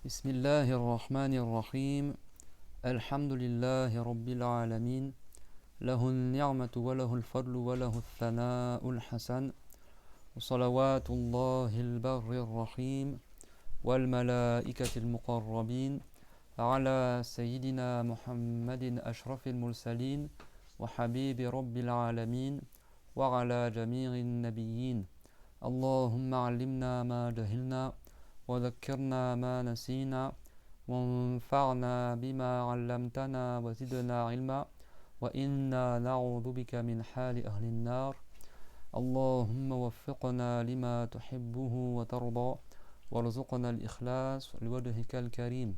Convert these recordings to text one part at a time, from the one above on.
بسم الله الرحمن الرحيم الحمد لله رب العالمين له النعمة وله الفضل وله الثناء الحسن وصلوات الله البر الرحيم والملائكة المقربين على سيدنا محمد أشرف المرسلين وحبيب رب العالمين وعلى جميع النبيين اللهم علمنا ما جهلنا وذكرنا ما نسينا وانفعنا بما علمتنا وزدنا علما وإنا نعوذ بك من حال أهل النار اللهم وفقنا لما تحبه وترضى وارزقنا الإخلاص لوجهك الكريم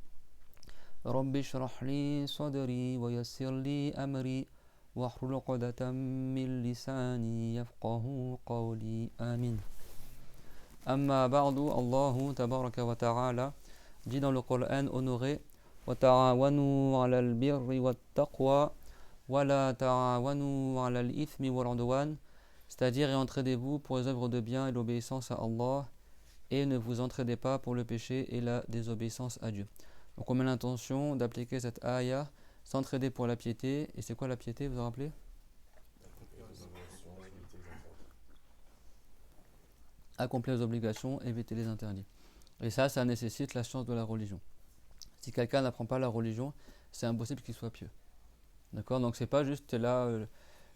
رب اشرح لي صدري ويسر لي أمري واحلل عقدة من لساني يفقه قولي آمين أما بعد الله تبارك وتعالى dit dans le Coran honoré وتعاونوا على البر والتقوى ولا تعاونوا على الإثم والعدوان, c'est-à-dire entraidez-vous pour les œuvres de bien et l'obéissance à Allah et ne vous entraidez pas pour le péché et la désobéissance à Dieu. Donc on met l'intention d'appliquer cette ayah, s'entraider pour la piété. Et c'est quoi la piété, vous vous rappelez? Accomplir les obligations, éviter les interdits. Et ça nécessite la science de la religion. Si quelqu'un n'apprend pas la religion, c'est impossible qu'il soit pieux. D'accord? Donc c'est pas juste, t'es là,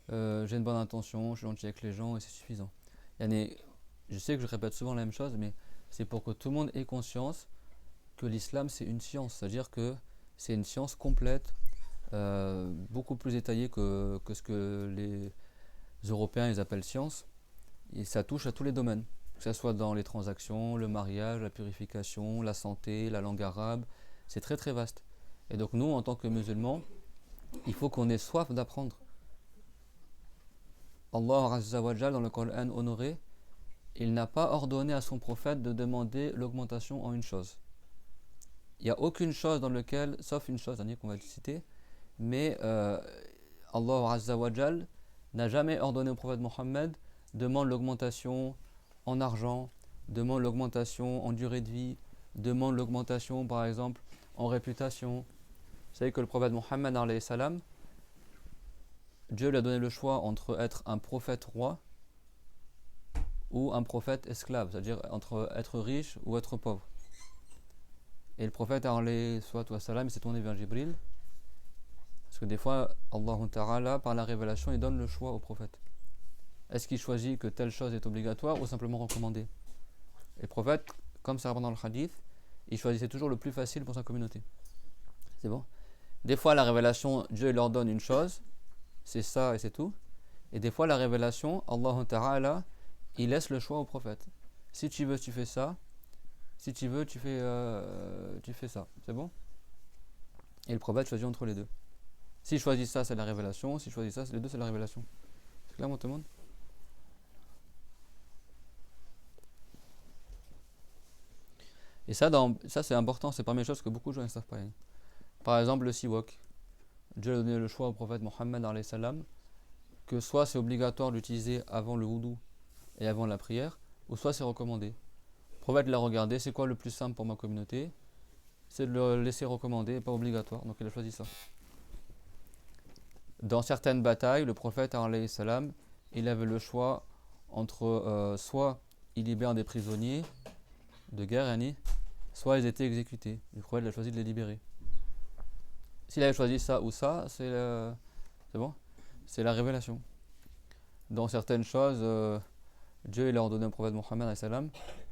j'ai une bonne intention, je suis gentil avec les gens et c'est suffisant. Je sais que je répète souvent la même chose, mais c'est pour que tout le monde ait conscience que l'islam c'est une science. C'est-à-dire que c'est une science complète, beaucoup plus détaillée que ce que les Européens ils appellent science. Et ça touche à tous les domaines. Que ce soit dans les transactions, le mariage, la purification, la santé, la langue arabe, c'est très très vaste. Et donc nous, en tant que musulmans, il faut qu'on ait soif d'apprendre. Allah Azza wa Jal dans le Coran honoré, il n'a pas ordonné à son prophète de demander l'augmentation en une chose. Il n'y a aucune chose dans laquelle, sauf une chose qu'on va citer, mais Allah Azza wa Jal n'a jamais ordonné au prophète Mohammed demande l'augmentation en argent, demande l'augmentation en durée de vie, demande l'augmentation par exemple en réputation. Vous savez que le prophète Mohammed alayhi salam, Dieu lui a donné le choix entre être un prophète roi ou un prophète esclave, c'est-à-dire entre être riche ou être pauvre. Et le prophète alayhi salam, il s'est tourné vers Jibril, parce que des fois Allah Ta'ala par la révélation il donne le choix au prophète. Est-ce qu'il choisit que telle chose est obligatoire ou simplement recommandée? Et le prophète, comme ça dans le hadith, il choisissait toujours le plus facile pour sa communauté. C'est bon? Des fois la révélation, Dieu leur donne une chose, c'est ça et c'est tout. Et des fois la révélation, Allah Ta'ala, il laisse le choix au prophète. Si tu veux, tu fais ça. Si tu veux, tu fais ça. C'est bon? Et le prophète choisit entre les deux. S'il choisit ça, c'est la révélation. S'il choisit ça, les deux, c'est la révélation. C'est clair, tout le monde? Et ça c'est important, c'est parmi les choses que beaucoup de gens ne savent pas. Par exemple, le siwak. Dieu a donné le choix au prophète Mohammed alayhi salam que soit c'est obligatoire d'utiliser avant le wudu et avant la prière, ou soit c'est recommandé. Le prophète l'a regardé, c'est quoi le plus simple pour ma communauté? C'est de le laisser recommander et pas obligatoire. Donc il a choisi ça. Dans certaines batailles, le prophète alayhi salam, il avait le choix entre soit il libère des prisonniers de guerre, soit ils étaient exécutés. Le prophète a choisi de les libérer. S'il avait choisi ça ou ça, c'est bon, c'est la révélation. Dans certaines choses, Dieu il a ordonné au prophète Mohammed salam,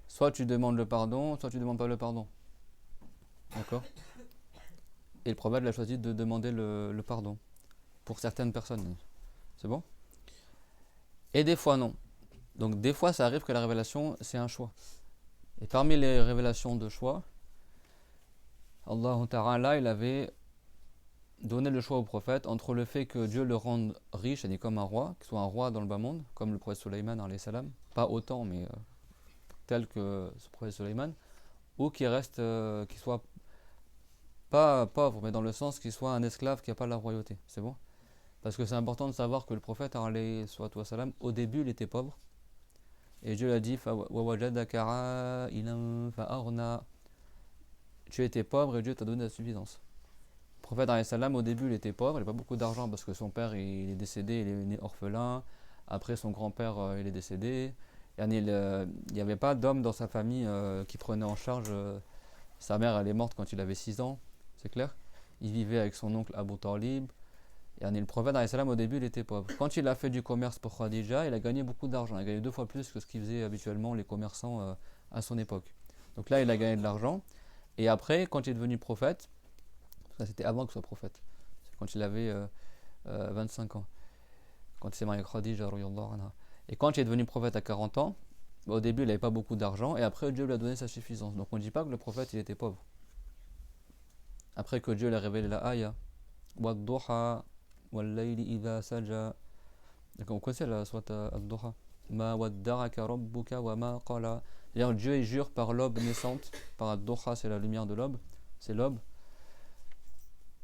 soit tu demandes le pardon, soit tu ne demandes pas le pardon. D'accord? Et le prophète a choisi de demander le pardon pour certaines personnes. C'est bon? Et des fois non. Donc des fois ça arrive que la révélation c'est un choix. Et parmi les révélations de choix, Allah Ta'ala il avait donné le choix au prophète entre le fait que Dieu le rende riche, et comme un roi, qu'il soit un roi dans le bas monde, comme le prophète Sulayman alayhi salam, pas autant mais tel que ce prophète Sulayman, ou qu'il reste, qu'il soit pas pauvre, mais dans le sens qu'il soit un esclave qui n'a pas la royauté. C'est bon? Parce que c'est important de savoir que le prophète alayhi salam, au début il était pauvre, et Dieu l'a dit tu étais pauvre et Dieu t'a donné la suffisance. Le prophète alayhi salam, au début, il était pauvre, il n'avait pas beaucoup d'argent parce que son père il est décédé, il est né orphelin. Après, son grand-père il est décédé. Il n'y avait pas d'homme dans sa famille qui prenait en charge. Sa mère, elle est morte quand il avait 6 ans, c'est clair. Il vivait avec son oncle Abu Talib. Le prophète alayhi salam, au début, il était pauvre. Quand il a fait du commerce pour Khadija, il a gagné beaucoup d'argent. Il a gagné 2 fois plus que ce qu'ils faisaient habituellement les commerçants à son époque. Donc là, il a gagné de l'argent. Et après, quand il est devenu prophète, ça c'était avant qu'il soit prophète, c'est quand il avait 25 ans, quand il s'est marié avec Khadija. Et quand il est devenu prophète à 40 ans, au début il n'avait pas beaucoup d'argent et après Dieu lui a donné sa suffisance. Donc on ne dit pas que le prophète il était pauvre. Après que Dieu lui a révélé la ayah, Wadduha, Wallayli idha saja. Donc on connaît la sourate Ad-Duha. Ma waddaraka rabbuka wa ma qala. D'ailleurs Dieu il jure par l'aube naissante, par Ad-Duha c'est la lumière de l'aube, c'est l'aube.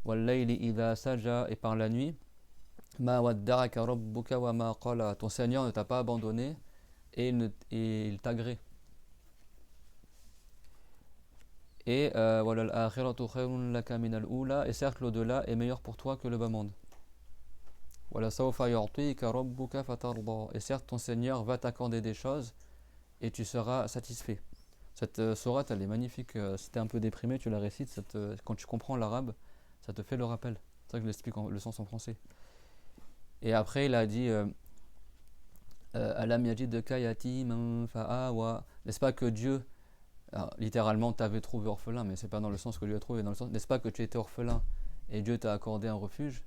Wallayli idha saja, et par la nuit. Ma waddaraka rabbuka wa ma qala. Ton Seigneur ne t'a pas abandonné et il t'agrée. Et walal akhiratu khayrun laka minal ula, et certes l'au-delà est meilleur pour toi que le bas monde. Wala sawfa yu'tika rabbuka fatarda, et certes ton Seigneur va t'accorder des choses et tu seras satisfait. Cette sourate elle est magnifique. Si tu es un peu déprimé, tu la récites, quand tu comprends l'arabe, ça te fait le rappel. C'est ça que je l'explique le sens en français. Et après il a dit Alam yajidka yatiman fa'awa. N'est-ce pas que Dieu, alors, littéralement t'avait trouvé orphelin, mais c'est pas dans le sens que Dieu a trouvé, dans le sens, n'est-ce pas que tu étais orphelin et Dieu t'a accordé un refuge.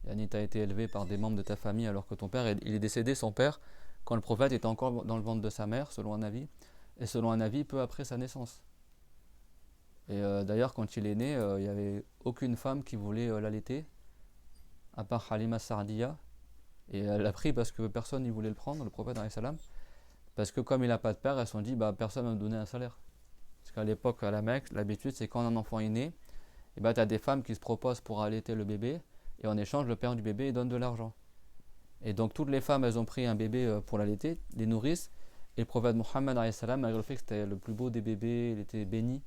Yani t'as été élevé par des membres de ta famille alors que ton père il est décédé, son père, quand le prophète était encore dans le ventre de sa mère, selon un avis, et selon un avis peu après sa naissance. Et d'ailleurs quand il est né, il n'y avait aucune femme qui voulait l'allaiter, à part Halima Sardiya. Et elle a pris parce que personne ne voulait le prendre, le prophète alayhi salam. Parce que comme il n'a pas de père, elles se sont dit personne ne va me donner un salaire. Parce qu'à l'époque, à la Mecque, l'habitude c'est quand un enfant est né, et tu as des femmes qui se proposent pour allaiter le bébé, et en échange, le père du bébé donne de l'argent. Et donc toutes les femmes, elles ont pris un bébé pour l'allaiter, les nourrices, et le prophète Mohammed alayhi salam, malgré le fait que c'était le plus beau des bébés, il était béni,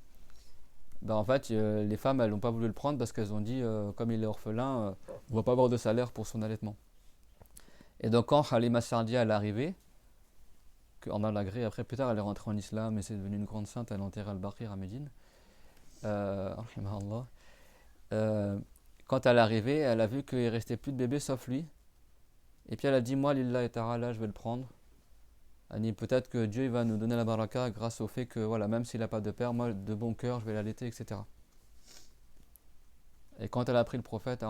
en fait, les femmes, elles n'ont pas voulu le prendre parce qu'elles ont dit, comme il est orphelin, on ne va pas avoir de salaire pour son allaitement. Et donc quand Halima Sardia est arrivée, en Al-Agré, après plus tard elle est rentrée en islam et c'est devenue une grande sainte, elle est enterrée al-Baqir à Médine. Quand elle est arrivée, elle a vu qu'il ne restait plus de bébé sauf lui. Et puis elle a dit, moi lillahi ta'ala, je vais le prendre. Elle dit, peut-être que Dieu il va nous donner la baraka grâce au fait que voilà, même s'il n'a pas de père, moi de bon cœur je vais l'allaiter, etc. Et quand elle a pris le prophète,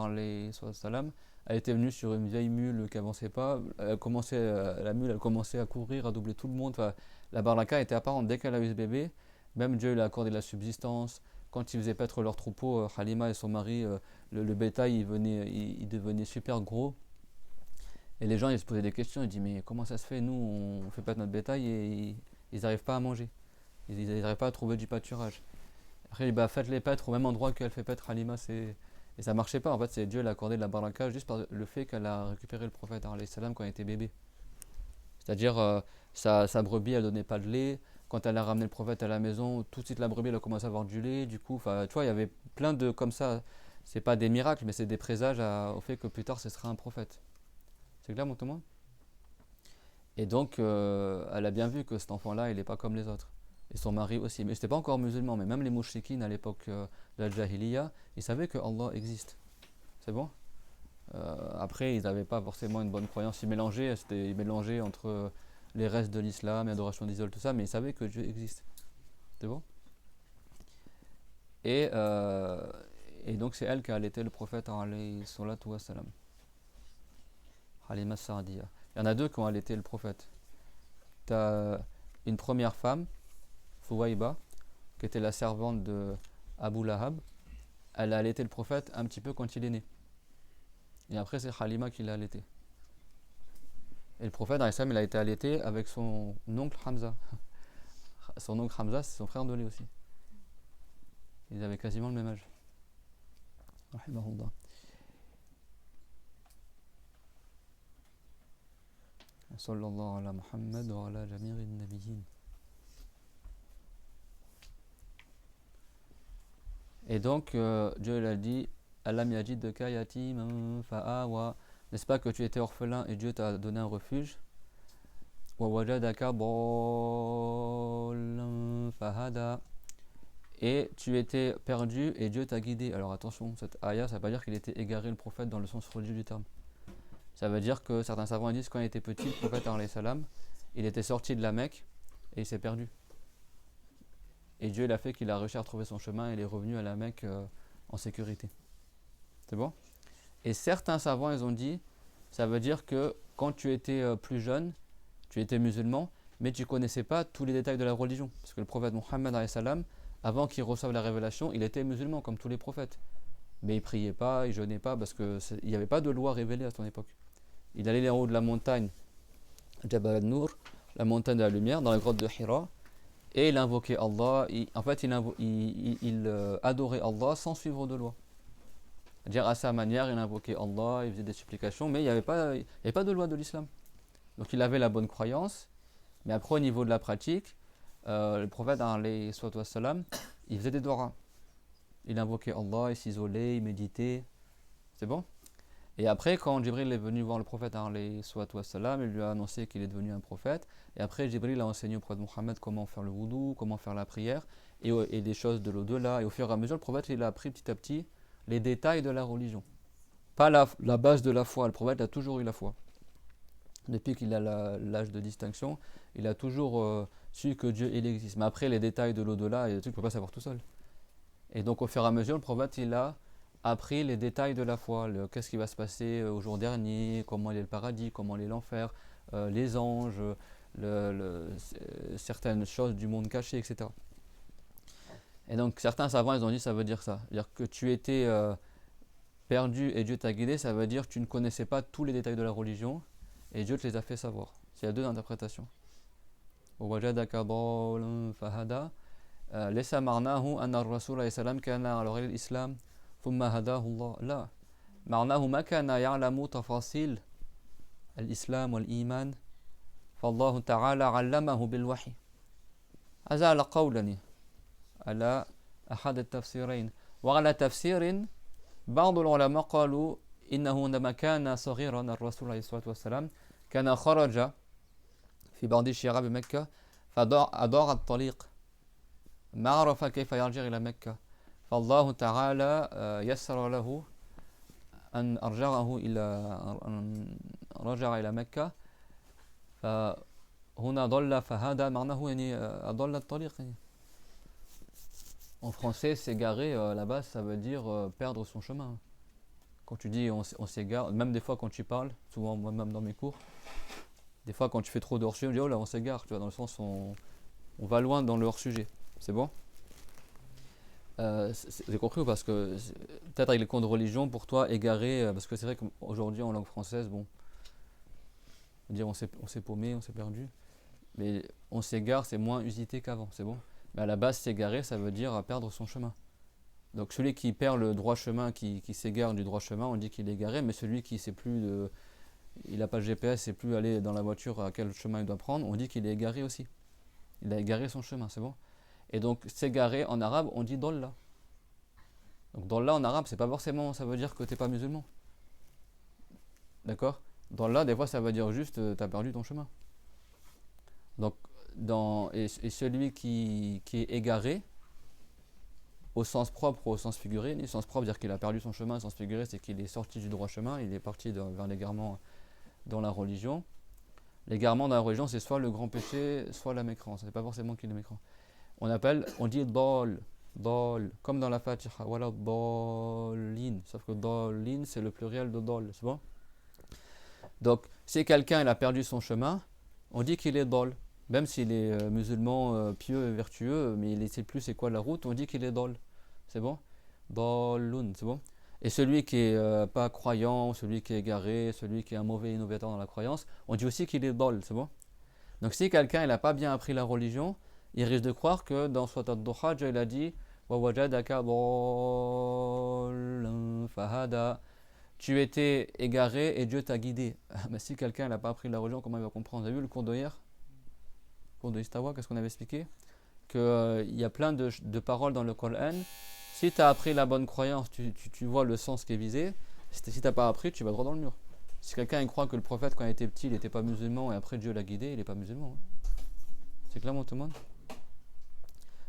elle était venue sur une vieille mule qui n'avançait pas. La mule elle commençait à courir, à doubler tout le monde. Enfin, la baraka était apparente dès qu'elle a eu ce bébé. Même Dieu lui a accordé la subsistance. Quand ils faisaient paître leur troupeau, Halima et son mari, le bétail il devenait super gros. Et les gens ils se posaient des questions. Ils disaient, mais comment ça se fait? Nous on fait paître notre bétail et ils n'arrivent pas à manger. Ils n'arrivent pas à trouver du pâturage. Après, faites-les paître au même endroit qu'elle fait paître Halima. Et ça marchait pas. En fait, c'est Dieu l'a accordé de la baraka juste par le fait qu'elle a récupéré le prophète alayhi salam quand il était bébé. C'est-à-dire, sa brebis, elle donnait pas de lait. Quand elle a ramené le prophète à la maison, tout de suite la brebis, elle a commencé à avoir du lait. Du coup, tu vois, il y avait plein de comme ça. C'est pas des miracles, mais c'est des présages au fait que plus tard, ce sera un prophète. C'est clair, mon témoin? Et donc, elle a bien vu que cet enfant-là, il n'est pas comme les autres. Et son mari aussi. Mais c'était pas encore musulman, mais même les mouchriquines à l'époque de la Jahiliya, ils savaient que Allah existe. C'est bon? Après, ils n'avaient pas forcément une bonne croyance. Ils mélangeaient entre les restes de l'islam, l'adoration d'idoles, tout ça, mais ils savaient que Dieu existe. C'est bon? Et donc, c'est elle qui a allaité le prophète, alayhi salatu wa salam. Halima Sardiya. Il y en a deux qui ont allaité le prophète. Tu as une première femme, Fouwaïba, qui était la servante de Abu Lahab. Elle a allaité le prophète un petit peu quand il est né. Et après, c'est Halima qui l'a allaité. Et le prophète, il a été allaité avec son oncle Hamza. Son oncle Hamza, c'est son frère de lait aussi. Ils avaient quasiment le même âge. Rahimahullah. Sallallahu ala Muhammad wa ala jami'in nabiyyin. Et donc, Dieu il a dit Alam yajidka yatiman fa'awa. N'est-ce pas que tu étais orphelin et Dieu t'a donné un refuge? Wa wajadaka dallan fahada. Et tu étais perdu et Dieu t'a guidé. Alors attention, cette ayah, ça ne veut pas dire qu'il était égaré le prophète dans le sens religieux du terme. Ça veut dire que certains savants disent que quand il était petit, le prophète alayhi salam, il était sorti de la Mecque et il s'est perdu. Et Dieu il a fait qu'il a réussi à retrouver son chemin et il est revenu à la Mecque en sécurité. C'est bon? Et certains savants, ils ont dit, ça veut dire que quand tu étais plus jeune, tu étais musulman, mais tu ne connaissais pas tous les détails de la religion. Parce que le prophète Mohammed alayhi salam, avant qu'il reçoive la révélation, il était musulman comme tous les prophètes. Mais il priait pas, il jeûnait pas, parce qu'il n'y avait pas de loi révélée à son époque. Il allait en haut de la montagne, Jabal al-Nur, la montagne de la lumière, dans la grotte de Hira, et il invoquait Allah. Il adorait Allah sans suivre de loi. C'est-à-dire à sa manière, il invoquait Allah, il faisait des supplications, mais il n'y avait pas de loi de l'islam. Donc il avait la bonne croyance, mais après au niveau de la pratique, le prophète alayhi salam, il faisait des doigts. Il invoquait Allah, il s'isolait, il méditait. C'est bon? Et après, quand Jibril est venu voir le prophète alayhi salam, il lui a annoncé qu'il est devenu un prophète. Et après, Jibril a enseigné au prophète Mohammed comment faire le wudu, comment faire la prière, et des choses de l'au-delà. Et au fur et à mesure, le prophète il a appris petit à petit les détails de la religion. Pas la base de la foi. Le prophète a toujours eu la foi. Depuis qu'il a l'âge de distinction, il a toujours su que Dieu il existe. Mais après, les détails de l'au-delà, il y a des trucs qu'il ne peut pas savoir tout seul. Et donc, au fur et à mesure, le prophète il a appris les détails de la foi. Qu'est-ce qui va se passer au jour dernier, comment est le paradis, comment est l'enfer, les anges, certaines choses du monde caché, etc. Et donc, certains savants ils ont dit ça veut dire ça. C'est-à-dire que tu étais perdu et Dieu t'a guidé, ça veut dire que tu ne connaissais pas tous les détails de la religion et Dieu te les a fait savoir. Il y a deux interprétations. وَوَجَدَكَ ضَالًا فَهَدَى ليس معناه أن الرسول عليه السلام كان على غير الإسلام ثم هداه الله لا معناه ما كان يعلم تفاصيل الإسلام والإيمان فالله تعالى علمه بالوحي هذا على قولني على أحد التفسيرين وعلى تفسير بعض العلماء قالوا إنه عندما كان صغيرا الرسول عليه الصلاة والسلام كان خرج في بعض الشعاب بمكة فأضاع الطريق ما عرف كيف يرجع إلى مكة فالله تعالى يسر له أن رجع إلى مكة فهنا ضل فهذا معناه يعني أضل الطريق يعني. En français, s'égarer, là-bas, ça veut dire perdre son chemin. Quand tu dis on s'égare, même des fois quand tu parles, souvent moi-même dans mes cours, des fois quand tu fais trop de hors-sujet, on dit oh là on s'égare, tu vois, dans le sens on va loin dans le hors-sujet. C'est bon? J'ai compris parce que peut-être avec les cours de religion, pour toi, égaré, parce que c'est vrai qu'aujourd'hui en langue française, bon, on va dire on s'est paumé, on s'est perdu, mais on s'égare, c'est moins usité qu'avant, c'est bon? Mais à la base, s'égarer, ça veut dire perdre son chemin. Donc celui qui perd le droit chemin, qui s'égare du droit chemin, on dit qu'il est égaré, mais celui qui sait plus il n'a pas de GPS, sait plus aller dans la voiture à quel chemin il doit prendre, on dit qu'il est égaré aussi. Il a égaré son chemin, c'est bon? Et donc s'égarer en arabe, on dit dolla. Donc dolla en arabe, c'est pas forcément, ça veut dire que t'es pas musulman. D'accord? Dolla, des fois, ça veut dire juste t'as perdu ton chemin. Donc et celui qui est égaré, au sens propre ou au sens figuré, le sens propre veut dire qu'il a perdu son chemin, le sens figuré c'est qu'il est sorti du droit chemin, il est parti vers l'égarement dans la religion. L'égarement dans la religion, c'est soit le grand péché, soit la mécrance. C'est pas forcément qu'il est mécrant. On dit dol, comme dans la Fatiha, voilà dolin. Sauf que dolin, c'est le pluriel de dol, c'est bon? Donc, si quelqu'un il a perdu son chemin, on dit qu'il est dol. Même s'il est musulman pieux et vertueux, mais il ne sait plus c'est quoi la route, on dit qu'il est dol. C'est bon? Dolun, c'est bon? Et celui qui est pas croyant, celui qui est égaré, celui qui est un mauvais innovateur dans la croyance, on dit aussi qu'il est dol, c'est bon? Donc si quelqu'un n'a pas bien appris la religion, il risque de croire que dans Surat ad-Duha, Dieu il a dit وَوَجَدَكَ ضَالًّا فَهَدَى tu étais égaré et Dieu t'a guidé. Mais si quelqu'un n'a pas appris la religion, comment il va comprendre? Vous avez vu le cours d'hier? Le cours de Istawa, qu'est-ce qu'on avait expliqué? Qu'il y a plein de paroles dans le Coran Si tu as appris la bonne croyance, tu vois le sens qui est visé. Si tu n'as pas appris, tu vas droit dans le mur. Si quelqu'un il croit que le prophète, quand il était petit, il n'était pas musulman et après Dieu l'a guidé, il n'est pas musulman. Hein. C'est clairement tout le monde.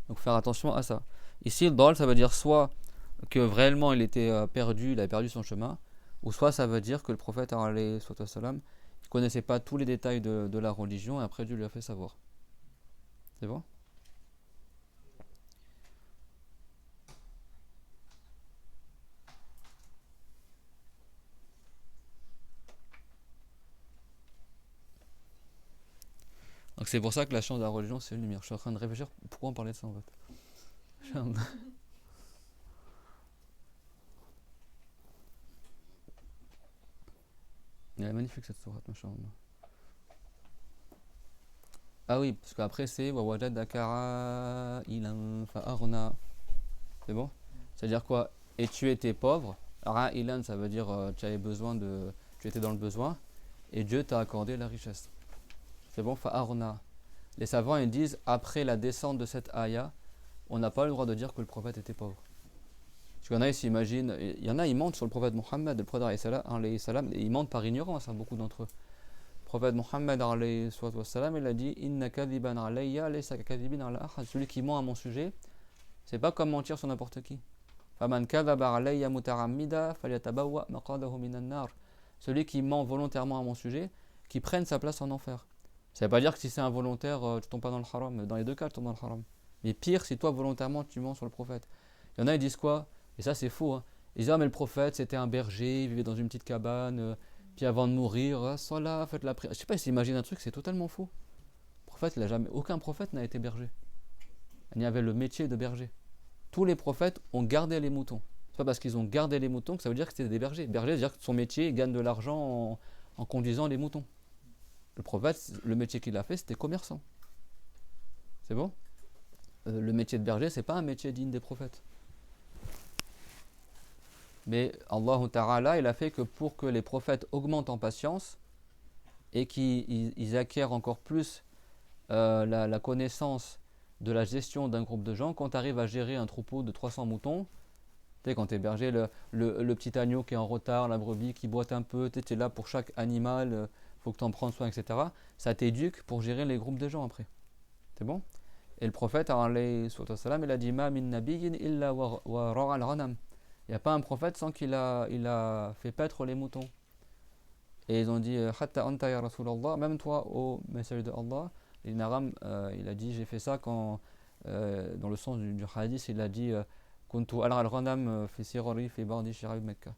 Donc faire attention à ça. Ici, le dal, ça veut dire soit que réellement il était perdu, il avait perdu son chemin, ou soit ça veut dire que le prophète, alayhi salam, il ne connaissait pas tous les détails de la religion et après Dieu lui a fait savoir. C'est bon? Donc c'est pour ça que la chance de la religion, c'est une lumière. Je suis en train de réfléchir pourquoi on parlait de ça en fait. Elle est magnifique cette sourate, machin. Ah oui, parce qu'après c'est Wawajadaka ilan fa'arna. C'est bon? C'est-à-dire quoi? Et tu étais pauvre. Ra'ilan, ça veut dire tu avais besoin de. Tu étais dans le besoin. Et Dieu t'a accordé la richesse. C'est bon? Fa'arna. Les savants ils disent après la descente de cette ayah, on n'a pas le droit de dire que le prophète était pauvre. Parce qu'il y en a, ils s'imaginent. Il y en a, ils mentent sur le prophète Mohammed, le prophète alayhi salam, et ils mentent par ignorance, hein, beaucoup d'entre eux. Le prophète Mohammed alayhi salam, il a dit Inna kadhiban alayya laysa kadhibin ala ahad. Celui qui ment à mon sujet, c'est pas comme mentir sur n'importe qui. Faman kadhaba alayya mutarammida falyatabawwa maqadahu minan nar. Celui qui ment volontairement à mon sujet, qui prenne sa place en enfer. Ça veut pas dire que si c'est involontaire, tu tombes pas dans le haram. Dans les deux cas, tu tombes dans le haram. Mais pire, si toi volontairement tu mens sur le prophète. Il y en a, ils disent quoi? Et ça, c'est faux. Hein. Ils disent ah, mais le prophète, c'était un berger, il vivait dans une petite cabane, puis avant de mourir, sois faites la prière. Je sais pas, ils s'imaginent un truc, c'est totalement faux. Le prophète, il a jamais, aucun prophète n'a été berger. Il y avait le métier de berger. Tous les prophètes ont gardé les moutons. C'est pas parce qu'ils ont gardé les moutons que ça veut dire que c'était des bergers. Berger, c'est-à-dire que son métier, il gagne de l'argent en conduisant les moutons. Le prophète, le métier qu'il a fait, c'était commerçant. C'est bon? Le métier de berger, c'est pas un métier digne des prophètes. Mais Allah Ta'ala, il a fait que pour que les prophètes augmentent en patience et qu'ils acquièrent encore plus la connaissance de la gestion d'un groupe de gens, quand tu arrives à gérer un troupeau de 300 moutons, tu sais, quand tu es berger, le petit agneau qui est en retard, la brebis qui boite un peu, tu es là pour chaque animal, faut que tu en prennes soin, etc. Ça t'éduque pour gérer les groupes de gens après. C'est bon? Et le prophète, alayhi salam, il a dit Ma min nabiyyin illa wa ra'al ghanam. Il n'y a pas un prophète sans qu'il a fait paître les moutons. Et ils ont dit Hatta anta ya Rasulallah, même toi, ô messager de Allah. Et Naram, il a dit j'ai fait ça quand, dans le sens du hadith, il a dit Kuntu al-ghanam fi sirari fi bardi shiraib Mecca.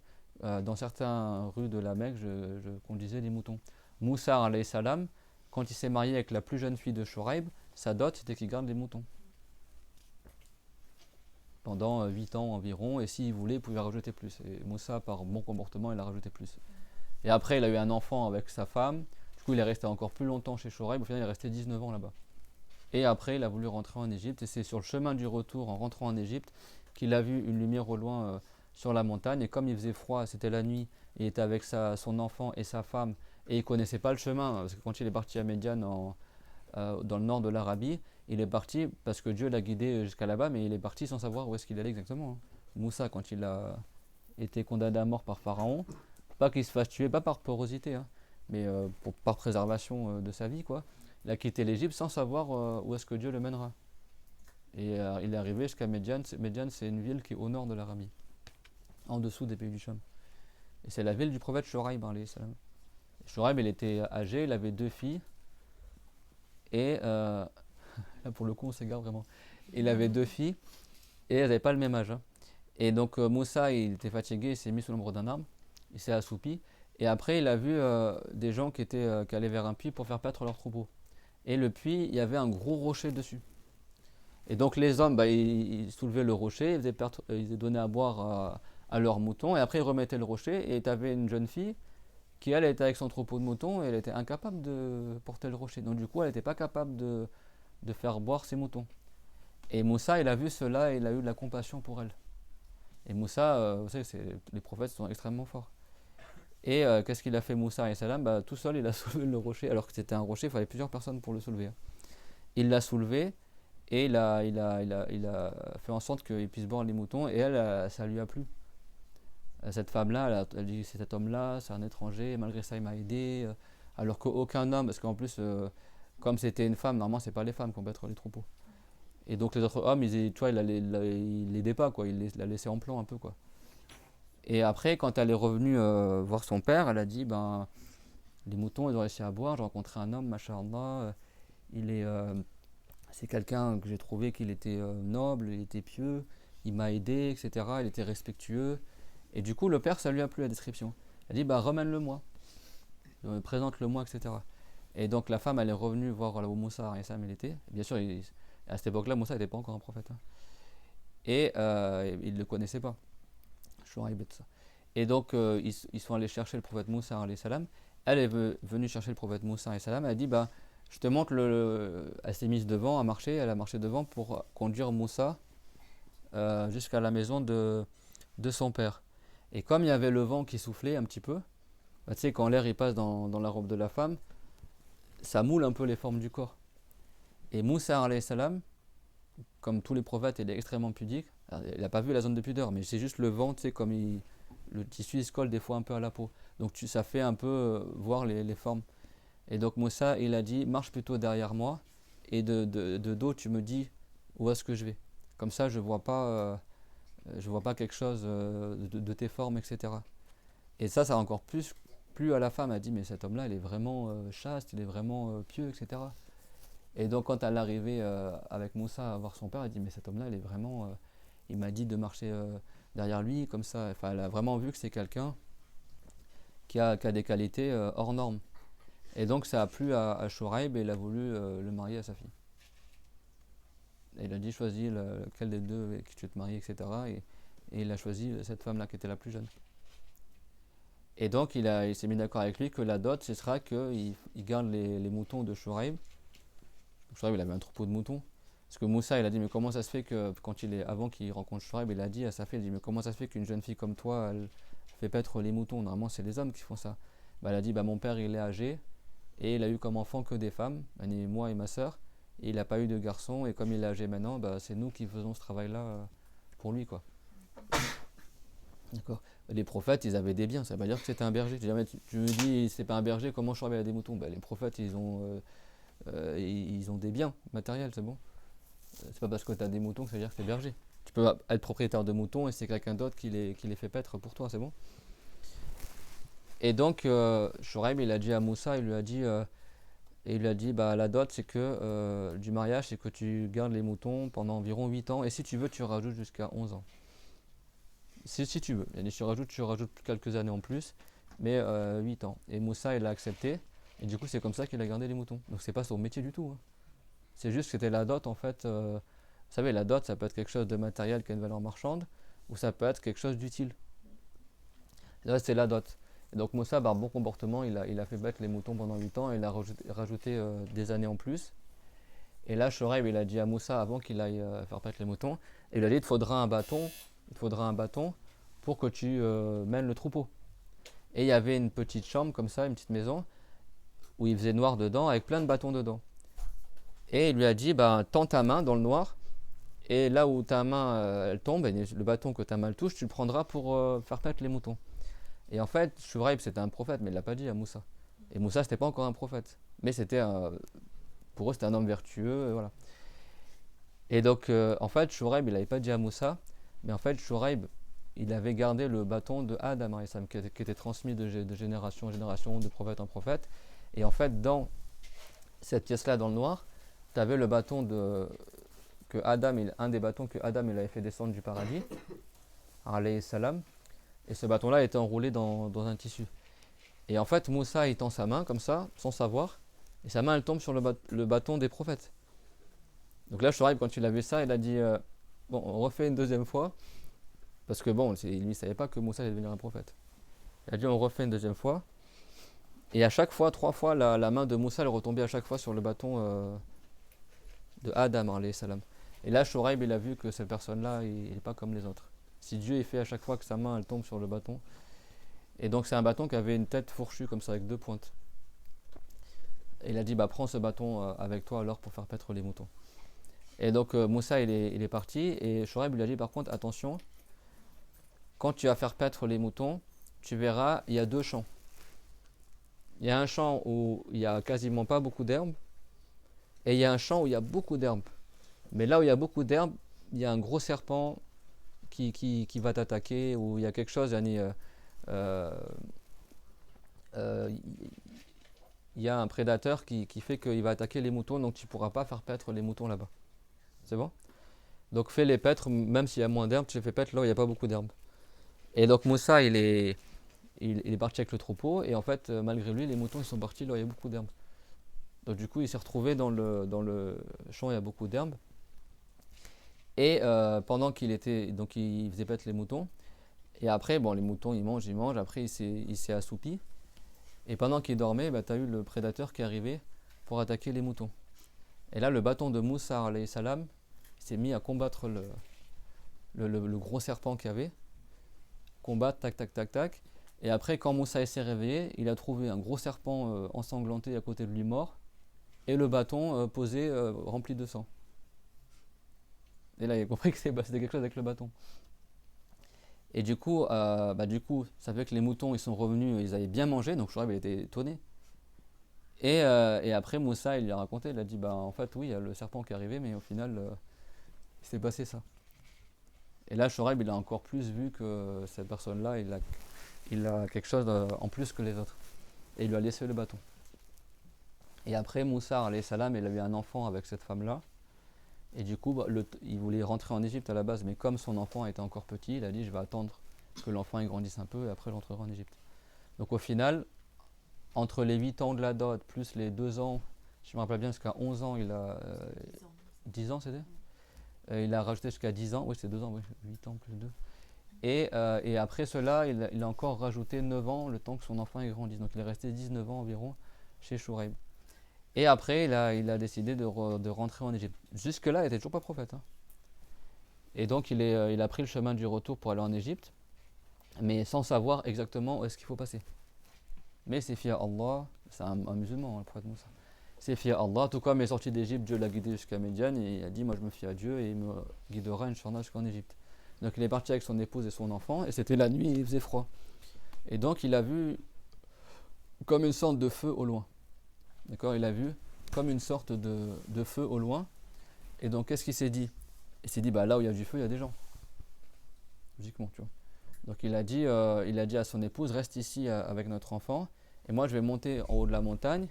Dans certaines rues de la Mecque, je conduisais les moutons. Moussa, alayhi salam, quand il s'est marié avec la plus jeune fille de Shoraib, sa dot c'était qu'il garde les moutons. Pendant 8 ans environ, et s'il voulait, il pouvait rajouter plus. Et Moussa, par bon comportement, il a rajouté plus. Et après, il a eu un enfant avec sa femme, du coup, il est resté encore plus longtemps chez Shoraib, au final, il est resté 19 ans là-bas. Et après, il a voulu rentrer en Égypte, et c'est sur le chemin du retour, en rentrant en Égypte, qu'il a vu une lumière au loin sur la montagne, et comme il faisait froid, c'était la nuit, il était avec son enfant et sa femme, et il ne connaissait pas le chemin, parce que quand il est parti à Médiane, dans le nord de l'Arabie, il est parti parce que Dieu l'a guidé jusqu'à là-bas, mais il est parti sans savoir où est-ce qu'il allait exactement. Hein. Moussa, quand il a été condamné à mort par Pharaon, pas qu'il se fasse tuer, pas par porosité, hein, mais par préservation de sa vie, quoi. Il a quitté l'Égypte sans savoir où est-ce que Dieu le mènera. Et il est arrivé jusqu'à Médiane. Médiane, c'est une ville qui est au nord de l'Arabie, en dessous des pays du Cham. Et c'est la ville du prophète Shoraib, alayhi salam. Shoraib, il était âgé, il avait 2 filles. Et là, pour le coup, on s'égare vraiment. Il avait 2 filles et elles n'avaient pas le même âge. Hein. Et donc, Moussa, il était fatigué, il s'est mis sous l'ombre d'un arbre, il s'est assoupi. Et après, il a vu des gens qui allaient vers un puits pour faire paître leur troupeau. Et le puits, il y avait un gros rocher dessus. Et donc, les hommes, ils soulevaient le rocher, ils donnaient à boire à leurs moutons, et après, ils remettaient le rocher. Et tu avais une jeune fille qui elle était avec son troupeau de moutons et elle était incapable de porter le rocher. Donc du coup, elle n'était pas capable de faire boire ses moutons. Et Moussa, il a vu cela et il a eu de la compassion pour elle. Et Moussa, vous savez, les prophètes sont extrêmement forts. Et qu'est-ce qu'il a fait Moussa et salam? Tout seul, il a soulevé le rocher, alors que c'était un rocher, il fallait plusieurs personnes pour le soulever. Il l'a soulevé Et il a fait en sorte qu'il puisse boire les moutons, et elle, ça lui a plu. Cette femme-là, elle dit c'est cet homme-là, c'est un étranger, malgré ça il m'a aidé, alors qu'aucun homme, parce qu'en plus, comme c'était une femme, normalement c'est pas les femmes qui vont battre les troupeaux. Et donc les autres hommes, tu vois, il l'aidait pas, quoi, il la laissait en plan un peu, quoi. Et après, quand elle est revenue voir son père, elle a dit, ben, les moutons, ils ont réussi à boire, j'ai rencontré un homme, machallah, il est, c'est quelqu'un que j'ai trouvé qu'il était noble, il était pieux, il m'a aidé, etc., il était respectueux. Et du coup, le père, ça lui a plu la description. Elle dit, bah, remène-le-moi, présente-le-moi, etc. Et donc la femme, elle est revenue voir là où Moussa et Sam il était. Bien sûr, à cette époque-là, Moussa n'était pas encore un prophète, hein. Et il ne le connaissait pas, Chouaib et tout ça. Et donc ils sont allés chercher le prophète Moussa alayhi salam. Elle est venue chercher le prophète Moussa alayhi salam. Elle a dit, bah, je te montre elle s'est mise devant à marcher. Elle a marché devant pour conduire Moussa jusqu'à la maison de son père. Et comme il y avait le vent qui soufflait un petit peu, bah, tu sais, quand l'air il passe dans la robe de la femme, ça moule un peu les formes du corps. Et Moussa alayhi salam, comme tous les prophètes, il est extrêmement pudique. Alors, il n'a pas vu la zone de pudeur, mais c'est juste le vent, tu sais, comme le tissu il se colle des fois un peu à la peau. Donc ça fait un peu voir les formes. Et donc Moussa, il a dit, marche plutôt derrière moi, et de dos, tu me dis où est-ce que je vais. Comme ça, je vois pas quelque chose de tes formes, etc. Et ça a encore plus plu à la femme. Elle a dit, mais cet homme-là, il est vraiment chaste, il est vraiment pieux, etc. Et donc quand elle est arrivée avec Moussa à voir son père, elle dit, mais cet homme-là, il est vraiment... il m'a dit de marcher derrière lui, comme ça. Enfin, elle a vraiment vu que c'est quelqu'un qui a des qualités hors normes. Et donc ça a plu à Shouraïb et il a voulu le marier à sa fille. Et il a dit, choisis lequel des deux avec qui tu veux te marier, etc. Et il a choisi cette femme-là qui était la plus jeune. Et donc il s'est mis d'accord avec lui que la dot, ce sera qu'il garde les moutons de Shouraïb. Shouraïb, il avait un troupeau de moutons. Parce que Moussa, il a dit, mais comment ça se fait que, avant qu'il rencontre Shouraïb, il a dit à sa fille, il dit, mais comment ça se fait qu'une jeune fille comme toi, elle fait paître les moutons? Normalement, c'est les hommes qui font ça. Bah, elle a dit, bah, mon père, il est âgé, et il a eu comme enfant que des femmes, moi et ma soeur, et il n'a pas eu de garçon, et comme il est âgé maintenant, bah, c'est nous qui faisons ce travail-là pour lui, quoi. D'accord. Les prophètes, ils avaient des biens, ça veut pas dire que c'était un berger. Tu me dis, c'est pas un berger, comment Shouraïb a des moutons? Bah, les prophètes, ils ont des biens matériels, c'est bon. C'est pas parce que tu as des moutons que ça veut dire que tu es berger. Tu peux être propriétaire de moutons et c'est quelqu'un d'autre qui les fait paître pour toi, c'est bon. Et donc, Shouraïb, il a dit à Moussa, il lui a dit, bah, la dot, c'est que du mariage, c'est que tu gardes les moutons pendant environ 8 ans. Et si tu veux, tu rajoutes jusqu'à 11 ans. Si tu veux. Il a dit, tu rajoutes quelques années en plus, mais 8 ans. Et Moussa, il a accepté. Et du coup, c'est comme ça qu'il a gardé les moutons. Donc, c'est pas son métier du tout, hein. C'est juste que c'était la dot en fait. Vous savez, la dot, ça peut être quelque chose de matériel qui a une valeur marchande, ou ça peut être quelque chose d'utile. Là, c'est la dot. Et donc Moussa, par bon comportement, il a fait battre les moutons pendant 8 ans et il a rajouté des années en plus. Et là, Shoraïb, il a dit à Moussa, avant qu'il aille faire battre les moutons, il a dit, il te faudra un bâton pour que tu mènes le troupeau. Et il y avait une petite chambre comme ça, une petite maison, où il faisait noir dedans, avec plein de bâtons dedans. Et il lui a dit, bah, tends ta main dans le noir, et là où ta main elle tombe, et le bâton que ta main touche, tu le prendras pour faire paître les moutons. Et en fait, Shouraïb, c'était un prophète, mais il ne l'a pas dit à Moussa. Et Moussa, c'était pas encore un prophète. Mais pour eux, c'était un homme vertueux, voilà. Et donc, en fait, Shouraïb, il n'avait pas dit à Moussa, mais en fait, Shouraïb, il avait gardé le bâton de Adam, qui était transmis de génération en génération, de prophète en prophète. Et en fait, dans cette pièce-là, dans le noir, tu avais le bâton un des bâtons que Adam il avait fait descendre du paradis, alayhi salam, et ce bâton-là était enroulé dans un tissu. Et en fait, Moussa il tend sa main comme ça, sans savoir, et sa main elle tombe sur le bâton des prophètes. Donc là, Shoaib, quand il a vu ça, il a dit bon, on refait une deuxième fois, parce que bon, lui il ne savait pas que Moussa allait devenir un prophète. Il a dit on refait une deuxième fois, et à chaque fois, 3 fois, la main de Moussa elle retombait à chaque fois sur le bâton de Adam, alayhi salam. Et là, Shoraïb, il a vu que cette personne-là, il n'est pas comme les autres. Si Dieu il fait à chaque fois que sa main elle tombe sur le bâton, et donc c'est un bâton qui avait une tête fourchue comme ça avec 2 pointes. Et il a dit, bah prends ce bâton avec toi alors pour faire paître les moutons. Et donc Moussa il est parti et Shoaib lui a dit par contre attention, quand tu vas faire paître les moutons, tu verras, il y a deux champs. Il y a un champ où il n'y a quasiment pas beaucoup d'herbes et il y a un champ où il y a beaucoup d'herbes. Mais là où il y a beaucoup d'herbes, il y a un gros serpent qui va t'attaquer ou il y a quelque chose, euh, euh, il y a un prédateur qui fait qu'il va attaquer les moutons, donc tu ne pourras pas faire paître les moutons là-bas. C'est bon? Donc fais les paître, même s'il y a moins d'herbes, tu les fais paître là où il n'y a pas beaucoup d'herbes. Et donc Moussa, il est parti avec le troupeau, et en fait, malgré lui, les moutons ils sont partis là où il y a beaucoup d'herbes. Donc du coup, il s'est retrouvé dans le champ où il y a beaucoup d'herbes. Et pendant qu'il était, donc il faisait paître les moutons, et après, bon, les moutons ils mangent, après il s'est assoupi. Et pendant qu'il dormait, bah, tu as eu le prédateur qui est arrivé pour attaquer les moutons. Et là, le bâton de Moussa alayhi salam s'est mis à combattre le gros serpent qu'il y avait. Combattre, tac, tac, tac, tac. Et après, quand Moussa s'est réveillé, il a trouvé un gros serpent ensanglanté à côté de lui mort. Et le bâton posé rempli de sang. Et là, il a compris que c'était quelque chose avec le bâton. Et du coup, ça fait que les moutons ils sont revenus, ils avaient bien mangé, donc Shoaib il était étonné. Et après Moussa il lui a raconté, il a dit bah en fait oui il y a le serpent qui est arrivé mais au final il s'est passé ça. Et là Shoaib il a encore plus vu que cette personne là il a quelque chose en plus que les autres. Et il lui a laissé le bâton. Et après Moussa alayhi salam il a eu un enfant avec cette femme là. Et du coup il voulait rentrer en Égypte à la base mais comme son enfant était encore petit il a dit je vais attendre que l'enfant il grandisse un peu et après j'entrerai en Égypte. Donc au final entre les 8 ans de la dot plus les 2 ans, je me rappelle bien jusqu'à 11 ans, il a 10 ans c'était. Il a rajouté jusqu'à 10 ans, oui c'est 2 ans, oui, 8 ans plus 2. Et après cela, il a encore rajouté 9 ans le temps que son enfant ait grandi. Donc il est resté 19 ans environ chez Shouraïb. Et après, il a décidé de rentrer en Égypte. Jusque-là, il n'était toujours pas prophète, hein. Et donc il a pris le chemin du retour pour aller en Égypte, mais sans savoir exactement où est-ce qu'il faut passer. Mais c'est fier Allah, c'est un musulman, hein, le prophète Moussa. C'est fier Allah, tout comme il est sorti d'Égypte, Dieu l'a guidé jusqu'à Médiane et il a dit moi je me fie à Dieu et il me guidera Inch'Allah jusqu'en Égypte. Donc il est parti avec son épouse et son enfant et c'était la nuit et il faisait froid. Et donc il a vu comme une sorte de feu au loin. D'accord, il a vu comme une sorte de feu au loin. Et donc qu'est-ce qu'il s'est dit? Il s'est dit bah là où il y a du feu, il y a des gens. Logiquement, tu vois. Donc il a dit à son épouse reste ici avec notre enfant et moi je vais monter en haut de la montagne.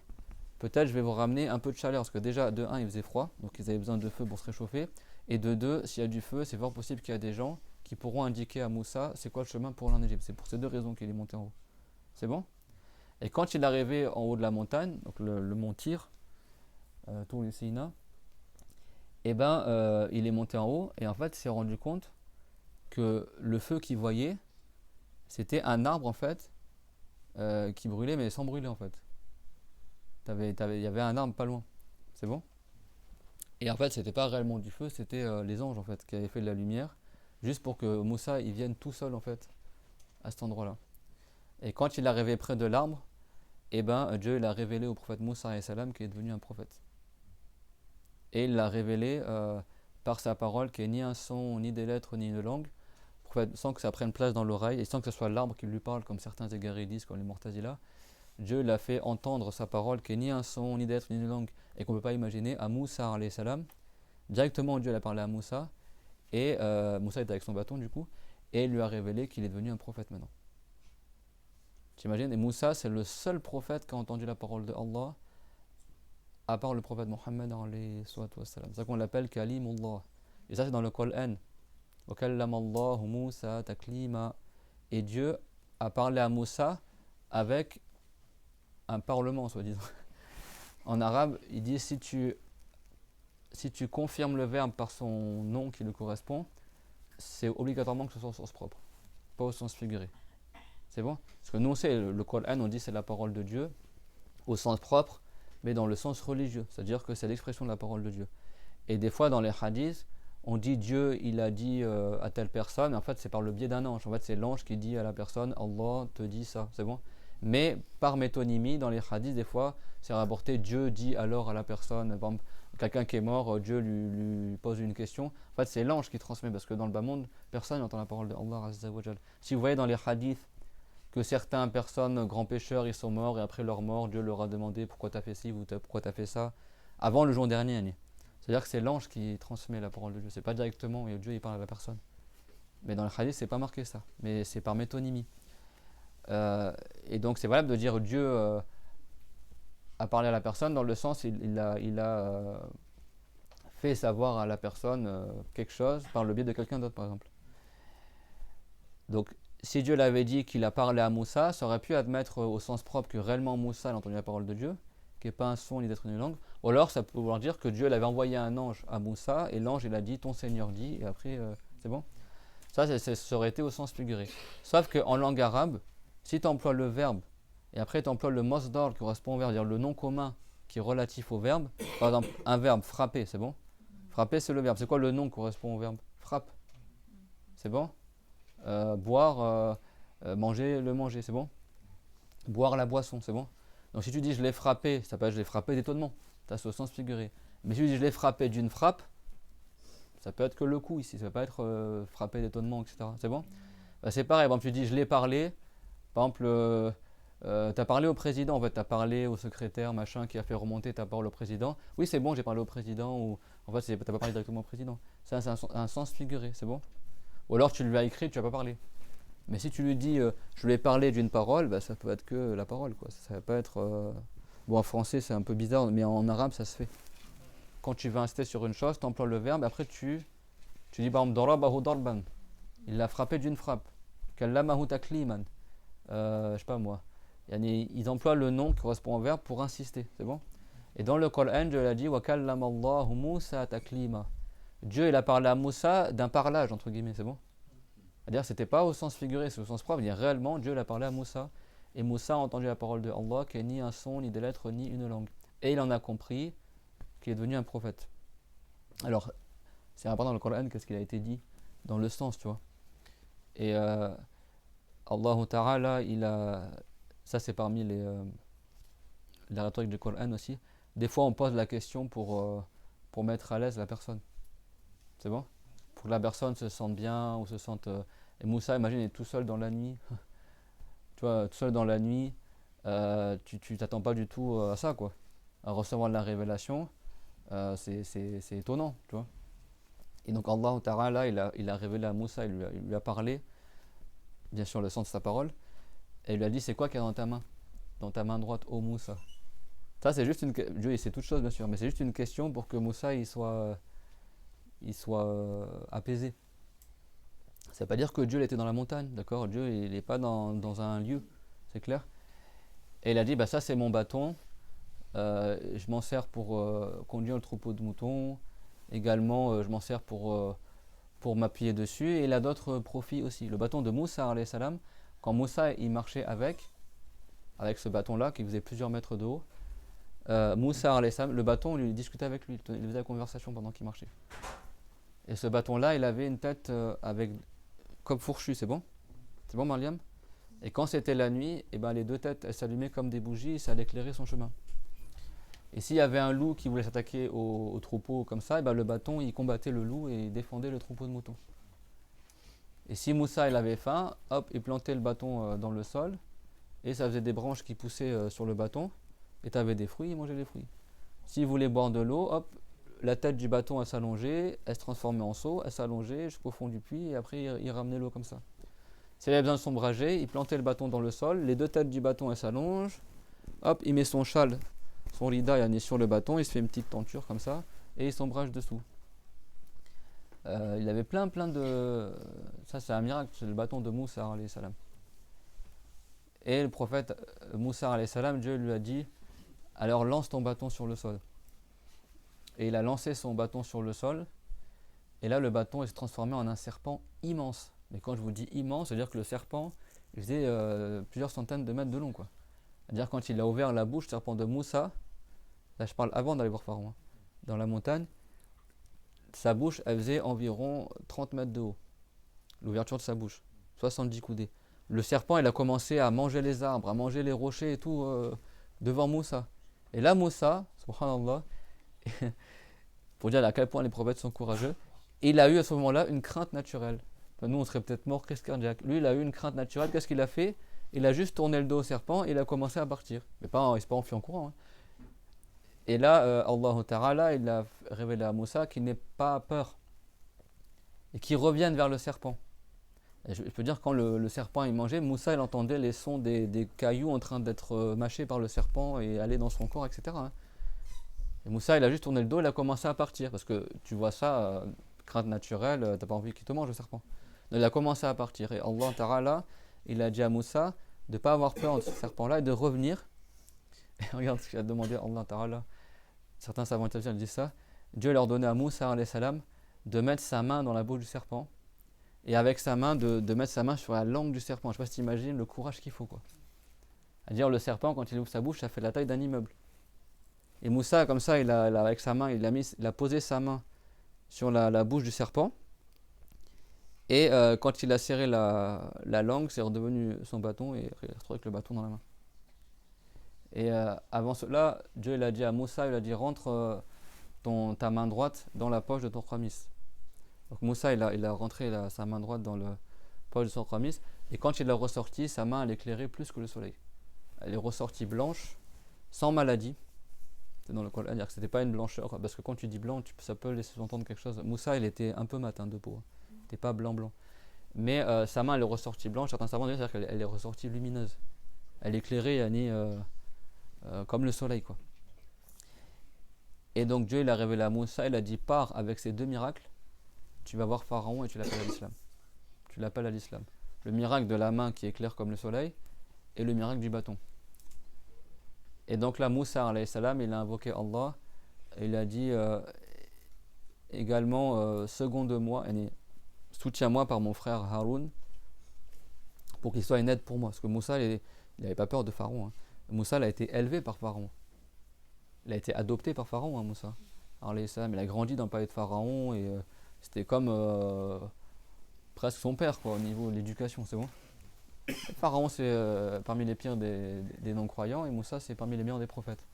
Peut-être je vais vous ramener un peu de chaleur parce que déjà de 1 il faisait froid donc ils avaient besoin de feu pour se réchauffer et de 2 s'il y a du feu c'est fort possible qu'il y a des gens qui pourront indiquer à Moussa c'est quoi le chemin pour aller en Égypte. C'est pour ces deux raisons qu'il est monté en haut. C'est bon? Et quand il est arrivé en haut de la montagne, donc le mont Tyr, Tour du Sina, et il est monté en haut et en fait il s'est rendu compte que le feu qu'il voyait c'était un arbre en fait qui brûlait mais sans brûler en fait. Il y avait un arbre pas loin. C'est bon? Et en fait, c'était pas réellement du feu, c'était les anges en fait qui avaient fait de la lumière, juste pour que Moussa il vienne tout seul en fait à cet endroit-là. Et quand il est arrivé près de l'arbre, Dieu l'a révélé au prophète Moussa alayhi salam qui est devenu un prophète. Et il l'a révélé par sa parole qui est ni un son, ni des lettres, ni une langue, sans que ça prenne place dans l'oreille et sans que ce soit l'arbre qui lui parle comme certains égarés disent comme les Mortazila. Dieu l'a fait entendre sa parole qui est ni un son, ni d'être, ni une langue et qu'on ne peut pas imaginer à Moussa alayhi salam. Directement Dieu l'a parlé à Moussa et Moussa était avec son bâton du coup et il lui a révélé qu'il est devenu un prophète maintenant. T'imagines? Et Moussa c'est le seul prophète qui a entendu la parole de Allah à part le prophète Mohammed alayhi salatu wassalam. C'est ça qu'on l'appelle Kalimullah. Et ça c'est dans le Coran. Wa kallama Allahu Moussa taklima. Et Dieu a parlé à Moussa avec un parlement soi-disant. En arabe, il dit si tu confirmes le verbe par son nom qui le correspond, c'est obligatoirement que ce soit au sens propre, pas au sens figuré. C'est bon? Parce que nous on sait, le Coran on dit c'est la parole de Dieu au sens propre, mais dans le sens religieux, c'est-à-dire que c'est l'expression de la parole de Dieu. Et des fois dans les hadiths, on dit Dieu il a dit à telle personne, en fait c'est par le biais d'un ange. En fait c'est l'ange qui dit à la personne Allah te dit ça, c'est bon? Mais par métonymie, dans les hadiths, des fois, c'est rapporté Dieu dit alors à la personne. quelqu'un qui est mort, Dieu lui pose une question. En fait, c'est l'ange qui transmet, parce que dans le bas monde, personne n'entend la parole de Allah Azza wa Jal. Si vous voyez dans les hadiths que certaines personnes, grands pécheurs, ils sont morts, et après leur mort, Dieu leur a demandé pourquoi tu as fait ci, ou pourquoi tu as fait ça, avant le jour dernier. C'est-à-dire que c'est l'ange qui transmet la parole de Dieu, c'est pas directement, et Dieu il parle à la personne. Mais dans le hadith, c'est pas marqué ça, mais c'est par métonymie. Et donc c'est valable de dire Dieu a parlé à la personne dans le sens il a fait savoir à la personne quelque chose par le biais de quelqu'un d'autre par exemple. Donc si Dieu l'avait dit qu'il a parlé à Moussa, ça aurait pu admettre au sens propre que réellement Moussa a entendu la parole de Dieu, qui n'est pas un son ni d'être une langue, ou alors ça peut vouloir dire que Dieu l'avait envoyé un ange à Moussa et l'ange il a dit ton Seigneur dit et après c'est bon. Ça aurait été au sens figuré. Sauf qu'en langue arabe, si tu emploies le verbe et après tu emploies le masdar qui correspond au verbe, c'est-à-dire le nom commun qui est relatif au verbe, par exemple un verbe frapper, c'est bon. Frapper c'est le verbe. C'est quoi le nom qui correspond au verbe? Frappe. C'est bon. Boire, manger, le manger, c'est bon. Boire la boisson, c'est bon. Donc si tu dis je l'ai frappé, ça peut être je l'ai frappé d'étonnement, ça c'est au sens figuré. Mais si tu dis je l'ai frappé d'une frappe, ça peut être que le coup ici, ça peut pas être frappé d'étonnement, etc. C'est bon. C'est pareil, par exemple, tu dis je l'ai parlé, par exemple, tu as parlé au président, en fait, tu as parlé au secrétaire, machin, qui a fait remonter ta parole au président. Oui, c'est bon, j'ai parlé au président, ou en fait, tu n'as pas parlé directement au président. Ça, c'est un sens figuré, c'est bon. Ou alors tu lui as écrit, tu n'as pas parlé. Mais si tu lui dis je lui ai parlé d'une parole, bah, ça peut être que la parole, quoi. Ça va pas être. Bon, en français, c'est un peu bizarre, mais en arabe, ça se fait. Quand tu veux insister sur une chose, tu emploies le verbe, après tu dis par exemple darabahu darban. Il l'a frappé d'une frappe. Kallamahu takliman. Je sais pas moi. Ils emploient le nom qui correspond au verbe pour insister, c'est bon. Et dans le Coran, Dieu l'a dit wa kallamallahu Musa taklima. Dieu il a parlé à Moussa d'un parlage entre guillemets, c'est bon. C'est-à-dire c'était pas au sens figuré, c'est au sens propre. C'est-à-dire réellement Dieu l'a parlé à Moussa et Moussa a entendu la parole de Allah qui est ni un son, ni des lettres, ni une langue. Et il en a compris qu'il est devenu un prophète. Alors c'est important dans le Coran qu'est-ce qu'il a été dit dans le sens, tu vois. Et Allah Ta'ala, ça c'est parmi la rhétorique du Coran aussi. Des fois on pose la question pour mettre à l'aise la personne. C'est bon? Pour que la personne se sente bien ou se sente. Et Moussa, imagine, il est tout seul dans la nuit. Tu vois, tout seul dans la nuit, tu t'attends pas du tout à ça, quoi. À recevoir de la révélation, c'est étonnant, tu vois. Et donc Allah Ta'ala, il a révélé à Moussa, il lui a parlé, bien sûr le sens de sa parole, et il lui a dit c'est quoi qu'il y a dans ta main droite, ô Moussa. Ça c'est juste Dieu il sait toutes choses bien sûr, mais c'est juste une question pour que Moussa il soit apaisé. Ça veut pas dire que Dieu était dans la montagne, d'accord. Dieu il n'est pas dans un lieu, c'est clair. Et il a dit bah ça c'est mon bâton, je m'en sers pour conduire le troupeau de moutons. Également je m'en sers pour m'appuyer dessus, et il a d'autres profits aussi. Le bâton de Moussa alayhi salam, quand Moussa il marchait avec ce bâton là qui faisait plusieurs mètres de haut, Moussa alayhi salam, le bâton il discutait avec lui, il faisait la conversation pendant qu'il marchait. Et ce bâton là il avait une tête avec comme fourchue, c'est bon Mariam. Et quand c'était la nuit, et ben les deux têtes elles s'allumaient comme des bougies et ça allait éclairer son chemin. Et s'il y avait un loup qui voulait s'attaquer au troupeau comme ça, et ben le bâton il combattait le loup et il défendait le troupeau de moutons. Et si Moussa il avait faim, hop, il plantait le bâton dans le sol et ça faisait des branches qui poussaient sur le bâton et tu avais des fruits, il mangeait les fruits. S'il voulait boire de l'eau, hop, la tête du bâton elle s'allongeait, elle se transformait en seau, elle s'allongeait jusqu'au fond du puits et après il ramenait l'eau comme ça. S'il avait besoin de s'ombrager, il plantait le bâton dans le sol, les deux têtes du bâton elles s'allongent, hop, il met son châle, son rida il est sur le bâton, il se fait une petite tenture comme ça et il s'ombrage dessous. Il avait plein de... Ça c'est un miracle, c'est le bâton de Moussa alayhi salam. Et le prophète Moussa alayhi salam, Dieu lui a dit alors lance ton bâton sur le sol. Et il a lancé son bâton sur le sol. Et là le bâton il s'est transformé en un serpent immense. Mais quand je vous dis immense, c'est-à-dire que le serpent il faisait plusieurs centaines de mètres de long, quoi. C'est-à-dire quand il a ouvert la bouche, le serpent de Moussa, là je parle avant d'aller voir Pharaon, dans la montagne, sa bouche elle faisait environ 30 mètres de haut. L'ouverture de sa bouche, 70 coudées. Le serpent il a commencé à manger les arbres, à manger les rochers et tout devant Moussa. Et là Moussa, subhanallah, pour dire à quel point les prophètes sont courageux. Et il a eu à ce moment-là une crainte naturelle. Enfin, nous, on serait peut-être mort crise cardiaque. Lui, il a eu une crainte naturelle. Qu'est-ce qu'il a fait? Il a juste tourné le dos au serpent et il a commencé à partir. Mais pas, il s'est pas enfui en courant. Hein. Et là, Allah Ta'ala, il a révélé à Moussa qu'il n'ait pas peur et qu'il revienne vers le serpent. Et je peux dire, quand le serpent il mangeait, Moussa il entendait les sons des cailloux en train d'être mâchés par le serpent et aller dans son corps, etc. Hein. Et Moussa il a juste tourné le dos, il a commencé à partir. Parce que tu vois ça, crainte naturelle, t'as pas envie qu'il te mange le serpent. Donc, il a commencé à partir. Et Allah Ta'ala, il a dit à Moussa de ne pas avoir peur de ce serpent-là et de revenir. Et regarde ce qu'il a demandé à Allah Ta'ala. Certains savants disent ça. Dieu leur donnait à Moussa alayhi salam de mettre sa main dans la bouche du serpent et avec sa main de mettre sa main sur la langue du serpent. Je ne sais pas si tu imagines le courage qu'il faut, quoi. C'est-à-dire le serpent quand il ouvre sa bouche, ça fait la taille d'un immeuble. Et Moussa comme ça, avec sa main, il a posé sa main sur la bouche du serpent et quand il a serré la langue, c'est redevenu son bâton et il a retrouvé avec le bâton dans la main. Et avant cela, Dieu il a dit à Moussa, il a dit rentre ta main droite dans la poche de ton khamis. Donc Moussa il a rentré sa main droite dans la poche de son khamis et quand il l'a ressorti, sa main elle éclairait plus que le soleil. Elle est ressortie blanche, sans maladie. C'est dans le Coran, dire que c'était pas une blancheur, parce que quand tu dis blanc, ça peut laisser entendre quelque chose. Moussa il était un peu matin de peau, il n'était pas blanc. Mais sa main elle est ressortie blanche, certains savants disent qu'elle est ressortie lumineuse. Elle éclairait comme le soleil, quoi. Et donc Dieu il a révélé à Moussa, il a dit pars avec ces deux miracles, tu vas voir Pharaon et tu l'appelles à l'islam. Tu l'appelles à l'islam. Le miracle de la main qui éclaire comme le soleil et le miracle du bâton. Et donc là Moussa alayhi salam, il a invoqué Allah et il a dit également seconde-moi, soutiens-moi par mon frère Haroun pour qu'il soit une aide pour moi. Parce que Moussa il n'avait pas peur de Pharaon. Hein. Moussa il a été élevé par Pharaon. Il a été adopté par Pharaon, hein, Moussa. Alayhi salam, il a grandi dans le palais de Pharaon et c'était comme presque son père, quoi, au niveau de l'éducation, c'est bon. Pharaon c'est parmi les pires des non-croyants et Moussa c'est parmi les meilleurs des prophètes.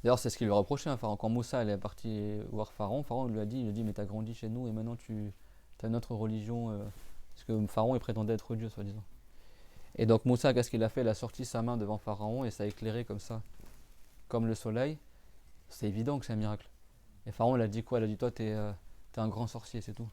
D'ailleurs c'est ce qu'il lui reprochait, hein, Pharaon. Quand Moussa est parti voir Pharaon, Pharaon lui a dit, mais t'as grandi chez nous et maintenant tu as notre religion, parce que Pharaon il prétendait être Dieu soi-disant. Et donc Moussa, qu'est-ce qu'il a fait? Il a sorti sa main devant Pharaon et ça a éclairé comme ça, comme le soleil. C'est évident que c'est un miracle. Et Pharaon il a dit quoi? Il a dit toi t'es un grand sorcier, c'est tout.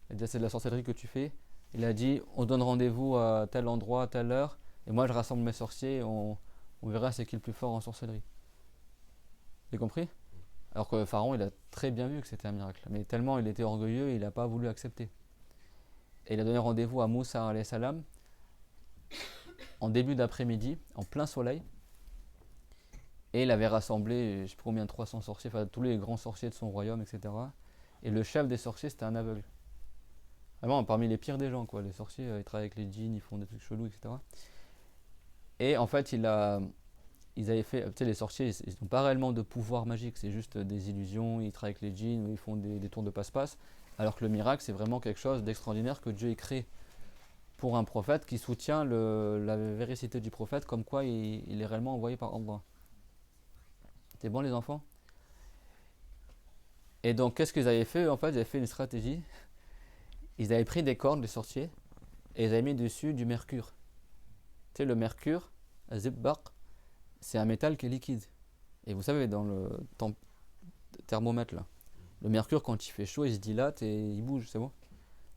Il a dit c'est de la sorcellerie que tu fais. Il a dit on donne rendez-vous à tel endroit, à telle heure, et moi je rassemble mes sorciers et on verra c'est qui le plus fort en sorcellerie. Vous avez compris? Alors que Pharaon il a très bien vu que c'était un miracle, mais tellement il était orgueilleux il n'a pas voulu accepter. Et il a donné rendez-vous à Moussa alayhi salam en début d'après-midi, en plein soleil, et il avait rassemblé, je ne sais pas combien, 300 sorciers, enfin tous les grands sorciers de son royaume, etc. Et le chef des sorciers c'était un aveugle. Vraiment parmi les pires des gens, quoi. Les sorciers ils travaillent avec les djinns, ils font des trucs chelous, etc. Et en fait ils avaient fait, tu sais, les sorciers ils n'ont pas réellement de pouvoir magique, c'est juste des illusions, ils travaillent avec les djinns, ils font des tours de passe-passe, alors que le miracle c'est vraiment quelque chose d'extraordinaire que Dieu ait créé pour un prophète qui soutient la véracité du prophète, comme quoi il est réellement envoyé par Allah. C'est bon les enfants? Et donc qu'est-ce qu'ils avaient fait? En fait ils avaient fait une stratégie. Ils avaient pris des cordes, les sorciers, et ils avaient mis dessus du mercure. Tu sais, le mercure, zibbaq, c'est un métal qui est liquide. Et vous savez, dans le thermomètre, là, le mercure, quand il fait chaud, il se dilate et il bouge, c'est bon.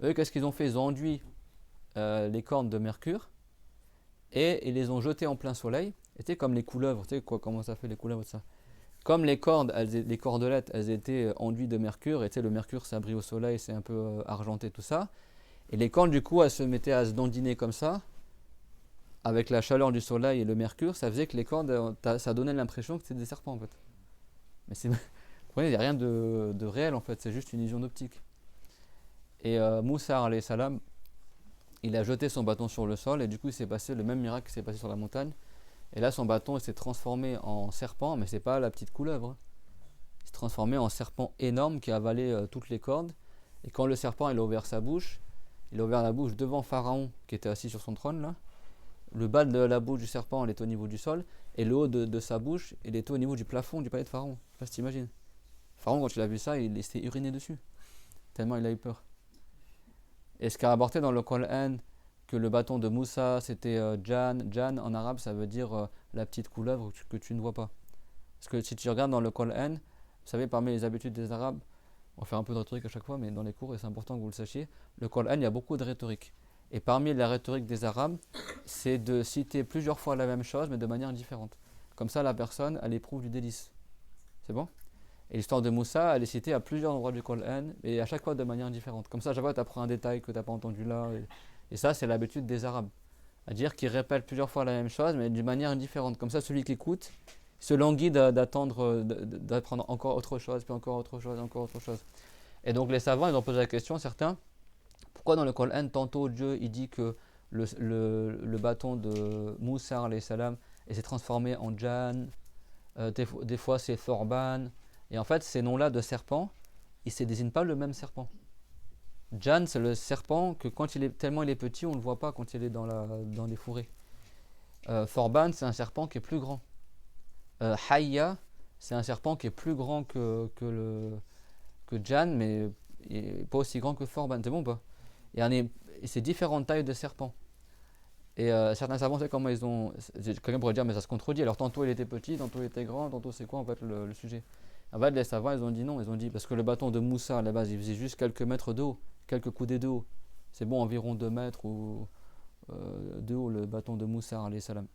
Eux, qu'est-ce qu'ils ont fait? Ils ont enduit les cordes de mercure et ils les ont jetées en plein soleil. Et tu sais, comme les couleuvres, tu sais comment ça fait les couleuvres, ça. Comme les cordes, les cordelettes, elles étaient enduites de mercure, et tu sais, le mercure ça brille au soleil, c'est un peu argenté, tout ça. Et les cordes, du coup, elles se mettaient à se dandiner comme ça, avec la chaleur du soleil et le mercure, ça faisait que les cordes, ça donnait l'impression que c'était des serpents en fait. Mais vous voyez, il n'y a rien de réel en fait, c'est juste une illusion d'optique. Et Moussa alayhi salam, il a jeté son bâton sur le sol, et du coup, il s'est passé le même miracle qui s'est passé sur la montagne. Et là, son bâton il s'est transformé en serpent, mais c'est pas la petite couleuvre. Il s'est transformé en serpent énorme qui a avalé toutes les cordes. Et quand le serpent il a ouvert sa bouche, il a ouvert la bouche devant Pharaon qui était assis sur son trône là. le bas de la bouche du serpent, il est au niveau du sol, et le haut de sa bouche, il est au niveau du plafond du palais de Pharaon. Je sais pas si t'imagines. Pharaon, quand il a vu ça, il s'est uriné dessus, tellement il a eu peur. Et ce qu'a rapporté dans le Coran que le bâton de Moussa, c'était Jan. Jan, en arabe, ça veut dire la petite couleuvre que tu ne vois pas. Parce que si tu regardes dans le Coran, vous savez, parmi les habitudes des Arabes, on fait un peu de rhétorique à chaque fois, mais dans les cours, et c'est important que vous le sachiez, le Coran, il y a beaucoup de rhétorique. Et parmi la rhétorique des Arabes, c'est de citer plusieurs fois la même chose, mais de manière différente. Comme ça, la personne, elle éprouve du délice. C'est bon? Et l'histoire de Moussa, elle est citée à plusieurs endroits du Coran, et à chaque fois de manière différente. Comme ça, à chaque fois, tu apprends un détail que tu n'as pas entendu là. Et ça, c'est l'habitude des Arabes. À dire qu'ils répètent plusieurs fois la même chose, mais d'une manière différente. Comme ça, celui qui écoute se languit d'attendre, d'apprendre encore autre chose, puis encore autre chose, encore autre chose. Et donc, les savants, ils ont posé la question, certains, pourquoi dans le Coran, tantôt Dieu, il dit que le bâton de Moussa, alayhi salam, il s'est transformé en Jan, des fois c'est Thorban. Et en fait, ces noms-là de serpents, ils ne désignent pas le même serpent. Jan, c'est le serpent que quand tellement il est petit, on ne le voit pas quand il est dans les fourrés. Thorban, c'est un serpent qui est plus grand. Hayya, c'est un serpent qui est plus grand que Jan, mais pas aussi grand que Thorban. C'est bon ou pas? Et c'est différentes tailles de serpents. Et certains savants, c'est comment ils ont. Quelqu'un pourrait dire, mais ça se contredit. Alors, tantôt il était petit, tantôt il était grand, tantôt c'est quoi en fait le sujet? En fait, les savants, ils ont dit non. Ils ont dit, parce que le bâton de Moussa, à la base, il faisait juste quelques mètres de haut, quelques coudées de haut. C'est bon, environ 2 mètres de haut, le bâton de Moussa, alayhi salam.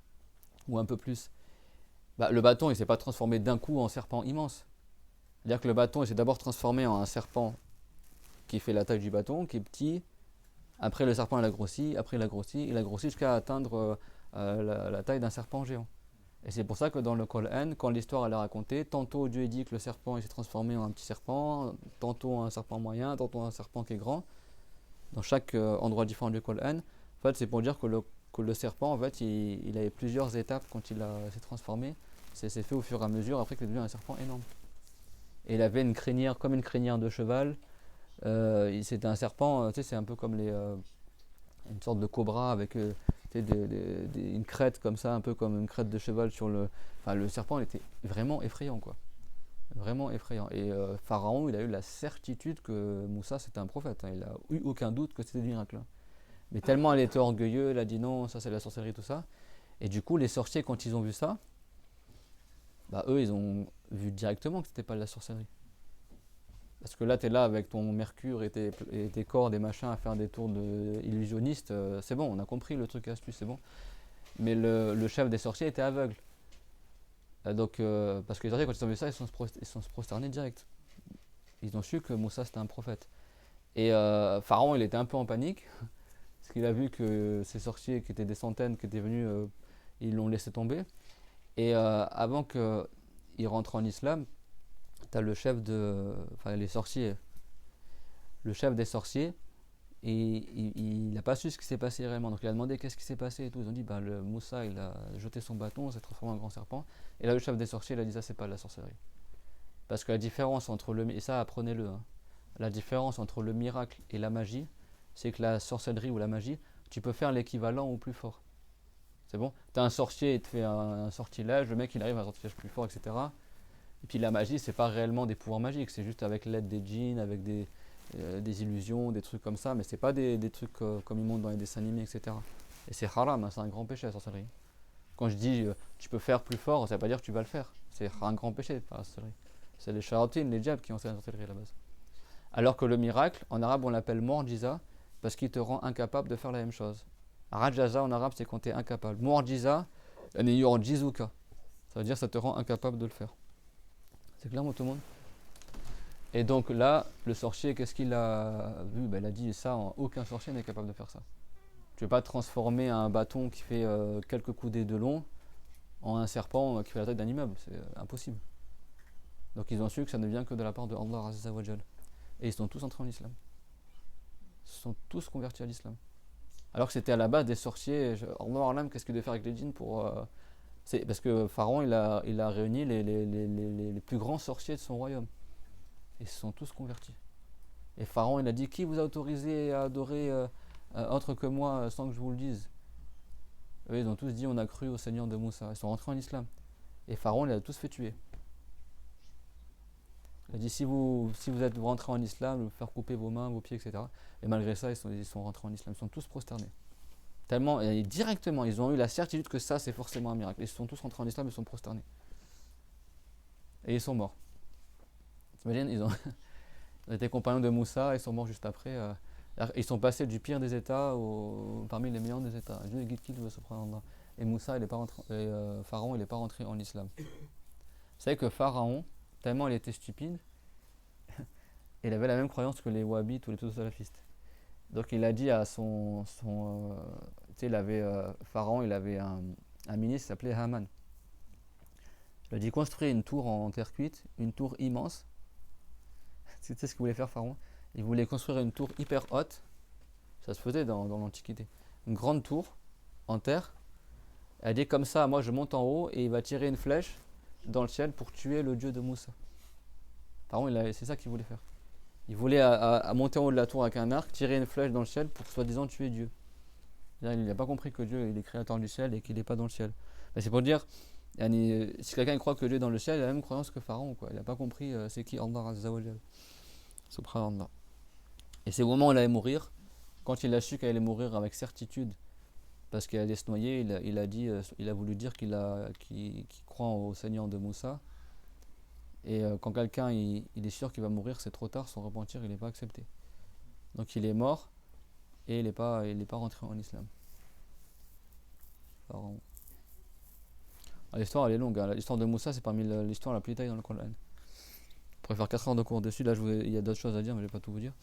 Ou un peu plus. Bah, le bâton, il ne s'est pas transformé d'un coup en serpent immense. C'est-à-dire que le bâton, il s'est d'abord transformé en un serpent qui fait la taille du bâton, qui est petit. Après, le serpent, après il a grossi jusqu'à atteindre la taille d'un serpent géant. Et c'est pour ça que dans le Coran, quand l'histoire elle est racontée, tantôt Dieu dit que le serpent il s'est transformé en un petit serpent, tantôt un serpent moyen, tantôt un serpent qui est grand. Dans chaque endroit différent du Coran, en fait, c'est pour dire que le serpent, en fait, il avait plusieurs étapes quand s'est transformé. C'est fait au fur et à mesure, après qu'il est devenu un serpent énorme. Et il avait une crinière, comme une crinière de cheval. C'était un serpent, tu sais, c'est un peu comme une sorte de cobra avec une crête comme ça, un peu comme une crête de cheval sur le. Enfin, le serpent, il était vraiment effrayant, quoi. Vraiment effrayant. Et Pharaon, il a eu la certitude que Moussa c'était un prophète. Hein. Il n'a eu aucun doute que c'était du miracle. Hein. Mais tellement il était orgueilleux, il a dit non, ça c'est de la sorcellerie, tout ça. Et du coup, les sorciers, quand ils ont vu ça, bah eux, ils ont vu directement que c'était pas de la sorcellerie. Parce que là, tu es là avec ton mercure et tes cordes et machin à faire des tours d'illusionniste. C'est bon, on a compris le truc astuce, c'est bon. Mais le chef des sorciers était aveugle. Parce que les sorciers, quand ils ont vu ça, ils sont prosternés direct. Ils ont su que Moussa c'était un prophète. Et Pharaon, il était un peu en panique. Parce qu'il a vu que ces sorciers, qui étaient des centaines, qui étaient venus, ils l'ont laissé tomber. Et avant qu'il rentre en islam, tu as le chef les sorciers. Le chef des sorciers, et il n'a pas su ce qui s'est passé réellement. Donc il a demandé qu'est-ce qui s'est passé et tout. Ils ont dit le Moussa il a jeté son bâton, s'est transformé en grand serpent. Et là le chef des sorciers il a dit ça c'est pas de la sorcellerie. Parce que la différence entre et ça apprenez-le, hein, la différence entre le miracle et la magie, c'est que la sorcellerie ou la magie, tu peux faire l'équivalent ou plus fort. C'est bon? Tu as un sorcier, il te fait un sortilège, le mec il arrive à un sortilège plus fort, etc. Et puis la magie, c'est pas réellement des pouvoirs magiques, c'est juste avec l'aide des djinns, avec des illusions, des trucs comme ça, mais c'est pas des trucs comme ils montrent dans les dessins animés, etc. Et c'est haram, hein, c'est un grand péché la sorcellerie. Quand je dis tu peux faire plus fort, ça veut pas dire que tu vas le faire. C'est un grand péché la sorcellerie. C'est les shayatines, les diables qui ont fait la sorcellerie à la base. Alors que le miracle, en arabe on l'appelle mu'jiza parce qu'il te rend incapable de faire la même chose. Rajaza en arabe c'est quand tu es incapable. Mu'jiza, yu'jizuka. Ça veut dire que ça te rend incapable de le faire. C'est clair, moi, tout le monde? Et donc là, le sorcier, qu'est-ce qu'il a vu? Il a dit ça, aucun sorcier n'est capable de faire ça. Tu ne peux pas transformer un bâton qui fait quelques coudées de long en un serpent qui fait la taille d'un immeuble. C'est impossible. Donc ils ont su que ça ne vient que de la part de Allah Azza wa Jal. Et ils sont tous entrés en islam. Ils se sont tous convertis à l'islam. Alors que c'était à la base des sorciers. Allah Alam, qu'est-ce qu'il devait faire avec les djinns pour... parce que Pharaon, il a réuni les plus grands sorciers de son royaume. Ils se sont tous convertis. Et Pharaon, il a dit, qui vous a autorisé à adorer autre que moi sans que je vous le dise? Eux, ils ont tous dit on a cru au Seigneur de Moussa. Ils sont rentrés en islam. Et Pharaon les a tous fait tuer. Il a dit si vous êtes rentrés en islam, vous faire couper vos mains, vos pieds, etc. Et malgré ça, ils sont rentrés en islam. Ils sont tous prosternés. Tellement, et directement, ils ont eu la certitude que ça, c'est forcément un miracle. Ils sont tous rentrés en islam, ils sont prosternés. Et ils sont morts. T'imagines, ils ont été compagnons de Moussa, ils sont morts juste après. Ils sont passés du pire des États parmi les meilleurs des États. Dieu guide qui veut se prendre. Et Moussa, Pharaon, il n'est pas rentré en islam. Vous savez que Pharaon, tellement il était stupide, il avait la même croyance que les wahhabites ou les salafistes. Donc il a dit à tu sais, Pharaon, il avait un ministre qui s'appelait Haman. Il a dit construire une tour en terre cuite, une tour immense. C'était ce qu'il voulait faire Pharaon. Il voulait construire une tour hyper haute. Ça se faisait dans l'Antiquité. Une grande tour en terre. Il a dit comme ça, moi je monte en haut et il va tirer une flèche dans le ciel pour tuer le dieu de Moussa. Pharaon, c'est ça qu'il voulait faire. Il voulait à monter en haut de la tour avec un arc, tirer une flèche dans le ciel pour soi-disant tuer Dieu. Il n'a pas compris que Dieu il est créateur du ciel et qu'il n'est pas dans le ciel. Mais c'est pour dire, si quelqu'un croit que Dieu est dans le ciel, il a la même croyance que Pharaon. Quoi. Il n'a pas compris c'est qui Allah Azza wa Jal. Subhanallah. Et c'est au moment où il allait mourir, quand il a su qu'il allait mourir avec certitude, parce qu'il allait se noyer, il a voulu dire qu'il croit au Seigneur de Moussa. Et quand quelqu'un il est sûr qu'il va mourir, c'est trop tard, son repentir il n'est pas accepté. Donc il est mort et il n'est pas rentré en islam. Alors, l'histoire elle est longue, hein. L'histoire de Moussa c'est parmi l'histoire la plus détaillée dans le Coran. On pourrait faire 4 heures de cours dessus, là il y a d'autres choses à dire mais je ne vais pas tout vous dire.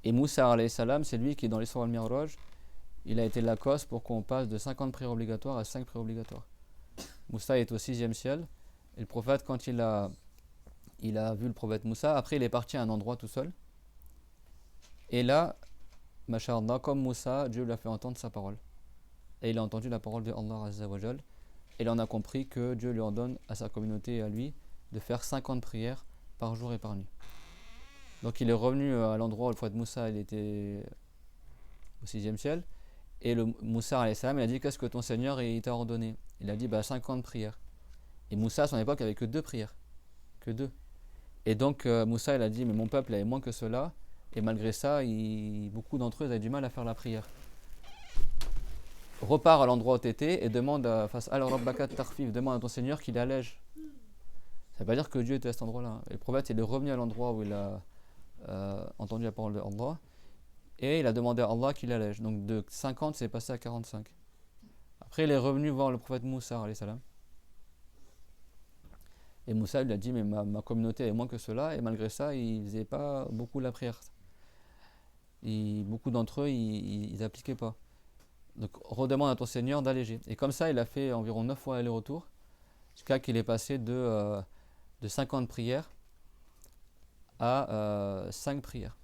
Et Moussa alayhi salam, c'est lui qui dans l'histoire al-Mi'raj, il a été la cause pour qu'on passe de 50 prières obligatoires à 5 prières obligatoires. Moussa est au 6e ciel et le prophète quand il a vu le prophète Moussa, après il est parti à un endroit tout seul. Et là, masha'Allah, comme Moussa, Dieu lui a fait entendre sa parole. Et il a entendu la parole de Allah Azza wa Jal. Et il en a compris que Dieu lui ordonne à sa communauté et à lui de faire 50 prières par jour et par nuit. Donc il est revenu à l'endroit où le prophète Moussa il était au 6e ciel. Et Moussa alayhi salam, il a dit qu'est-ce que ton Seigneur il t'a ordonné? Il a dit 50 prières. Et Moussa à son époque avait que 2 prières. Que 2. Et donc Moussa il a dit mais mon peuple avait moins que cela et malgré ça beaucoup d'entre eux avaient du mal à faire la prière. Repars à l'endroit où tu étais et demande à ton Seigneur qu'il allège. Ça ne veut pas dire que Dieu était à cet endroit-là. Et le prophète il est revenu à l'endroit où il a entendu la parole de Allah et il a demandé à Allah qu'il allège. Donc de 50 c'est passé à 45. Après il est revenu voir le prophète Moussa alayhi salam. Et Moussa lui a dit mais ma communauté est moins que cela et malgré ça ils ne faisaient pas beaucoup la prière. Beaucoup d'entre eux ils n'appliquaient pas. Donc redemande à ton Seigneur d'alléger. Et comme ça il a fait environ 9 fois aller-retour jusqu'à qu'il est passé de 50 prières à 5 prières.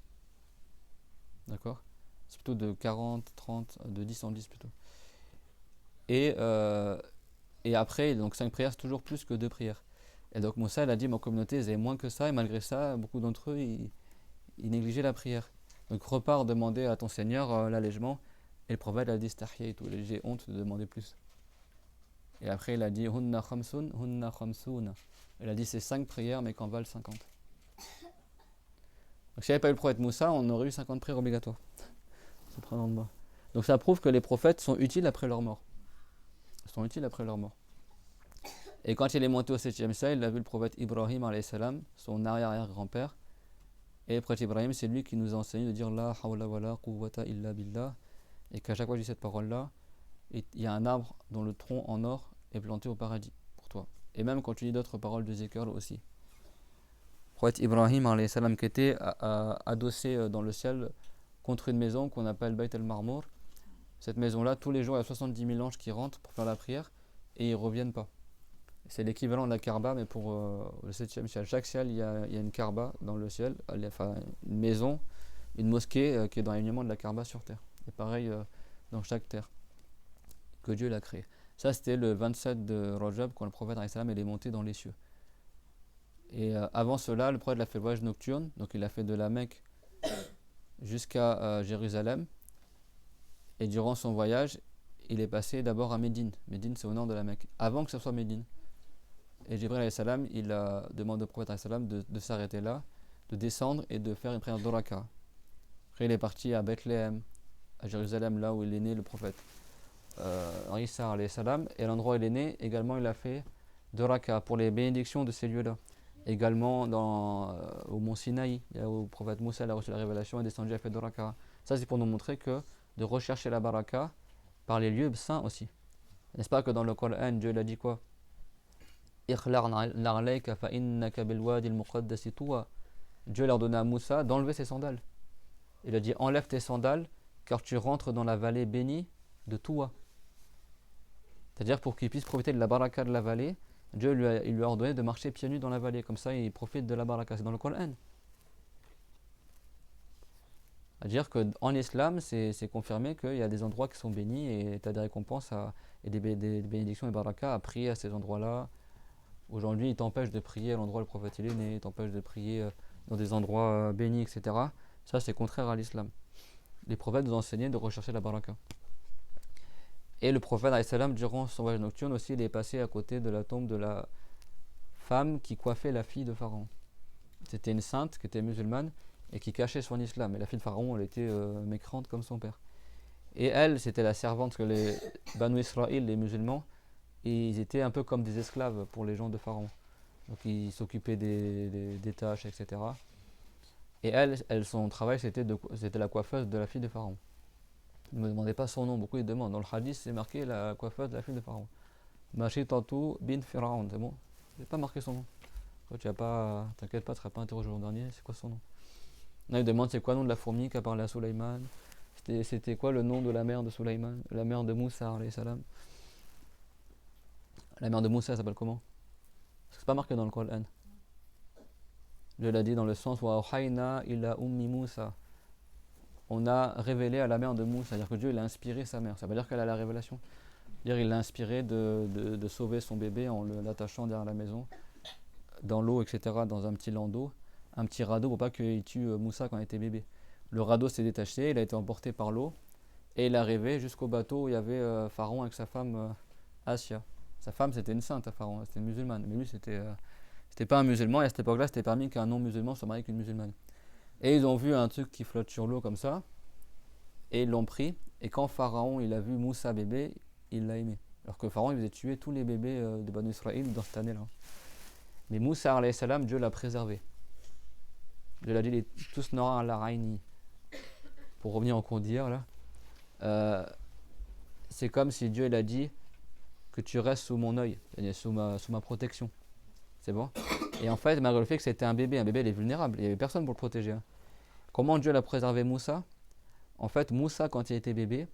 D'accord? C'est plutôt de 40, 30, de 10 en 10 plutôt. Et après donc 5 prières c'est toujours plus que 2 prières. Et donc Moussa il a dit ma communauté ils avaient moins que ça et malgré ça beaucoup d'entre eux ils négligeaient la prière. Donc repars demander à ton Seigneur l'allègement et le prophète a dit j'ai honte de demander plus. Et après il a dit hunna khamsun hunna khamsuna. Il a dit c'est 5 prières mais qu'en valent 50. Donc s'il n'y avait pas eu le prophète Moussa on aurait eu 50 prières obligatoires. Donc ça prouve que les prophètes sont utiles après leur mort. Et quand il est monté au 7e ciel, il a vu le prophète Ibrahim alayhi salam, son arrière-grand-père. Et le prophète Ibrahim, c'est lui qui nous a enseigné de dire La hawla wa la quwwata illa billah. Et qu'à chaque fois que je dis cette parole-là, il y a un arbre dont le tronc en or est planté au paradis pour toi. Et même quand tu dis d'autres paroles de zikr aussi. Le prophète Ibrahim alayhi salam qui était adossé dans le ciel contre une maison qu'on appelle Bayt al-Marmour. Cette maison-là, tous les jours, il y a 70 000 anges qui rentrent pour faire la prière et ils ne reviennent pas. C'est l'équivalent de la Kaaba, mais pour le 7e ciel. Chaque ciel, il y a une Kaaba dans le ciel, enfin une maison, une mosquée qui est dans l'alignement de la Kaaba sur terre. Et pareil dans chaque terre que Dieu l'a créé. Ça, c'était le 27 de Rajab, quand le prophète est monté dans les cieux. Et avant cela, le prophète a fait le voyage nocturne, donc il a fait de la Mecque jusqu'à Jérusalem. Et durant son voyage, il est passé d'abord à Médine. Médine, c'est au nord de la Mecque, avant que ce soit Médine. Et Jibril alayhi salam, il a demandé au prophète alayhi salam de s'arrêter là, de descendre et de faire une prière d'Oraka. Après, il est parti à Bethléem, à Jérusalem, là où il est né le prophète. Isa alayhi salam, et à l'endroit où il est né, également il a fait d'Oraka pour les bénédictions de ces lieux-là. Également au mont Sinaï, où le prophète Moussa a reçu la révélation et est descendu à fait d'Oraka. Ça, c'est pour nous montrer que de rechercher la baraka par les lieux saints aussi. N'est-ce pas que dans le Coran, Dieu l'a dit quoi? Dieu leur donna à Moussa d'enlever ses sandales. Il a dit enlève tes sandales car tu rentres dans la vallée bénie de Touwa. C'est-à-dire pour qu'il puisse profiter de la baraka de la vallée, Dieu il lui a ordonné de marcher pieds nus dans la vallée. Comme ça, il profite de la baraka. C'est dans le Coran. C'est-à-dire qu'en islam, c'est confirmé qu'il y a des endroits qui sont bénis et tu as des récompenses et des bénédictions et baraka à prier à ces endroits-là. Aujourd'hui, il t'empêche de prier à l'endroit où le prophète est né, il t'empêche de prier dans des endroits bénis, etc. Ça, c'est contraire à l'islam. Les prophètes nous ont enseigné de rechercher la baraka. Et le prophète, alayhi salam, durant son voyage nocturne aussi, il est passé à côté de la tombe de la femme qui coiffait la fille de Pharaon. C'était une sainte qui était musulmane et qui cachait son islam. Et la fille de Pharaon, elle était mécrante comme son père. Et elle, c'était la servante que les Banu Israël, les musulmans, ils étaient un peu comme des esclaves pour les gens de Pharaon. Donc ils s'occupaient des tâches, etc. Et elle, son travail, c'était la coiffeuse de la fille de Pharaon. Ne me demandez pas son nom, beaucoup ils demandent. Dans le hadith, c'est marqué la coiffeuse de la fille de Pharaon. Mashitatu bin Pharaon, c'est bon. J'ai pas marqué son nom. Tu n'as pas, t'inquiète pas, tu ne seras pas interrogé l'an dernier, c'est quoi son nom? Là, il demande c'est quoi le nom de la fourmi qui a parlé à Sulaiman. C'était quoi le nom de la mère de Sulaiman? La mère de Moussa, alayhi salam. La mère de Moussa s'appelle comment? Parce que c'est pas marqué dans le Coran. Dieu l'a dit dans le sens wa auhayna ila ummi Moussa. On a révélé à la mère de Moussa, c'est-à-dire que Dieu il a inspiré sa mère. Ça veut dire qu'elle a la révélation. C'est-à-dire il l'a inspiré de sauver son bébé en l'attachant derrière la maison, dans l'eau, etc., dans un petit landau, un petit radeau pour pas qu'il tue Moussa quand il était bébé. Le radeau s'est détaché, il a été emporté par l'eau et il est arrivé jusqu'au bateau où il y avait Pharaon avec sa femme Asia. Sa femme c'était une sainte à Pharaon, c'était une musulmane, mais lui c'était pas un musulman et à cette époque-là c'était permis qu'un non-musulman soit marié avec une musulmane. Et ils ont vu un truc qui flotte sur l'eau comme ça et ils l'ont pris. Et quand Pharaon il a vu Moussa bébé, il l'a aimé. Alors que Pharaon il faisait tuer tous les bébés de Banu Israël dans cette année-là. Mais Moussa alayhi salam, Dieu l'a préservé. Dieu l'a dit les tous nora la raini. Pour revenir en conduire là, c'est comme si Dieu il a dit que tu restes sous mon œil, sous ma protection. C'est bon? Et en fait, malgré le fait que c'était un bébé il est vulnérable, il n'y avait personne pour le protéger. Hein. Comment Dieu l'a préservé Moussa? En fait, Moussa, quand il était bébé,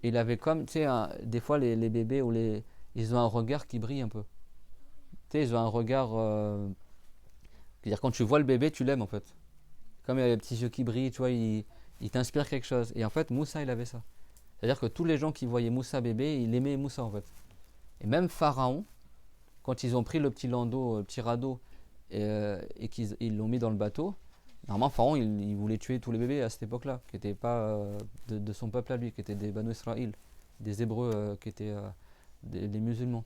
il avait comme, tu sais, des fois les bébés ils ont un regard qui brille un peu. Tu sais, ils ont un regard. C'est-à-dire, quand tu vois le bébé, tu l'aimes en fait. Comme il a les petits yeux qui brillent, tu vois, il t'inspire quelque chose. Et en fait, Moussa, il avait ça. C'est-à-dire que tous les gens qui voyaient Moussa bébé, ils aimaient Moussa en fait. Et même Pharaon, quand ils ont pris le petit landau, le petit radeau, et qu'ils l'ont mis dans le bateau, normalement Pharaon il voulait tuer tous les bébés à cette époque-là, qui n'étaient pas de son peuple à lui, qui étaient des Banu Israël, des Hébreux qui étaient des musulmans.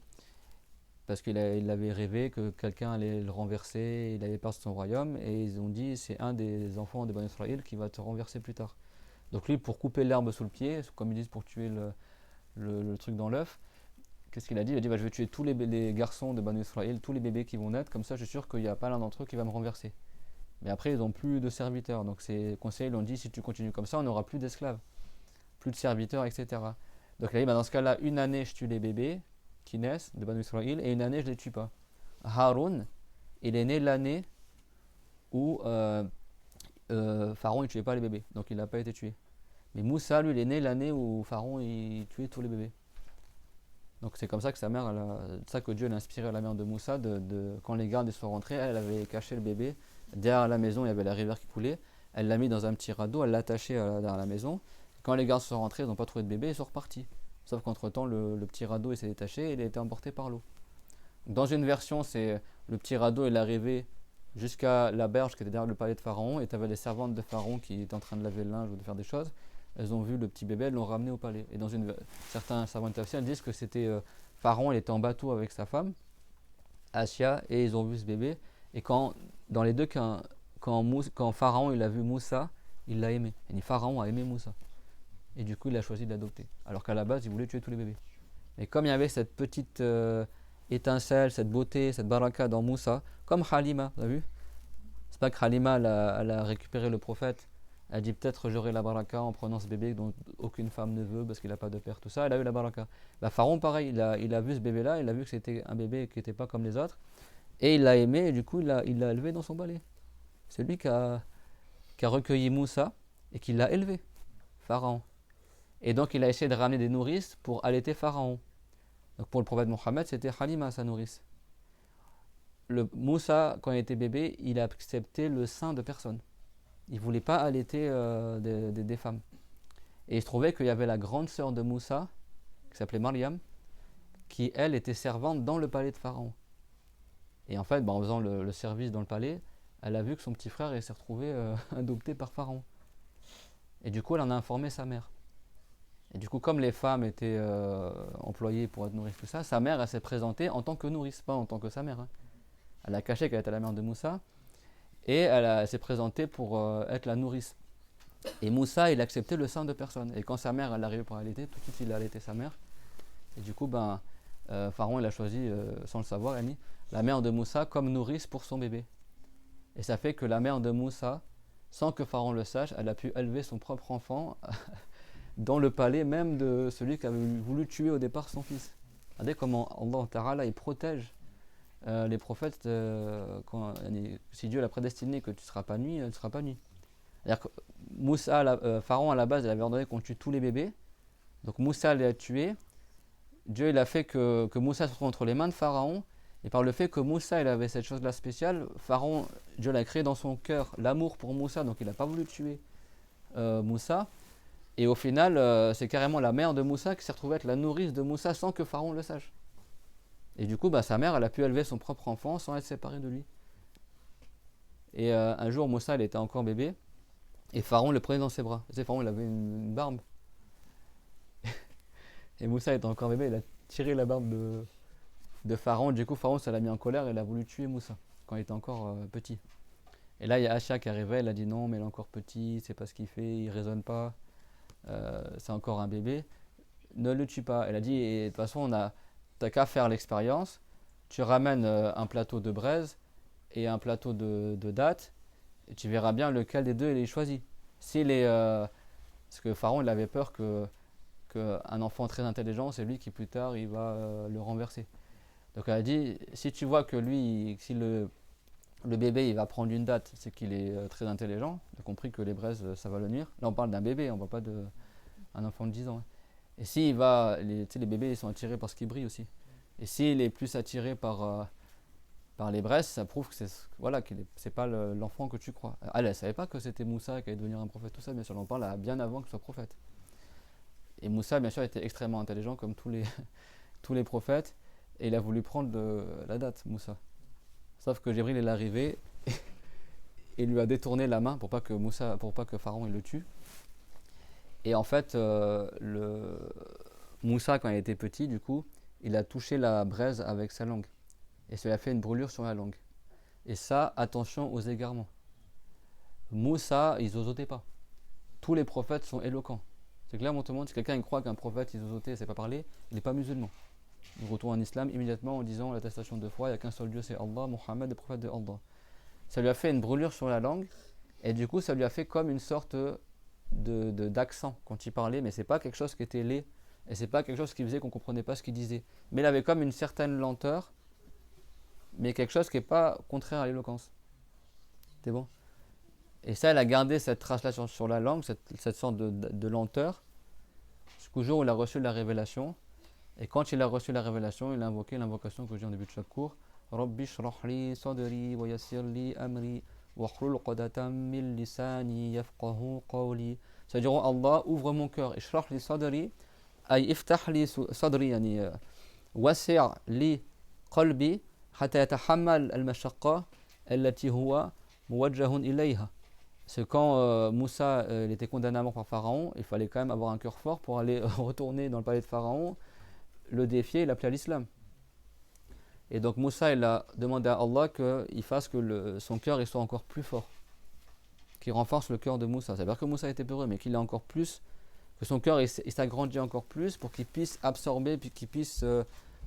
Parce qu'il avait rêvé que quelqu'un allait le renverser, il avait peur de son royaume, et ils ont dit c'est un des enfants de Banu Israël qui va te renverser plus tard. Donc lui, pour couper l'herbe sous le pied, comme ils disent pour tuer le truc dans l'œuf, qu'est-ce qu'il a dit? Il a dit bah, je vais tuer tous les garçons de Banu Israël, tous les bébés qui vont naître, comme ça je suis sûr qu'il n'y a pas l'un d'entre eux qui va me renverser. Mais après, ils n'ont plus de serviteurs, donc ces conseillers lui ont dit si tu continues comme ça, on n'aura plus d'esclaves, plus de serviteurs, etc. Donc il a dit bah, dans ce cas-là, une année je tue les bébés qui naissent de Banu Israël et une année je ne les tue pas. Haroun, il est né l'année où Pharaon ne tuait pas les bébés, donc il n'a pas été tué. Mais Moussa, lui, il est né l'année où Pharaon il tuait tous les bébés. Donc c'est comme ça que sa mère, ça que Dieu a inspiré à la mère de Moussa, quand les gardes sont rentrés, elle avait caché le bébé. Derrière la maison, il y avait la rivière qui coulait. Elle l'a mis dans un petit radeau, elle l'a attaché derrière la maison. Quand les gardes sont rentrés, ils n'ont pas trouvé de bébé, ils sont repartis. Sauf qu'entre-temps, le petit radeau il s'est détaché et il a été emporté par l'eau. Dans une version, c'est le petit radeau il est arrivé jusqu'à la berge qui était derrière le palais de Pharaon et tu avais les servantes de Pharaon qui étaient en train de laver le linge ou de faire des choses. elles ont vu le petit bébé, elles l'ont ramené au palais. Et certains savants de tafsir disent que c'était Pharaon, il était en bateau avec sa femme, Assia, et ils ont vu ce bébé. Et dans les deux cas, quand Pharaon il a vu Moussa, il l'a aimé. Et Pharaon a aimé Moussa. Et du coup, il a choisi de l'adopter. Alors qu'à la base, il voulait tuer tous les bébés. Et comme il y avait cette petite étincelle, cette beauté, cette baraka dans Moussa, comme Halima, vous avez vu? C'est pas que Halima elle a récupéré le prophète, elle a dit peut-être j'aurai la baraka en prenant ce bébé dont aucune femme ne veut parce qu'il n'a pas de père, tout ça, elle a eu la baraka. Bah, Pharaon, pareil, il a vu ce bébé-là, il a vu que c'était un bébé qui n'était pas comme les autres, et il l'a aimé, et du coup, il l'a élevé dans son balai. C'est lui qui a recueilli Moussa et qui l'a élevé, Pharaon. Et donc, il a essayé de ramener des nourrices pour allaiter Pharaon. Donc, pour le prophète Mohammed, c'était Halima, sa nourrice. Moussa, quand il était bébé, il a accepté le sein de personne. Il ne voulait pas allaiter des femmes. Et il se trouvait qu'il y avait la grande sœur de Moussa, qui s'appelait Mariam, qui, elle, était servante dans le palais de Pharaon. Et en fait, en faisant le service dans le palais, elle a vu que son petit frère s'est retrouvé adopté par Pharaon. Et du coup, elle en a informé sa mère. Et du coup, comme les femmes étaient employées pour être nourrices, tout ça, sa mère, elle s'est présentée en tant que nourrice, pas en tant que sa mère. Hein. Elle a caché qu'elle était la mère de Moussa, et elle s'est présentée pour être la nourrice. Et Moussa, il acceptait le sein de personne. Et quand sa mère, elle arrivait pour allaiter, tout de suite, il a allaité sa mère. Et du coup, Pharaon, il a choisi, sans le savoir, la mère de Moussa comme nourrice pour son bébé. Et ça fait que la mère de Moussa, sans que Pharaon le sache, elle a pu élever son propre enfant dans le palais même de celui qui avait voulu tuer au départ son fils. Regardez comment Allah Ta'ala il protège les prophètes. Si Dieu l'a prédestiné que tu ne seras pas nuit, tu ne seras pas nuit. C'est-à-dire que Pharaon à la base il avait ordonné qu'on tue tous les bébés. Donc Moussa l'a tué. Dieu il a fait que Moussa se trouve entre les mains de Pharaon. Et par le fait que Moussa il avait cette chose-là spéciale, Pharaon, Dieu l'a créé dans son cœur l'amour pour Moussa, donc il n'a pas voulu tuer Moussa. Et au final, c'est carrément la mère de Moussa qui s'est retrouvée être la nourrice de Moussa sans que Pharaon le sache. Et du coup, sa mère, elle a pu élever son propre enfant sans être séparée de lui. Et un jour, Moussa, il était encore bébé, et Pharaon le prenait dans ses bras. Tu sais, Pharaon, il avait une barbe. Et Moussa était encore bébé, il a tiré la barbe de Pharaon. Du coup, Pharaon, ça l'a mis en colère, et il a voulu tuer Moussa, quand il était encore petit. Et là, il y a Asha qui arrivait, elle a dit non, mais il est encore petit, c'est pas ce qu'il fait, il raisonne pas. C'est encore un bébé, ne le tue pas. Elle a dit, et de toute façon, t'as qu'à faire l'expérience, tu ramènes un plateau de braise et un plateau de dattes, et tu verras bien lequel des deux il est choisi. Parce que Pharaon il avait peur qu'un enfant très intelligent, c'est lui qui plus tard il va le renverser. Donc elle a dit, si tu vois que lui, si le bébé il va prendre une date, c'est qu'il est très intelligent, il a compris que les braises ça va le nuire. Là on parle d'un bébé, on ne parle pas d'un enfant de 10 ans. Hein. Et s'il va, les bébés ils sont attirés par ce qui brille aussi. Et s'il est plus attiré par les braises, ça prouve que c'est pas l'enfant que tu crois. Elle ne savait pas que c'était Moussa qui allait devenir un prophète, tout ça, bien sûr, on parle bien avant qu'il soit prophète. Et Moussa, bien sûr, était extrêmement intelligent comme tous les prophètes, et il a voulu prendre la date, Moussa. Sauf que Jibril est arrivé et lui a détourné la main pour pas que Pharaon il le tue. Et en fait, Moussa, quand il était petit, du coup, il a touché la braise avec sa langue. Et ça lui a fait une brûlure sur la langue. Et ça, attention aux égarements. Moussa, il zozotait pas. Tous les prophètes sont éloquents. C'est clair, on te montre, si quelqu'un il croit qu'un prophète il zozotait et ne sait pas parler, il n'est pas musulman. Il retourne en islam immédiatement en disant l'attestation de foi, il n'y a qu'un seul Dieu, c'est Allah, Mohammed, le prophète de Allah. Ça lui a fait une brûlure sur la langue, et du coup, ça lui a fait comme une sorte d'accent quand il parlait, mais c'est pas quelque chose qui était laid, et c'est pas quelque chose qui faisait qu'on comprenait pas ce qu'il disait. Mais il avait comme une certaine lenteur, mais quelque chose qui n'est pas contraire à l'éloquence. C'est bon. Et ça, elle a gardé cette trace-là sur la langue, cette sorte de lenteur, jusqu'au jour où il a reçu la révélation. Et quand il a reçu la révélation, il a invoqué l'invocation que je dis en début de chaque cours. Rabbi shrah li sadri wa yassir li amri wa hlul qadatan min lisani yafqahu qawli. C'est-à-dire, Allah, ouvre mon cœur. Ishrah li sadri, ay iftah li sadri, yani wasi' li qalbi, hatta yatahammal al-mashaqqa allati huwa muwajjahun ilayha. C'est quand Moussa il était condamné à mort par Pharaon, il fallait quand même avoir un cœur fort pour aller retourner dans le palais de Pharaon, le défier et l'appeler à l'islam. Et donc Moussa il a demandé à Allah qu'il fasse que son cœur il soit encore plus fort, qu'il renforce le cœur de Moussa. C'est-à-dire que Moussa était peureux, mais qu'il ait encore plus, que son cœur il s'agrandit encore plus pour qu'il puisse absorber, puis qu'il puisse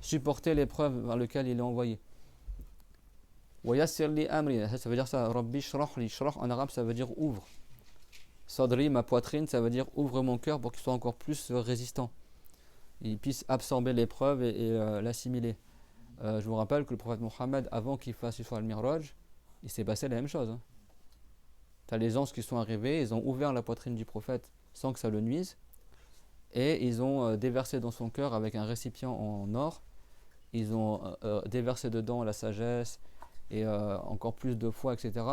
supporter l'épreuve vers laquelle il est envoyé. وَيَسِّرْ لِي أَمْرِي, ça veut dire ça, Rabbi shrah li, shrah en arabe ça veut dire ouvre. Sadri, ma poitrine, ça veut dire ouvre mon cœur pour qu'il soit encore plus résistant. Il puisse absorber l'épreuve et l'assimiler. Je vous rappelle que le prophète Mohammed, avant qu'il fasse Isra al-Miraj, il s'est passé la même chose. Hein. Tu as les anges qui sont arrivés, ils ont ouvert la poitrine du prophète sans que ça le nuise, et ils ont déversé dans son cœur avec un récipient en or, ils ont déversé dedans la sagesse et encore plus de foi, etc.,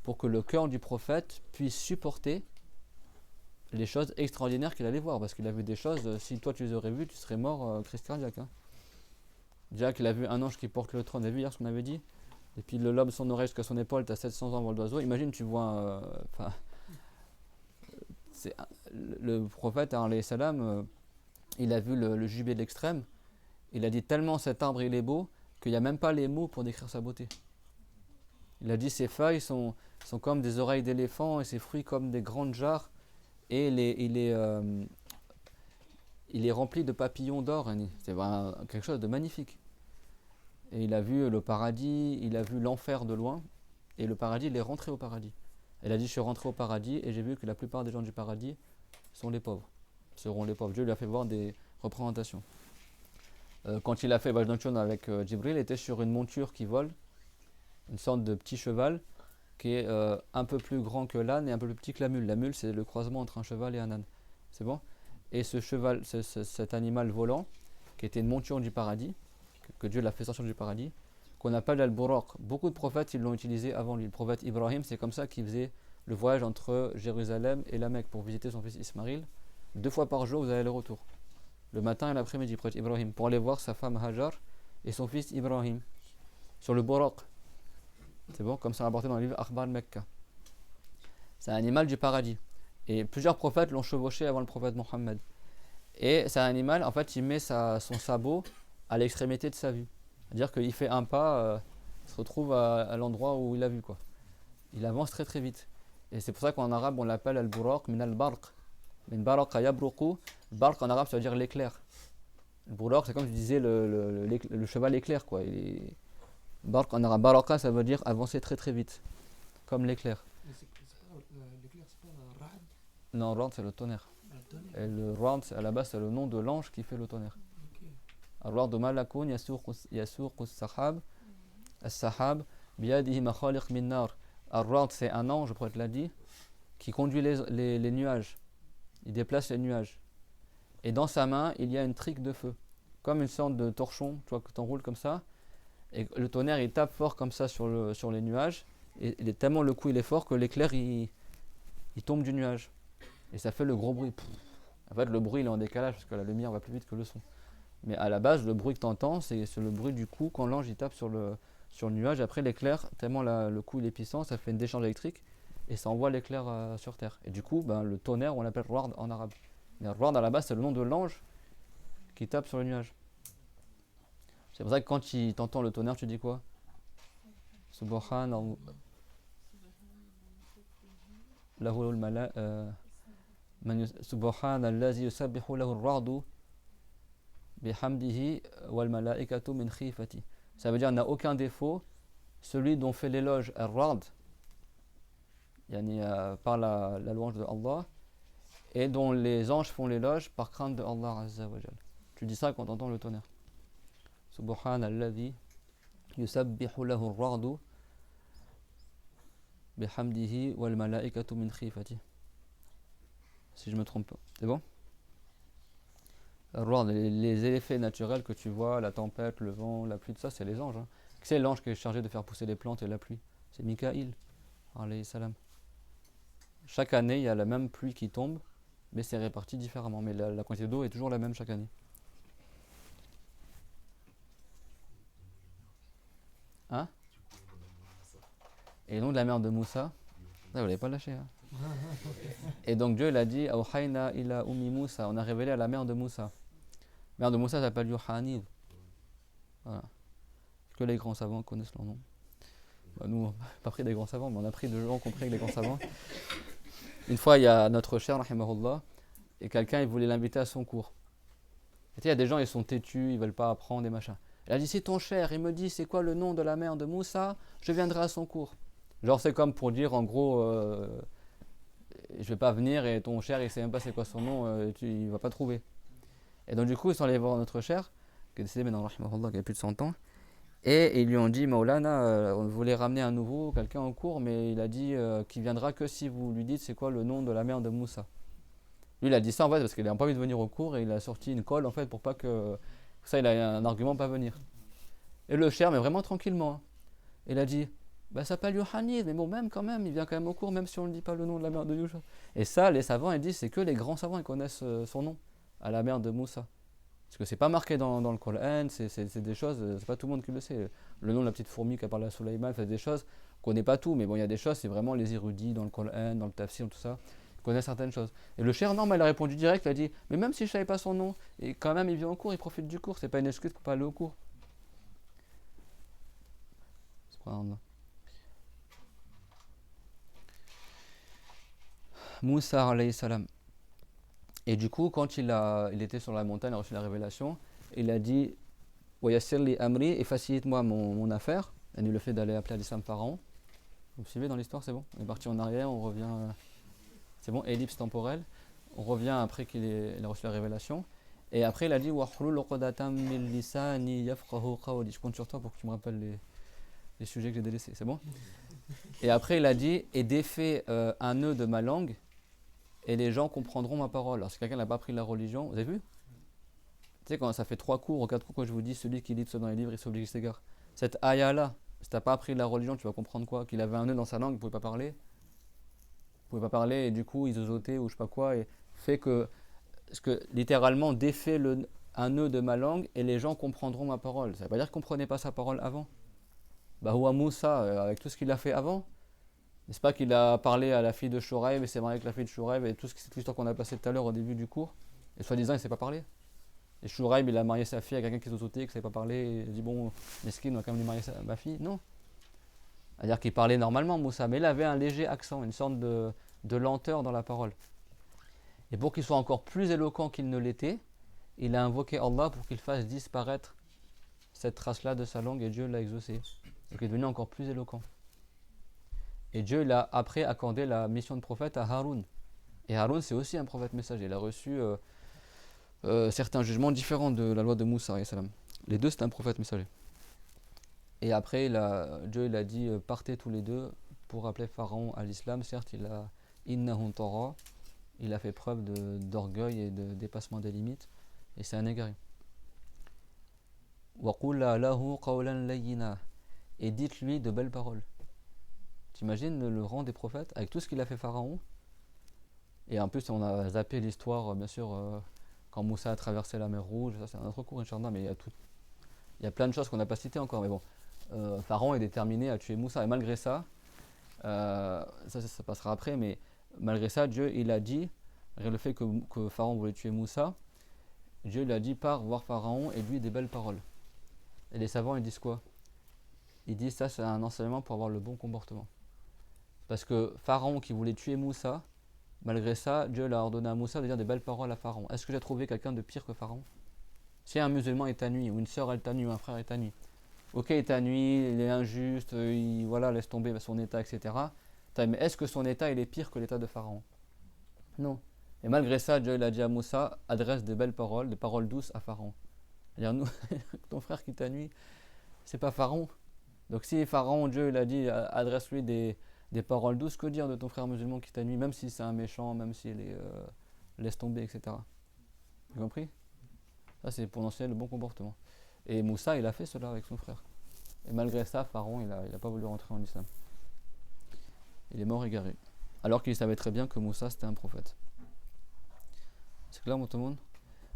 pour que le cœur du prophète puisse supporter les choses extraordinaires qu'il allait voir, parce qu'il a vu des choses, si toi tu les aurais vues, tu serais mort crise cardiaque. Hein. Déjà qu'il a vu un ange qui porte le trône, vous avez vu hier ce qu'on avait dit? Et puis le lobe de son oreille jusqu'à son épaule, tu as 700 ans vol d'oiseau. Imagine, tu vois. Le prophète, salam, il a vu le jubé de l'extrême. Il a dit tellement cet arbre il est beau qu'il n'y a même pas les mots pour décrire sa beauté. Il a dit ses feuilles sont comme des oreilles d'éléphant et ses fruits comme des grandes jarres. Et il est rempli de papillons d'or. C'est vraiment quelque chose de magnifique. Et il a vu le paradis, il a vu l'enfer de loin, et le paradis, il est rentré au paradis. Il a dit, je suis rentré au paradis, et j'ai vu que la plupart des gens du paradis sont les pauvres, seront les pauvres. Dieu lui a fait voir des représentations. Quand il a fait Bajdanchon avec Djibril, il était sur une monture qui vole, une sorte de petit cheval, qui est un peu plus grand que l'âne et un peu plus petit que la mule. La mule, c'est le croisement entre un cheval et un âne. C'est bon? Et ce cheval, cet animal volant, qui était une monture du paradis, que Dieu l'a fait sortir du paradis, qu'on appelle al-Buraq. Beaucoup de prophètes ils l'ont utilisé avant lui. Le prophète Ibrahim, c'est comme ça qu'il faisait le voyage entre Jérusalem et la Mecque pour visiter son fils Ismaïl. 2 fois par jour, vous avez le retour. Le matin et l'après-midi, le prophète Ibrahim, pour aller voir sa femme Hajar et son fils Ibrahim sur le Buraq. C'est bon, comme ça rapporté dans le livre Akhbar al-Mekka. C'est un animal du paradis. Et plusieurs prophètes l'ont chevauché avant le prophète Mohammed. Et c'est un animal, en fait, il met son sabot à l'extrémité de sa vue. C'est-à-dire qu'il fait un pas, il se retrouve à l'endroit où il a vu. Quoi. Il avance très très vite. Et c'est pour ça qu'en arabe, on l'appelle al-buraq min al-barq. Min baraq yabruqu. Barq en arabe, ça veut dire l'éclair. Le buraq, c'est comme je disais le cheval éclair. Quoi. Barq en arabe, baraka, ça veut dire avancer très très vite. Comme l'éclair. L'éclair, c'est pas Ra'd? Non, Ra'd, c'est le tonnerre. Le Et le Ra'd, à la base, c'est le nom de l'ange qui fait le tonnerre. الرعد ملك يسوق السحاب السحاب بيده مخالق من نار. الرعد c'est un ange, le prophète l'a dit, qui conduit les nuages. Il déplace les nuages. Et dans sa main, il y a une trique de feu, comme une sorte de torchon, tu vois, que tu enroules comme ça. Et le tonnerre, il tape fort comme ça sur les nuages. Et tellement le coup il est fort que l'éclair il tombe du nuage. Et ça fait le gros bruit. En fait, le bruit il est en décalage parce que la lumière va plus vite que le son. Mais à la base, le bruit que tu entends, c'est le bruit du coup quand l'ange il tape sur le nuage. Après l'éclair, tellement le coup il est puissant, ça fait une décharge électrique et ça envoie l'éclair sur terre. Et du coup, le tonnerre, on l'appelle Rward en arabe. Mais Rward à la base, c'est le nom de l'ange qui tape sur le nuage. C'est pour ça que quand tu entends le tonnerre, tu dis quoi? Subhanallah. Lahul mala. Subhanallazi yusabbihu lahu ar-ra'du bihamdihi wal malaikatu min khifati. Ça veut dire n'a aucun défaut celui dont fait l'éloge ar-ra'd, par la louange de Allah, et dont les anges font l'éloge par crainte de Allah azza wa jal. Tu dis ça quand tu entends le tonnerre. Subhanalladhi yusabbihu lahu ar-ra'du bihamdihi wal malaikatu min khifati. Si je me trompe pas. C'est bon? Les effets naturels que tu vois, la tempête, le vent, la pluie, tout ça, c'est les anges. Hein. C'est l'ange qui est chargé de faire pousser les plantes et la pluie. C'est Mikaïl, alayhi salam. Chaque année, il y a la même pluie qui tombe, mais c'est réparti différemment. Mais la quantité d'eau est toujours la même chaque année. Hein? Et le nom de la mère de Moussa, Vous l'avez pas lâché. Hein. Et donc Dieu il a dit Awhayna ila ummi Moussa, on a révélé à la mère de Moussa. La mère de Moussa s'appelle Yohanid. Voilà. Que les grands savants connaissent leur nom. Bah, nous, on n'a pas pris des grands savants, mais on a pris de gens qui ont pris avec les grands savants. Une fois, il y a notre cher, rahimahullah, et quelqu'un il voulait l'inviter à son cours. Et il y a des gens, ils sont têtus, ils veulent pas apprendre et machin. Elle a dit, si ton cher, il me dit c'est quoi le nom de la mère de Moussa, je viendrai à son cours. Genre c'est comme pour dire en gros, je vais pas venir et ton cher il sait même pas c'est quoi son nom, il va pas trouver. Et donc du coup ils sont allés voir notre cher, qui est décédé maintenant, rahimahullah, qui a plus de 100 ans. Et ils lui ont dit, Maulana, on voulait ramener un nouveau, quelqu'un en cours, mais il a dit qu'il viendra que si vous lui dites c'est quoi le nom de la mère de Moussa. Lui il a dit ça en fait parce qu'il n'a pas envie de venir au cours et il a sorti une colle en fait pour pas que... Ça il a un argument pas venir. Et le cher, mais vraiment tranquillement, hein, il a dit, bah ça s'appelle Yohanid, mais bon même quand même, il vient quand même au cours même si on ne dit pas le nom de la mère de Moussa. Et ça les savants ils disent c'est que les grands savants ils connaissent son nom, à la mère de Moussa. Parce que c'est pas marqué dans le Coran, c'est des choses, c'est pas tout le monde qui le sait. Le nom de la petite fourmi qui a parlé à Sulaiman, c'est des choses, on connaît pas tout, mais bon, il y a des choses, c'est vraiment les érudits dans le Coran, dans le tafsir, tout ça, qui connaissent certaines choses. Et le cher normal, il a répondu direct, il a dit, mais même si je savais pas son nom, et quand même il vient au cours, il profite du cours, c'est pas une excuse pour pas aller au cours. Moussa alayhi salam. Et du coup, quand il était sur la montagne, il a reçu la révélation, il a dit Wayassir li amri, et facilite-moi mon affaire. Et le fait d'aller appeler à l'islam Pharaon. Vous suivez dans l'histoire, c'est bon. On est parti en arrière, on revient. C'est bon, ellipse temporelle. On revient après qu'il a reçu la révélation. Et après, il a dit Wahlul uqdatam min lisani yafqahu qawli. Je compte sur toi pour que tu me rappelles les sujets que j'ai délaissés, c'est bon. Et après, il a dit et défais un nœud de ma langue. Et les gens comprendront ma parole. Alors si quelqu'un n'a pas appris la religion, vous avez vu? Tu sais, quand ça fait 3 cours ou 4 cours que je vous dis, celui qui lit dans les livres, il s'oblige, il s'égare. Cette ayah-là, si tu n'as pas appris la religion, tu vas comprendre quoi? Qu'il avait un nœud dans sa langue, il ne pouvait pas parler. Il ne pouvait pas parler et du coup, il zozotait ou je sais pas quoi. Et fait que, parce que littéralement, défait un nœud de ma langue et les gens comprendront ma parole. Ça ne veut pas dire qu'ils ne comprenaient pas sa parole avant. Bah, Ouah Moussa, avec tout ce qu'il a fait avant, n'est-ce pas qu'il a parlé à la fille de Shouraïb et s'est marié avec la fille de Shouraïb et toute l'histoire qu'on a passée tout à l'heure au début du cours. Et soi-disant, il ne sait pas parler. Et Shouraïb, il a marié sa fille à quelqu'un qui zozotait, qui ne savait pas parler. Et il a dit, bon, Meskin, on va quand même lui marier ma fille. Non. C'est-à-dire qu'il parlait normalement, Moussa, mais il avait un léger accent, une sorte de lenteur dans la parole. Et pour qu'il soit encore plus éloquent qu'il ne l'était, il a invoqué Allah pour qu'il fasse disparaître cette trace-là de sa langue et Dieu l'a exaucé. Donc il est devenu encore plus éloquent. Et Dieu l'a après accordé la mission de prophète à Haroun. Et Haroun, c'est aussi un prophète messager. Il a reçu certains jugements différents de la loi de Moussa. Les deux, c'est un prophète messager. Et après, Dieu il a dit partez tous les deux pour appeler Pharaon à l'islam. Certes, il a fait preuve d'orgueil et de dépassement des limites. Et c'est un égaré. Et dites-lui de belles paroles. T'imagines le rang des prophètes avec tout ce qu'il a fait Pharaon. Et en plus on a zappé l'histoire bien sûr quand Moussa a traversé la mer Rouge, ça c'est un autre cours Inch'Allah, mais il y a plein de choses qu'on n'a pas citées encore, mais bon, Pharaon est déterminé à tuer Moussa et malgré ça, ça passera après, mais malgré ça Dieu il a dit, le fait que Pharaon voulait tuer Moussa, Dieu il a dit pars voir Pharaon et lui des belles paroles. Et les savants ils disent quoi? Ils disent ça c'est un enseignement pour avoir le bon comportement. Parce que Pharaon qui voulait tuer Moussa, malgré ça, Dieu l'a ordonné à Moussa de dire des belles paroles à Pharaon. Est-ce que j'ai trouvé quelqu'un de pire que Pharaon? Si un musulman est à nuit, ou une sœur est à nuit, ou un frère est à nuit, ok, il est à nuit, il est injuste, laisse tomber son état, etc. Mais est-ce que son état il est pire que l'état de Pharaon? Non. Et malgré ça, Dieu l'a dit à Moussa, adresse des belles paroles, des paroles douces à Pharaon. C'est-à-dire, nous, ton frère qui est à nuit, c'est pas Pharaon. Donc si Pharaon, Dieu l'a dit, adresse-lui des paroles douces, que dire de ton frère musulman qui t'a nuit, même si c'est un méchant, même s'il est laisse tomber, etc. Vous avez compris? Ça c'est pour enseigner le bon comportement. Et Moussa il a fait cela avec son frère. Et malgré ça, Pharaon il a pas voulu rentrer en islam. Il est mort égaré. Alors qu'il savait très bien que Moussa c'était un prophète. C'est clair tout le monde?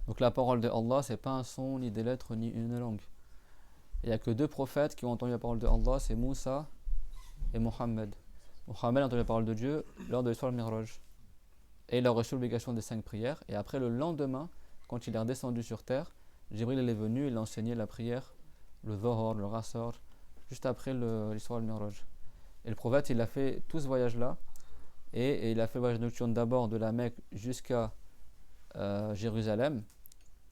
Donc la parole de Allah c'est pas un son, ni des lettres, ni une langue. Il n'y a que 2 prophètes qui ont entendu la parole de Allah, c'est Moussa et Mohammed. Mohammed a entendu la parole de Dieu lors de l'histoire al-Miraj. Et il a reçu l'obligation des 5 prières. Et après, le lendemain, quand il est redescendu sur terre, Jibril est venu et il a enseigné la prière, le Dhuhr, le Asr, juste après l'histoire al-Miraj. Et le prophète, il a fait tout ce voyage-là. Et il a fait le voyage nocturne d'abord de la Mecque jusqu'à Jérusalem.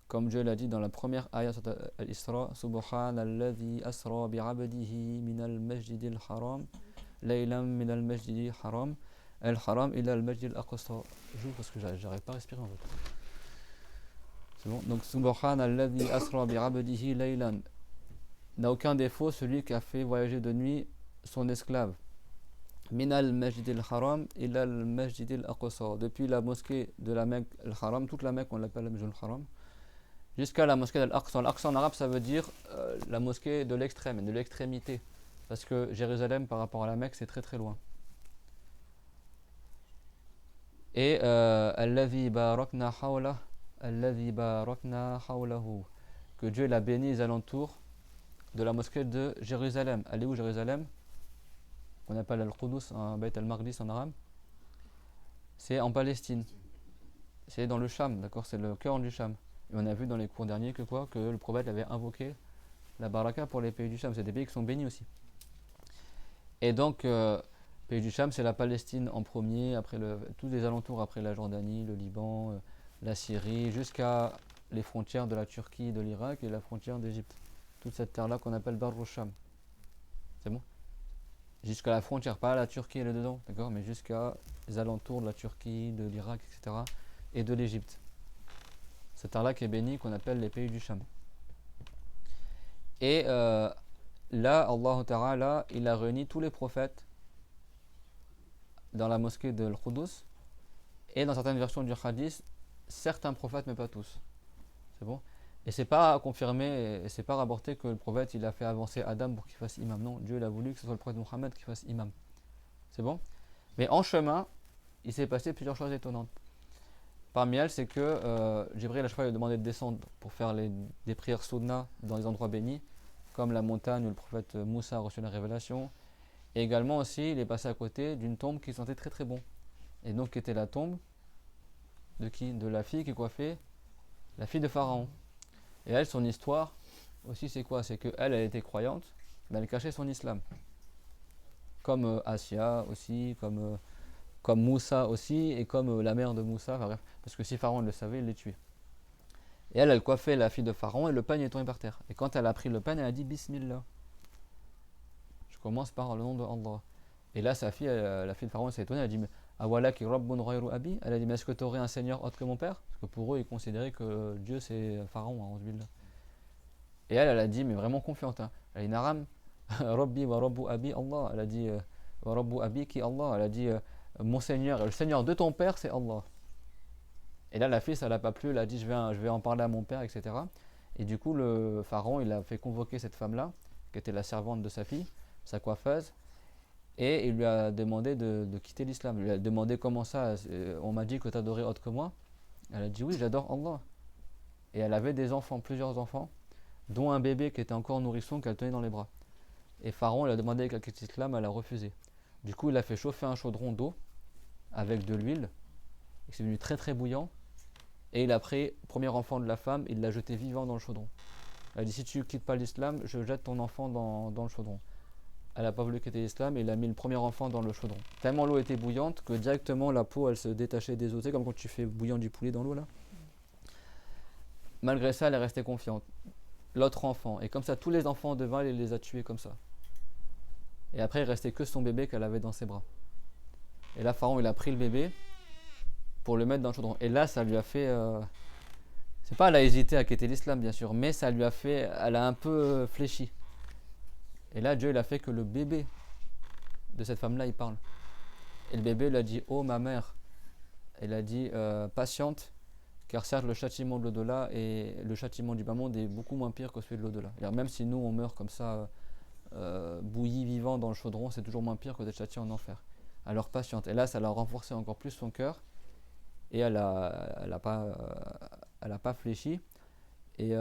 Comme Dieu l'a dit dans la première ayat de l'Isra, Subhanalladhi asra bi'abdihi minal masjidil haram, laylan minal masjidil haram, al-haram ila al-masjidil aqsa. J'ouvre parce que j'arrive pas à respirer en fait. C'est bon. Donc Subhanalladhi asra bi'abdihi laylan. N'a aucun défaut celui qui a fait voyager de nuit son esclave. Minal masjidil haram ila al-masjidil aqsa. Depuis la mosquée de la Mecque, al-haram, toute la Mecque on l'appelle la masjid al-haram, jusqu'à la mosquée d'Al-Aqsa. Al-Aqsa en arabe ça veut dire la mosquée de l'extrême, de l'extrémité. Parce que Jérusalem par rapport à la Mecque c'est très très loin. Et Alladhi barakna hawlah, Alladhi barakna hawlahu. Que Dieu l'a béni les alentours de la mosquée de Jérusalem. Elle est où Jérusalem? On appelle Al-Qudus, Bayt al-Maqdis en arabe. C'est en Palestine. C'est dans le Cham, d'accord? C'est le cœur du Cham. Et on a vu dans les cours derniers que le prophète avait invoqué la baraka pour les pays du Cham. C'est des pays qui sont bénis aussi. Et donc, pays du Cham, c'est la Palestine en premier, après tous les alentours, après la Jordanie, le Liban, la Syrie, jusqu'à les frontières de la Turquie, de l'Irak et la frontière d'Égypte. Toute cette terre-là qu'on appelle Barr al-Cham. C'est bon? Jusqu'à la frontière, pas la Turquie et le dedans, d'accord? Mais jusqu'à les alentours de la Turquie, de l'Irak, etc. et de l'Égypte. Cette terre-là qui est bénie, qu'on appelle les pays du Cham. Et là, Allah Ta'ala, il a réuni tous les prophètes dans la mosquée de Al-Qudus. Et dans certaines versions du hadith, certains prophètes, mais pas tous. C'est bon? Et c'est pas confirmé, et c'est pas rapporté que le prophète il a fait avancer Adam pour qu'il fasse imam. Non, Dieu il a voulu que ce soit le prophète Mohammed qui fasse imam. C'est bon? Mais en chemin, il s'est passé plusieurs choses étonnantes. Parmi elles, c'est que Jibril à chaque fois il a demandé de descendre pour faire des prières sunna dans les endroits bénis, comme la montagne où le prophète Moussa a reçu la révélation. Et également aussi, il est passé à côté d'une tombe qui sentait très très bon. Et donc, qui était la tombe de qui? De la fille qui coiffait la fille de Pharaon. Et elle, son histoire aussi, c'est quoi? C'est qu'elle, elle était croyante, mais elle cachait son islam. Comme Asia aussi, comme Moussa aussi, et comme la mère de Moussa, enfin bref, parce que si Pharaon le savait, il les tuait. Et elle coiffait la fille de Pharaon et le peigne est tombé par terre. Et quand elle a pris le peigne, elle a dit Bismillah. Je commence par le nom de Allah. Et là, sa fille, la fille de Pharaon, s'est étonnée, elle a dit mais Awalaki Rabbun ghayru abi. Elle a dit mais est-ce que tu aurais un seigneur autre que mon père? Parce que pour eux, ils considéraient que Dieu c'est Pharaon, hein, et elle a dit, mais vraiment confiante, hein. Elle a dit Naram, Rabbi wa Rabbu abi Allah. Elle a dit wa Rabbu abi qui Allah. Elle a dit mon Seigneur, le Seigneur de ton père, c'est Allah. Et là, la fille, ça l'a pas plu. Elle a dit, je vais en parler à mon père, etc. Et du coup, le pharaon, il a fait convoquer cette femme-là, qui était la servante de sa fille, sa coiffeuse, et il lui a demandé de quitter l'islam. Il lui a demandé comment ça, on m'a dit que tu adorais autre que moi. Elle a dit, oui, j'adore Allah. Et elle avait des enfants, plusieurs enfants, dont un bébé qui était encore nourrisson qu'elle tenait dans les bras. Et Pharaon, il a demandé qu'elle quitte l'islam, elle a refusé. Du coup, il a fait chauffer un chaudron d'eau avec de l'huile, et c'est devenu très très bouillant. Et il a pris le premier enfant de la femme, il l'a jeté vivant dans le chaudron. Elle a dit, si tu ne quittes pas l'islam, je jette ton enfant dans le chaudron. Elle n'a pas voulu quitter l'islam et il a mis le premier enfant dans le chaudron. Tellement l'eau était bouillante que directement la peau elle se détachait des os. C'est comme quand tu fais bouillant du poulet dans l'eau là. Malgré ça, elle est restée confiante. L'autre enfant, et comme ça tous les enfants devant elle, il les a tués comme ça. Et après il restait que son bébé qu'elle avait dans ses bras. Et là Pharaon il a pris le bébé pour le mettre dans le chaudron. Et là ça lui a fait c'est pas elle a hésité à quitter l'islam bien sûr, mais ça lui a fait, elle a un peu fléchi. Et là Dieu il a fait que le bébé de cette femme là il parle. Et le bébé lui a dit oh ma mère. Elle a dit patiente, car certes le châtiment de l'au-delà et le châtiment du bas monde est beaucoup moins pire que celui de l'au-delà. Même si nous on meurt comme ça bouilli vivant dans le chaudron, c'est toujours moins pire que d'être châtié en enfer. Alors patiente. Et là ça l'a renforcé encore plus son cœur et elle a pas fléchi et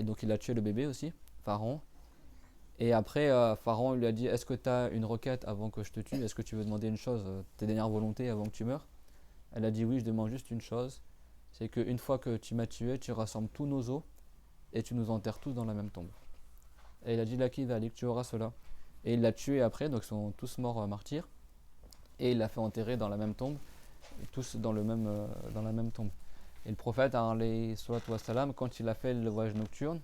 donc il a tué le bébé aussi, Pharaon. Et après, Pharaon lui a dit, est-ce que tu as une requête avant que je te tue? Est-ce que tu veux demander une chose, tes dernières volontés avant que tu meurs? Elle a dit, oui, je demande juste une chose, c'est qu'une fois que tu m'as tué, tu rassembles tous nos os et tu nous enterres tous dans la même tombe. Et il a dit, Laki Dalik, tu auras cela. Et il l'a tué après, donc ils sont tous morts martyrs. Et il l'a fait enterrer dans la même tombe, tous dans la même tombe. Et le prophète, alayhi salatu wassalam, quand il a fait le voyage nocturne,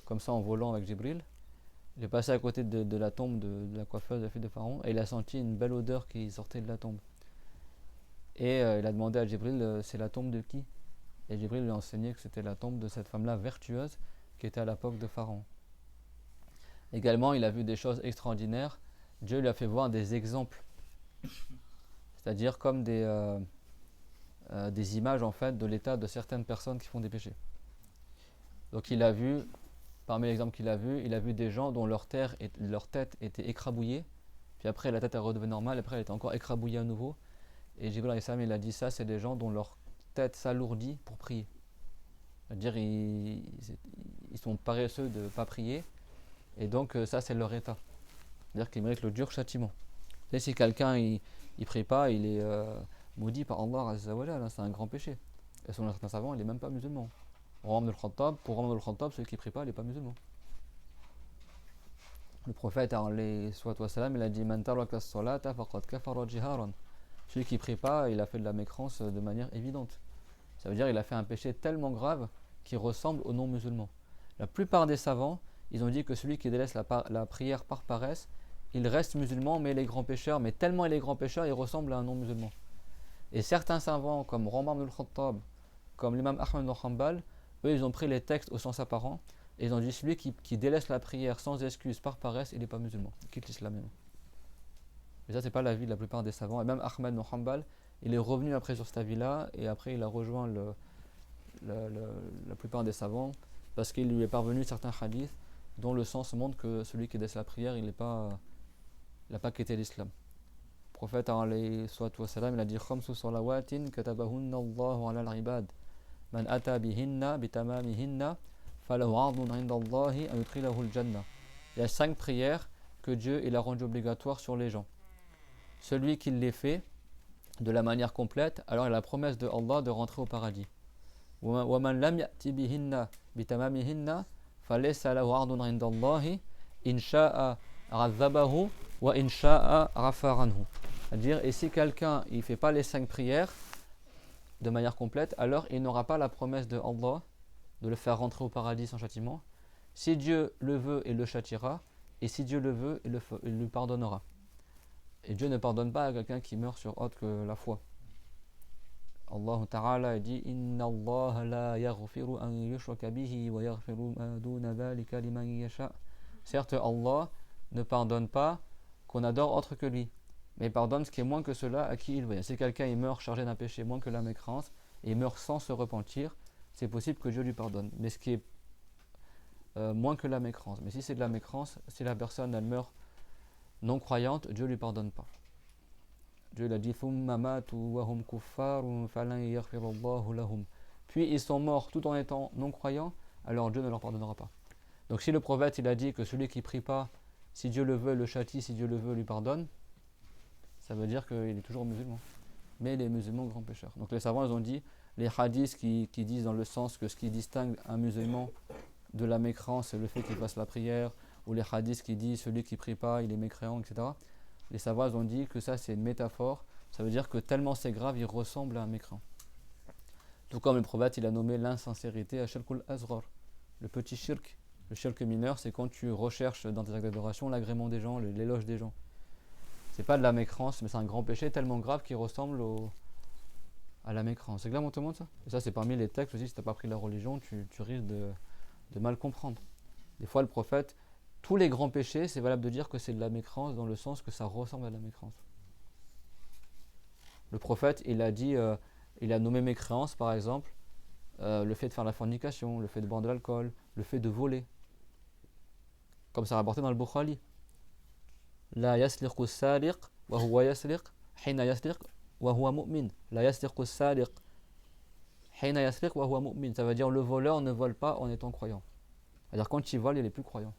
comme ça en volant avec Jibril, il est passé à côté de la tombe de la coiffeuse de la fille de Pharaon et il a senti une belle odeur qui sortait de la tombe. Et il a demandé à Jibril, c'est la tombe de qui? Et Jibril lui a enseigné que c'était la tombe de cette femme-là vertueuse qui était à l'époque de Pharaon. Également, il a vu des choses extraordinaires. Dieu lui a fait voir des exemples, c'est-à-dire comme des images en fait de l'état de certaines personnes qui font des péchés. Donc il a vu, parmi les exemples qu'il a vu, il a vu des gens dont leur tête était écrabouillée, puis après la tête est redevenue normale, après elle était encore écrabouillée à nouveau. Et Jibril alayhi salam, il a dit ça, c'est des gens dont leur tête s'alourdit pour prier. C'est-à-dire ils sont paresseux de ne pas prier, et donc ça c'est leur état. C'est-à-dire qu'ils méritent le dur châtiment. Et si quelqu'un il prie pas, il est maudit par Allah Azza wa Jalla, c'est un grand péché. Et selon certains savants, il n'est même pas musulman. Pour Omar al-Khattab, celui qui prie pas, il n'est pas musulman. Le prophète alayhi salatu wassalam, il a dit Man taraka as-salata faqad kafara jiharan. Celui qui prie pas, il a fait de la mécrance de manière évidente. Ça veut dire qu'il a fait un péché tellement grave qui ressemble aux non-musulmans. La plupart des savants, ils ont dit que celui qui délaisse la prière par paresse, il reste musulman, mais il est grand pécheur. Mais tellement il est grand pécheur, il ressemble à un non-musulman. Et certains savants, comme Omar ibn al-Khattab, comme l'imam Ahmad ibn Hanbal, eux, ils ont pris les textes au sens apparent, et ils ont dit celui qui délaisse la prière sans excuse par paresse, il n'est pas musulman, il quitte l'islam même. Mais ça, c'est pas l'avis de la plupart des savants. Et même Ahmad ibn Hanbal, il est revenu après sur cet avis-là, et après il a rejoint la plupart des savants, parce qu'il lui est parvenu certains hadiths dont le sens montre que celui qui délaisse la prière, il n'a pas quitté l'islam. Le prophète alayhi salatu wassalam, il a dit Khamsu salawatin katabahunna Allahu ala al-ibad man ata bihinna bitamamihinna falahu ardun inda Allahi an yudkhilahu al-jannah. Il y a 5 prières que Dieu il a rendues obligatoires sur les gens. Celui qui les fait de la manière complète, alors il a la promesse de Allah de rentrer au paradis. Wa man lam ya'ti bihinna bitamamihinna falaysa lahu ardun inda Allahi in sha'a radhabahu wa in sha'a ghafara anhu. C'est-à-dire, et si quelqu'un il fait pas les 5 prières de manière complète, alors il n'aura pas la promesse de Allah de le faire rentrer au paradis sans châtiment. Si Dieu le veut, il le châtiera, et si Dieu le veut, il lui pardonnera. Et Dieu ne pardonne pas à quelqu'un qui meurt sur autre que la foi. Allah Ta'ala dit Inna Allah la yaghfiru an yushraka bihi wa yaghfiru ma duna dhalika liman yasha. Certes, Allah ne pardonne pas qu'on adore autre que lui, mais il pardonne ce qui est moins que cela à qui il veut. Si quelqu'un il meurt chargé d'un péché moins que la mécrance et il meurt sans se repentir, c'est possible que Dieu lui pardonne. Mais ce qui est moins que la mécrance. Mais si c'est de la mécrance, si la personne elle meurt non croyante, Dieu lui pardonne pas. Dieu l'a dit puis ils sont morts tout en étant non croyants, alors Dieu ne leur pardonnera pas. Donc si le prophète il a dit que celui qui prie pas, si Dieu le veut, le châtie, si Dieu le veut, lui pardonne, ça veut dire qu'il est toujours musulman. Mais il est musulman grand pécheur. Donc les savants ils ont dit, les hadiths qui disent dans le sens que ce qui distingue un musulman de la mécrance, c'est le fait qu'il fasse la prière, ou les hadiths qui disent celui qui prie pas, il est mécréant, etc. Les savants ont dit que ça c'est une métaphore, ça veut dire que tellement c'est grave, il ressemble à un mécréant. Tout comme le prophète il a nommé l'insincérité à shirkul asghar, le petit shirk. Le shirk mineur, c'est quand tu recherches dans tes actes d'adoration l'agrément des gens, l'éloge des gens. C'est pas de la mécrance, mais c'est un grand péché tellement grave qu'il ressemble à la mécrance. C'est clair, tout le monde ça? Et ça c'est parmi les textes aussi, si tu n'as pas pris la religion, tu risques de mal comprendre. Des fois le prophète, tous les grands péchés, c'est valable de dire que c'est de la mécrance dans le sens que ça ressemble à de la mécrance. Le prophète, il a dit, il a nommé mécréance par exemple, le fait de faire la fornication, le fait de boire de l'alcool, le fait de voler. Comme c'est rapporté dans le Bukhari. La yasliqu saliq wa huwa yasliq hina yasliq wa huwa mu'min. La yasliqu saliq hina yasliq wa huwa mu'min. Ça veut dire le voleur ne vole pas en étant croyant. C'est-à-dire quand il vole, il est plus croyant.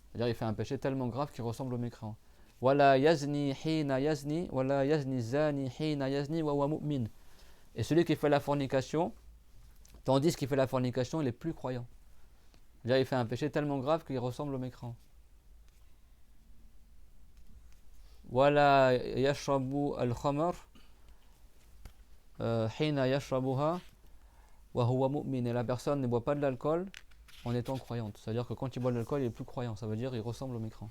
C'est-à-dire il fait un péché tellement grave qu'il ressemble au mécréant. Wala yazni hina yazni, wala yazni zani hina yazni wa huwa mu'min. Et celui qui fait la fornication, tandis qu'il fait la fornication, il est plus croyant. C'est-à-dire il fait un péché tellement grave qu'il ressemble au mécréant. Wala yashrabu al-khamar hina yashrabuha wa huwa mu'min. Et la personne ne boit pas de l'alcool en étant croyante. C'est-à-dire que quand il boit de l'alcool, il est plus croyant. Ça veut dire qu'il ressemble au mécréant.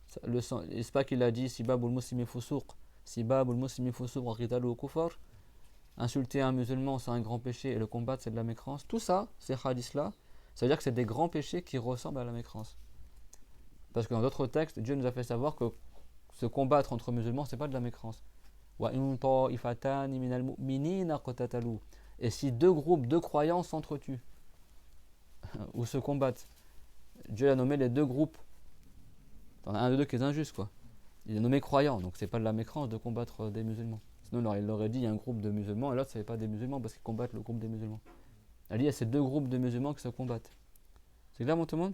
C'est pas qu'il a dit Sibabul muslimi fusuq, Sibabul muslimi fusuq wa qitaluhu kufar. Insulter un musulman, c'est un grand péché, et le combattre, c'est de la mécréance. Tout ça, ces hadiths-là, ça veut dire que c'est des grands péchés qui ressemblent à la mécréance. Parce que dans d'autres textes, Dieu nous a fait savoir que se combattre entre musulmans, c'est pas de la mécréance. Et si deux groupes de croyants s'entretuent ou se combattent, Dieu a nommé les deux groupes. Il y en a un de deux qui est injuste, quoi. Il est nommé croyant, donc c'est pas de la mécréance de combattre des musulmans. Sinon, il aurait dit il y a un groupe de musulmans et l'autre, c'est pas des musulmans parce qu'ils combattent le groupe des musulmans. Il y a ces deux groupes de musulmans qui se combattent. C'est clair, tout le monde?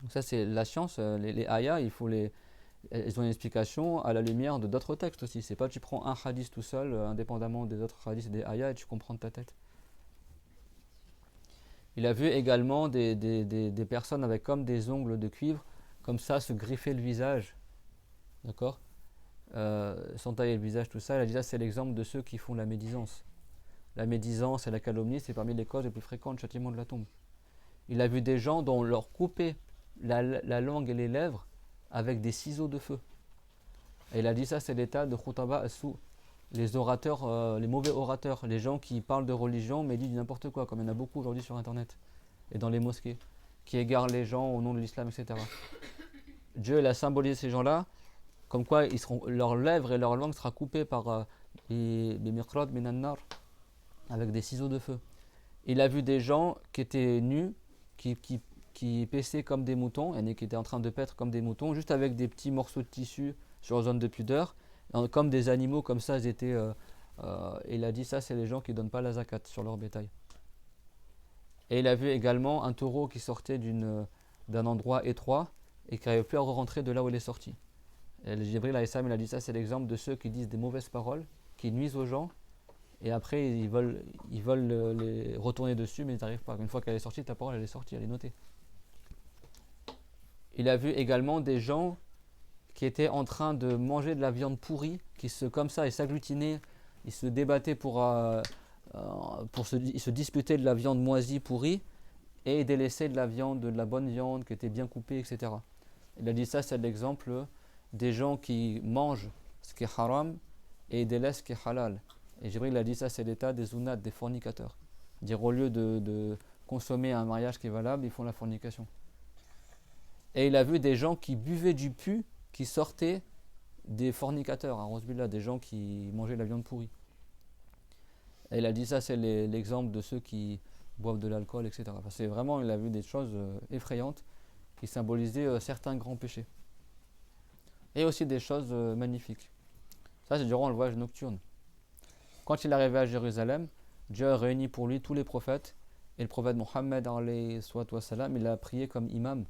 Donc ça, c'est la science. Les ayats, elles ont une explication à la lumière de d'autres textes aussi. C'est pas tu prends un hadith tout seul, indépendamment des autres hadiths et des ayats, et tu comprends de ta tête. Il a vu également des personnes avec comme des ongles de cuivre, comme ça, se griffer le visage. D'accord, s'entailler le visage, tout ça. Il a dit là, c'est l'exemple de ceux qui font la médisance. La médisance et la calomnie, c'est parmi les causes les plus fréquentes du châtiment de la tombe. Il a vu des gens dont on leur coupait la langue et les lèvres avec des ciseaux de feu. Et il a dit ça, c'est l'état de khutaba as-sou, les orateurs, les mauvais orateurs, les gens qui parlent de religion mais disent n'importe quoi, comme il y en a beaucoup aujourd'hui sur internet et dans les mosquées, qui égarent les gens au nom de l'islam, etc. Dieu a symbolisé ces gens-là comme quoi leurs lèvres et leur langue sera coupées par les miqrad min an-nar, avec des ciseaux de feu. Il a vu des gens qui étaient nus, qui paissaient comme des moutons, et qui étaient en train de paître comme des moutons, juste avec des petits morceaux de tissu sur la zone de pudeur, comme des animaux, comme ça, ils étaient. Il a dit ça, c'est les gens qui ne donnent pas la zakat sur leur bétail. Et il a vu également un taureau qui sortait d'un endroit étroit et qui n'arrivait plus à rentrer de là où il est sorti. Et le Jibril alayhi salam, il a dit ça, c'est l'exemple de ceux qui disent des mauvaises paroles, qui nuisent aux gens, et après ils veulent les retourner dessus, mais ils n'arrivent pas. Une fois qu'elle est sortie, ta parole elle est sortie, elle est notée. Il a vu également des gens qui étaient en train de manger de la viande pourrie, comme ça, ils s'agglutinaient, ils se débattaient ils se disputaient de la viande moisie pourrie, et ils délaissaient de la bonne viande qui était bien coupée, etc. Il a dit ça, c'est l'exemple des gens qui mangent ce qui est haram et délaissent ce qui est halal. Et Jibril a dit ça, c'est l'état des zunat, des fornicateurs. Dire au lieu de consommer un mariage qui est valable, ils font la fornication. Et il a vu des gens qui buvaient du pu qui sortait des fornicateurs, des gens qui mangeaient de la viande pourrie. Et il a dit ça, c'est l'exemple de ceux qui boivent de l'alcool, etc. Enfin, c'est vraiment, il a vu des choses effrayantes qui symbolisaient certains grands péchés. Et aussi des choses magnifiques. Ça, c'est durant le voyage nocturne. Quand il est arrivé à Jérusalem, Dieu a réuni pour lui tous les prophètes. Et le prophète Mohammed, il a prié comme imam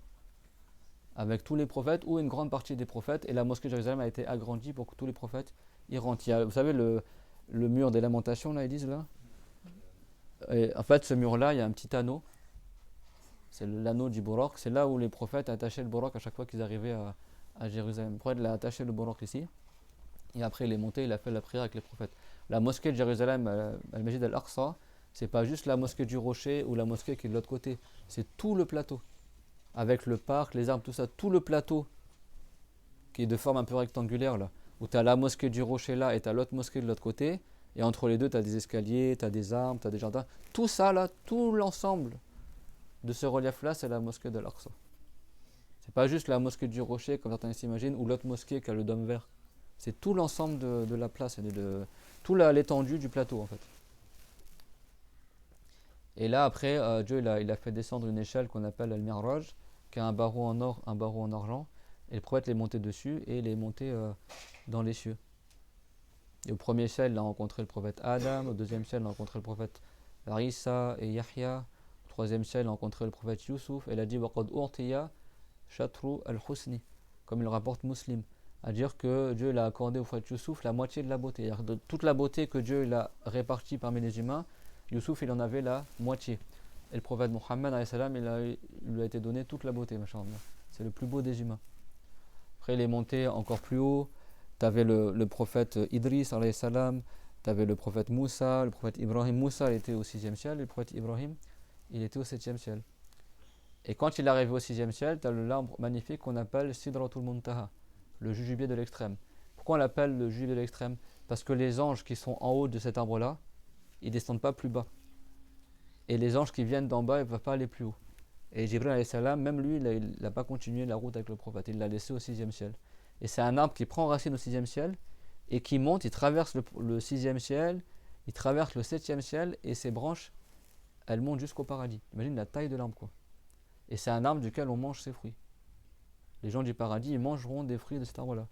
avec tous les prophètes ou une grande partie des prophètes. Et la mosquée de Jérusalem a été agrandie pour que tous les prophètes y rentrent. Vous savez, le mur des lamentations, là, ils disent là. Et en fait, ce mur-là, il y a un petit anneau. C'est l'anneau du Borak. C'est là où les prophètes attachaient le Borak à chaque fois qu'ils arrivaient à Jérusalem. Le prophète a attaché le Borak ici. Et après, il est monté, il a fait la prière avec les prophètes. La mosquée de Jérusalem, Al-Masjid Al-Aqsa, c'est pas juste la mosquée du Rocher ou la mosquée qui est de l'autre côté. C'est tout le plateau. Avec le parc, les arbres, tout ça. Tout le plateau qui est de forme un peu rectangulaire là. Où tu as la mosquée du Rocher là et tu as l'autre mosquée de l'autre côté. Et entre les deux, tu as des escaliers, tu as des arbres, tu as des jardins. Tout ça là, tout l'ensemble de ce relief là, c'est la mosquée de l'Aqsa. C'est pas juste la mosquée du Rocher, comme certains s'imaginent, ou l'autre mosquée qui a le dôme vert. C'est tout l'ensemble de la place, tout l'étendue du plateau en fait. Et là après, Dieu il a fait descendre une échelle qu'on appelle Al-Mi'raj, qui a un barreau en or, un barreau en argent. Et le prophète est monté dessus et il est monté dans les cieux. Et au premier ciel, il a rencontré le prophète Adam. Au deuxième ciel, il a rencontré le prophète Isa et Yahya. Au troisième ciel, il a rencontré le prophète Youssouf. Et il a dit Waqad urtiya Shatru al-Husni, comme il le rapporte Muslim, à dire que Dieu l'a accordé au prophète Youssouf la moitié de la beauté. C'est-à-dire de toute la beauté que Dieu l'a répartie parmi les humains, Youssouf il en avait la moitié. Et le prophète Mohammed, il lui a été donné toute la beauté, machallah. C'est le plus beau des humains. Après, il est monté encore plus haut. Tu avais le prophète Idris, tu avais le prophète Moussa, le prophète Ibrahim. Moussa, il était au 6e ciel, et le prophète Ibrahim, il était au 7e ciel. Et quand il est arrivé au 6e ciel, tu as l'arbre magnifique qu'on appelle Sidratul Muntaha, le jujubier de l'extrême. Pourquoi on l'appelle le jujubier de l'extrême? Parce que les anges qui sont en haut de cet arbre-là, ils ne descendent pas plus bas. Et les anges qui viennent d'en bas, ils ne peuvent pas aller plus haut. Et Jibril alayhi salam, même lui, il n'a pas continué la route avec le prophète, il l'a laissé au 6e ciel. Et c'est un arbre qui prend racine au 6e ciel et qui monte, il traverse le 6e ciel, il traverse le 7e ciel et ses branches, elles montent jusqu'au paradis. Imagine la taille de l'arbre, quoi. Et c'est un arbre duquel on mange ses fruits. Les gens du paradis, ils mangeront des fruits de cet arbre-là.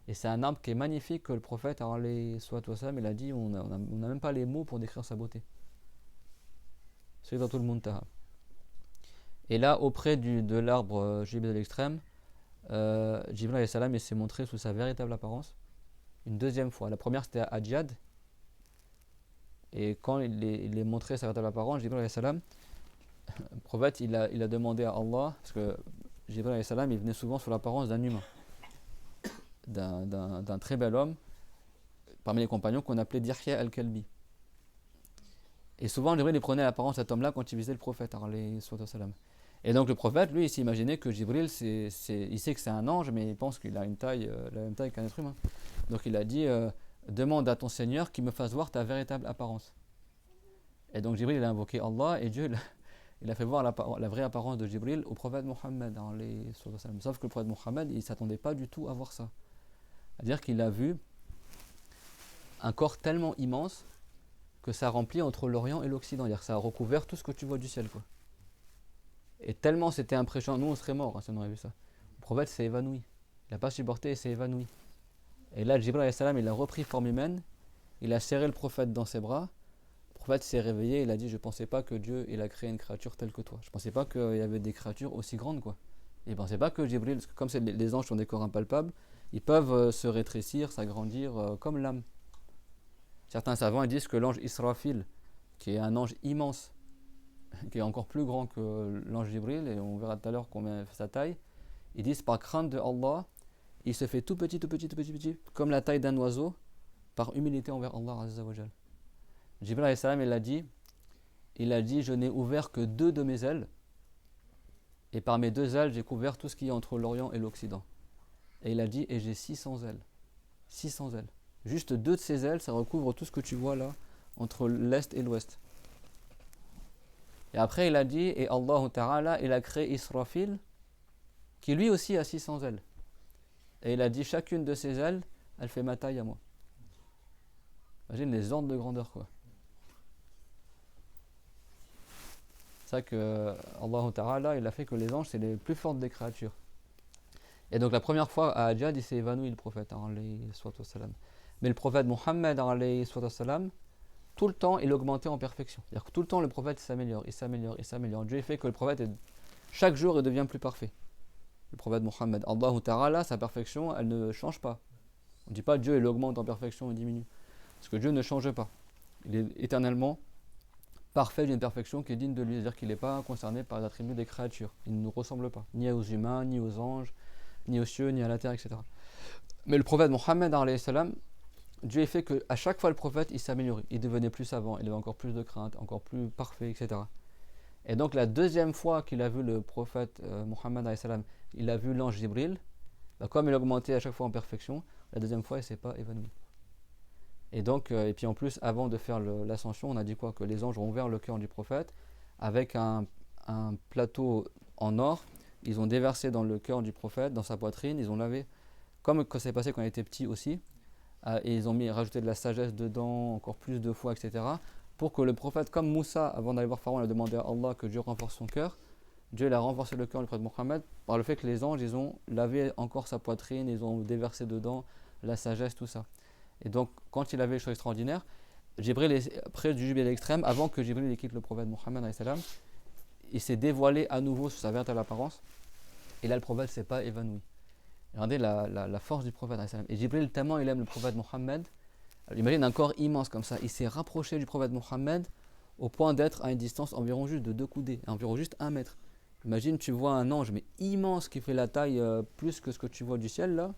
Et c'est un arbre qui est magnifique que le prophète, il a dit, on n'a même pas les mots pour décrire sa beauté. Sidratul Muntaha. Et là, auprès de l'arbre Jibril de l'extrême, Jibril alayhi salam, il s'est montré sous sa véritable apparence une deuxième fois. La première, c'était à Adjad. Et quand il est montré sa véritable apparence, Jibril alayhi salam, le prophète, il a demandé à Allah, parce que Jibril alayhi salam, il venait souvent sous l'apparence d'un humain, d'un très bel homme, parmi les compagnons qu'on appelait Dihya al-Kalbi. Et souvent, Jibril, il prenait l'apparence de cet homme-là quand il visitait le prophète, alayhi salam. Et donc le prophète, lui, il s'imaginait que Jibril, il sait que c'est un ange, mais il pense qu'il a une taille, la même taille qu'un être humain. Donc il a dit, demande à ton Seigneur qu'il me fasse voir ta véritable apparence. Et donc Jibril, il a invoqué Allah, et Dieu, il a fait voir la vraie apparence de Jibril au prophète Mohammed. Sauf que le prophète Mohammed, il ne s'attendait pas du tout à voir ça. C'est-à-dire qu'il a vu un corps tellement immense que ça remplit entre l'Orient et l'Occident. C'est-à-dire que ça a recouvert tout ce que tu vois du ciel, quoi. Et tellement c'était impressionnant, nous on serait morts si on aurait vu ça. Le prophète s'est évanoui. Il n'a pas supporté et s'est évanoui. Et là, Jibril alayhi salam, il a repris forme humaine, il a serré le prophète dans ses bras. Le prophète s'est réveillé, il a dit, je ne pensais pas que Dieu il a créé une créature telle que toi. Je ne pensais pas qu'il y avait des créatures aussi grandes, quoi. Il ne pensait pas que Jibril, parce que comme les anges sont des corps impalpables, ils peuvent se rétrécir, s'agrandir comme l'âme. Certains savants ils disent que l'ange Israfil, qui est un ange immense, qui est encore plus grand que l'ange Jibril, et on verra tout à l'heure combien fait sa taille, ils disent par crainte de Allah, il se fait tout petit, comme la taille d'un oiseau, par humilité envers Allah Azza wa Jal. Jibril alayhi salam, il a dit, je n'ai ouvert que 2 de mes ailes, et par mes 2 ailes, j'ai couvert tout ce qui est entre l'Orient et l'Occident. Et il a dit, et j'ai 600 ailes. 600 ailes. Juste 2 de ces ailes, ça recouvre tout ce que tu vois là, entre l'Est et l'Ouest. Et après, il a dit, et Allah Ta'ala, il a créé Israfil, qui lui aussi a 600 ailes. Et il a dit, chacune de ces ailes, elle fait ma taille à moi. Imagine les ordres de grandeur, quoi. C'est ça que Allah Ta'ala, il a fait que les anges, c'est les plus fortes des créatures. Et donc la première fois, à Adjad, il s'est évanoui, le prophète, alayhi salam. Mais le prophète Mohammed, alayhi salam, tout le temps, il augmentait en perfection. C'est-à-dire que tout le temps, le prophète s'améliore. Dieu fait que le prophète, chaque jour, il devient plus parfait. Le prophète Mohammed, Allah Ta'ala, sa perfection, elle ne change pas. On ne dit pas Dieu, il augmente en perfection et diminue. Parce que Dieu ne change pas. Il est éternellement parfait d'une perfection qui est digne de lui. C'est-à-dire qu'il n'est pas concerné par les attributs des créatures. Il ne nous ressemble pas. Ni aux humains, ni aux anges, ni aux cieux, ni à la terre, etc. Mais le prophète Mohammed, alayhi salam, Dieu a fait qu'à chaque fois le prophète il s'améliorait, il devenait plus savant, il avait encore plus de crainte, encore plus parfait, etc. Et donc la deuxième fois qu'il a vu le prophète Mohammed alayhi salam, il a vu l'ange Jibril, comme il augmentait à chaque fois en perfection, la deuxième fois il ne s'est pas évanoui. Et donc, et puis en plus, avant de faire l'ascension, on a dit quoi? Que les anges ont ouvert le cœur du prophète avec un plateau en or, ils ont déversé dans le cœur du prophète, dans sa poitrine, ils ont lavé, comme ça s'est passé quand il était petit aussi. Et ils ont rajouté de la sagesse dedans, encore plus de foi, etc. Pour que le prophète, comme Moussa, avant d'aller voir Pharaon, il a demandé à Allah que Dieu renforce son cœur. Dieu a renforcé le cœur du prophète Mohammed par le fait que les anges, ils ont lavé encore sa poitrine, ils ont déversé dedans la sagesse, tout ça. Et donc, quand il avait les choses extraordinaires, Jibril, près du jubilé extrême, avant que Jibril quitte le prophète Mohammed, il s'est dévoilé à nouveau sous sa véritable apparence. Et là, le prophète ne s'est pas évanoui. Regardez la force du prophète. Et Jibril, tellement il aime le prophète Mohammed, imagine un corps immense comme ça. Il s'est rapproché du prophète Mohammed au point d'être à une distance environ juste de 2 coudées, environ juste 1 mètre. Imagine, tu vois un ange, mais immense, qui fait la taille plus que ce que tu vois du ciel, là,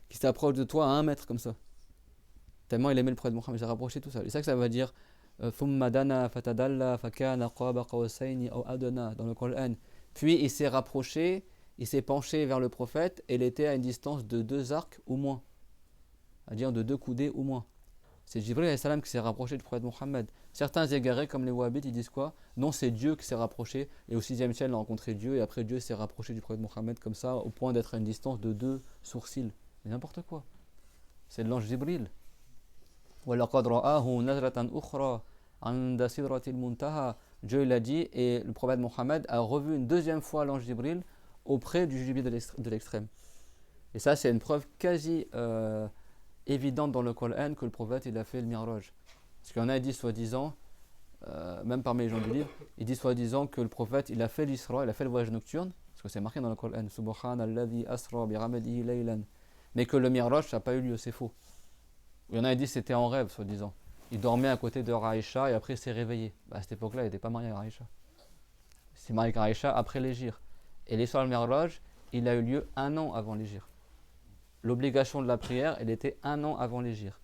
qui s'approche de toi à 1 mètre comme ça. Tellement il aimait le prophète Mohammed, il s'est rapproché tout ça. C'est ça que ça veut dire ثُمَّ دَنَا فَتَدَلَّى فَكَانَ قَابَ قَوْسَيْنِ أَوْ أَدْنَى dans le Coran. Puis il s'est rapproché, il s'est penché vers le prophète et il était à une distance de 2 arcs ou moins, c'est-à-dire de 2 coudées ou moins. C'est Jibril alayhi salam qui s'est rapproché du prophète Mohammed. Certains égarés comme les Wahhabites, ils disent quoi? Non, c'est Dieu qui s'est rapproché et au 6e ciel il a rencontré Dieu et après Dieu s'est rapproché du prophète Mohammed comme ça au point d'être à une distance de 2 sourcils. Mais n'importe quoi. C'est l'ange Jibril. وَلَقَدْ رَآهُ نَزْرَةً أُخْرَى عِنْدَ سِدْرَةِ الْمُنْتَهَى. Dieu l'a dit et le prophète Mohammed a revu une 2e fois l'ange Jibril auprès du jubilé de l'extrême. Et ça c'est une preuve quasi évidente dans le Coran que le prophète il a fait le Mi'raj. Parce qu'il y en a qui disent soi-disant, même parmi les gens du livre, ils disent soi-disant que le prophète il a fait l'Isra, il a fait le voyage nocturne, parce que c'est marqué dans le Coran, Subhanalladhi asra bi ramadihi laylan. Mais que le Mi'raj ça n'a pas eu lieu, c'est faux. Il y en a qui disent que c'était en rêve, soi-disant. Il dormait à côté de Aïcha et après il s'est réveillé. À cette époque-là, il n'était pas marié à Aïcha. Il s'est marié avec Aïcha après l'Hégire. Et l'histoire du Mi'raj, il a eu lieu 1 an avant l'Hégire. L'obligation de la prière, elle était 1 an avant l'Hégire.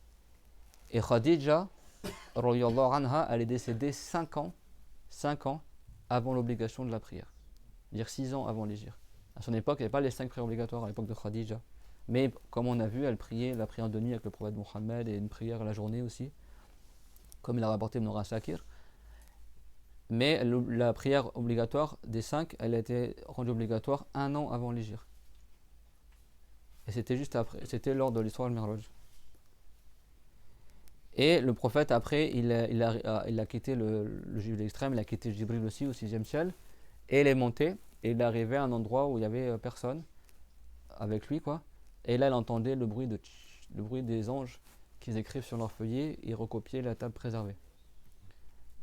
Et Khadija, radiyallahu anha, elle est décédée 5 ans avant l'obligation de la prière. C'est-à-dire 6 ans avant l'Hégire. À son époque, il n'y avait pas les 5 prières obligatoires à l'époque de Khadija. Mais comme on a vu, elle priait la prière de nuit avec le prophète Mohammed et une prière la journée aussi, comme il a rapporté Ibn Asakir. Mais la prière obligatoire des 5, elle a été rendue obligatoire 1 an avant l'Hégire. Et c'était juste après, c'était lors de l'histoire du Mi'raj. Et le prophète après, il a quitté le jubilé extrême, il a quitté Jibril aussi au 6e ciel, et il est monté, et il est arrivé à un endroit où il n'y avait personne avec lui, quoi. Et là, il entendait le bruit des anges qu'ils écrivent sur leurs feuillets et recopiaient la table préservée.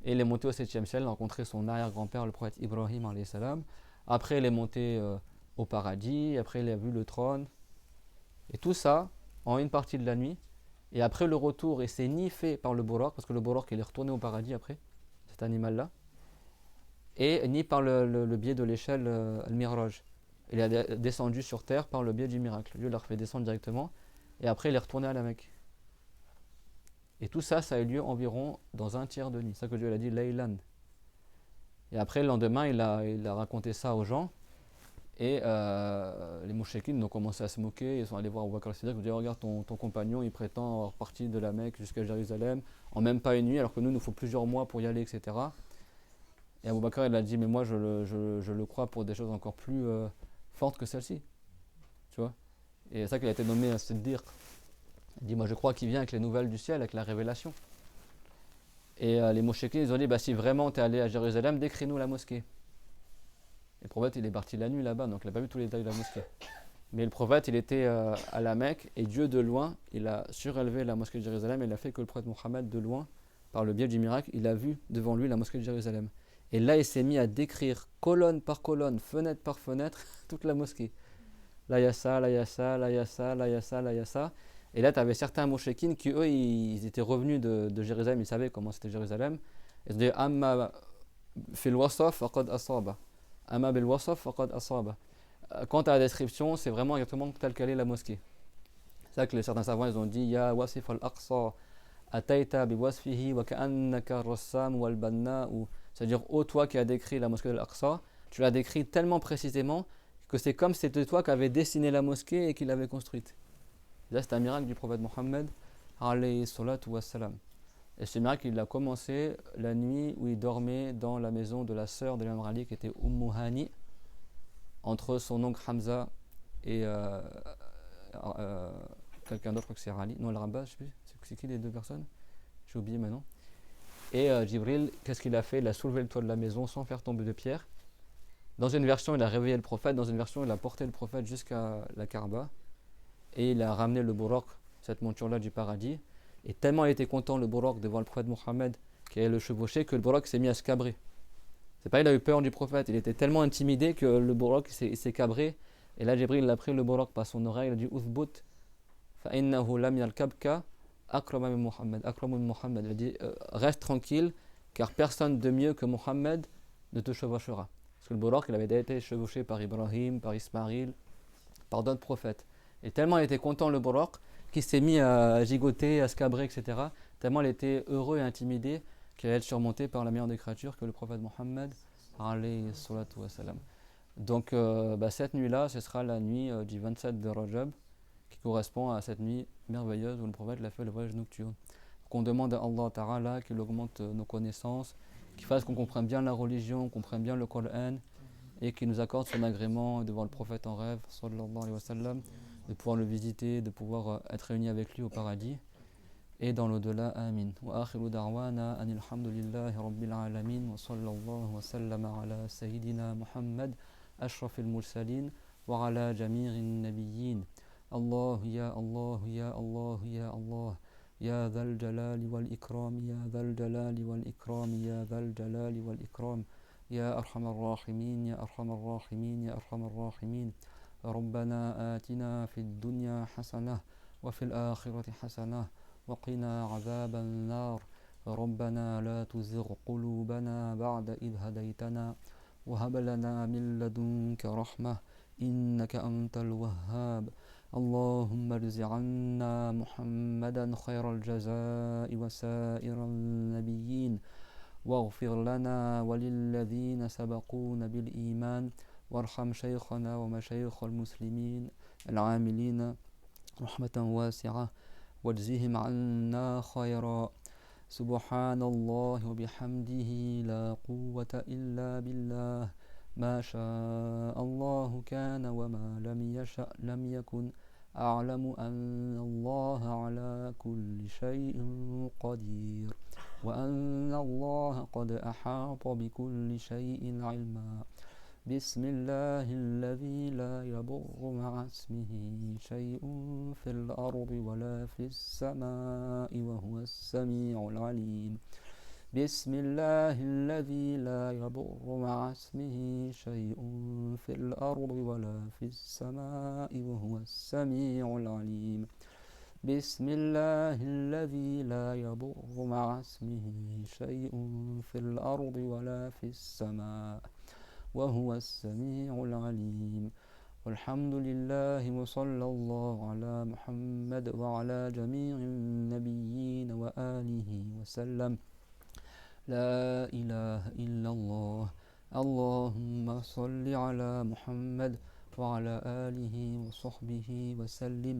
Et il est monté au 7e ciel, il a rencontré son arrière-grand-père, le prophète Ibrahim alayhi salam. Après, il est monté au paradis, après, il a vu le trône. Et tout ça en une partie de la nuit. Et après le retour, il s'est ni fait par le Buraq, parce que le Buraq, il est retourné au paradis après, cet animal-là, et ni par le biais de l'échelle al-Miraj. Il est descendu sur terre par le biais du miracle. Dieu l'a refait descendre directement et après il est retourné à la Mecque. Et tout ça, ça a eu lieu environ dans 1/3 de nuit. C'est ça que Dieu l'a dit, Laylan. Et après le lendemain, il a raconté ça aux gens et les mouchekines ont commencé à se moquer. Ils sont allés voir Abu Bakr as-Siddiq, ils ont dit regarde ton compagnon, il prétend avoir parti de la Mecque jusqu'à Jérusalem en même pas une nuit, alors que nous, il nous faut plusieurs mois pour y aller, etc. Et Abu Bakr il a dit mais moi je le crois pour des choses encore plus forte que celle-ci, tu vois. Et c'est ça qu'il a été nommé Siddiq. Il dit moi je crois qu'il vient avec les nouvelles du ciel, avec la révélation. Et les mouchekines ils ont dit si vraiment tu es allé à Jérusalem, décris-nous la mosquée. Et le prophète il est parti la nuit là-bas, donc il n'a pas vu tous les détails de la mosquée. Mais le prophète il était à la Mecque et Dieu de loin il a surélevé la mosquée de Jérusalem et il a fait que le prophète Mohammed de loin, par le biais du miracle, il a vu devant lui la mosquée de Jérusalem. Et là, il s'est mis à décrire colonne par colonne, fenêtre par fenêtre, toute la mosquée. Là, il y a ça, là, il y a ça, là, il y a ça, là, il y a ça, là, il y a ça. Et là, tu avais certains mouchekines qui, eux, ils étaient revenus de Jérusalem, ils savaient comment c'était Jérusalem. Ils disaient Amma fil wasaf faqad asaba. Amma bil wasaf faqad asaba. Quant à la description, c'est vraiment exactement tel qu'elle est la mosquée. C'est ça que certains savants ils ont dit Ya wasif al-aqsa ataita bi wasfihi wa ka'annaka ar-rassam wal banna ou c'est-à-dire, toi qui as décrit la mosquée de l'Aqsa, tu l'as décrit tellement précisément que c'est comme si c'était toi qui avais dessiné la mosquée et qui l'avais construite. Et là, c'est un miracle du prophète Mohammed, alayhi salatu wassalam. Et ce miracle, il a commencé la nuit où il dormait dans la maison de la sœur de l'imam Ali, qui était Hani, entre son oncle Hamza et quelqu'un d'autre, je crois que c'est Ali. Non, Al-Rabbas, je ne sais plus. C'est qui les deux personnes? J'ai oublié maintenant. Et Jibril, qu'est-ce qu'il a fait? Il a soulevé le toit de la maison sans faire tomber de pierre. Dans une version, il a réveillé le prophète. Dans une version, il a porté le prophète jusqu'à la Kaaba. Et il a ramené le Buraq, cette monture-là du paradis. Et tellement il était content, le Buraq, de voir le prophète Mohammed, qui allait le chevaucher, que le Buraq s'est mis à se cabrer. C'est pas il a eu peur du prophète. Il était tellement intimidé que le Buraq s'est cabré Et là, Jibril a pris le Buraq par son oreille, il a dit Uthbut, fa'innahu lam yarkabka akrama min Muhammad. Akrama min Muhammad. Il a dit reste tranquille, car personne de mieux que Muhammad ne te chevauchera. Parce que le Buraq, il avait été chevauché par Ibrahim, par Ismaïl, par d'autres prophètes. Et tellement il était content, le Buraq, qu'il s'est mis à gigoter, à se cabrer, etc. Tellement il était heureux et intimidé qu'il allait être surmonté par la meilleure des créatures que le prophète Mohammed, alayhi salatu wa salam. Donc cette nuit-là, ce sera la nuit du 27 de Rajab, qui correspond à cette nuit merveilleuse où le prophète a fait le voyage nocturne. Qu'on demande à Allah Ta'ala qu'il augmente nos connaissances, qu'il fasse qu'on comprenne bien la religion, qu'on comprenne bien le Coran, et qu'il nous accorde son agrément devant le prophète en rêve, sallallahu alayhi wa sallam, de pouvoir le visiter, de pouvoir être réunis avec lui au paradis et dans l'au-delà. Amin. Wa akhiru da'wana anil hamdulillahi rabbil alamin wa sallallahu wa sallama ala sayyidina Muhammad ashrafil mursalin wa ala jami'in nabiyyin. Allah ya Allah ya Allah ya Allah ya dhal jalali wal ikram ya dhal jalali wal ikram ya dhal jalali wal ikram يا أرحم الراحمين يا أرحم الراحمين يا أرحم الراحمين ربنا آتنا في الدنيا حسنة وفي الآخرة حسنة وقنا عذاب النار ربنا لا تزغ قلوبنا بعد إذ هديتنا وهب لنا من لدنك رحمة إنك أنت الوهاب اللهم اجز عنا محمدا خير الجزاء وسائر النبيين واغفر لنا وللذين سبقونا بالإيمان وارحم شيخنا ومشايخ المسلمين العاملين رحمة واسعة واجزهم عنا خيرا سبحان الله وبحمده لا قوة إلا بالله ما شاء الله كان وما لم يشأ لم يكن أعلم أن الله على كل شيء قدير وأن الله قد أحاط بكل شيء علما بسم الله الذي لا يضر مع اسمه شيء في الأرض ولا في السماء وهو السميع العليم بسم الله الذي لا يضر مع اسمه شيء في الأرض ولا في السماء وهو السميع العليم بسم الله الذي لا يضر مع اسمه شيء في الأرض ولا في السماء وهو السميع العليم والحمد لله وصلى الله على محمد وعلى جميع النبيين وآله وسلم لا إله إلا الله اللهم صل على محمد وعلى آله وصحبه وسلم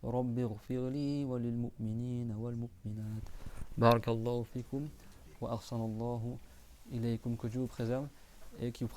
رب اغفر لي وللمؤمنين والمؤمنات بارك الله فيكم وأحسن الله إليكم que Dieu vous préserve et qui vous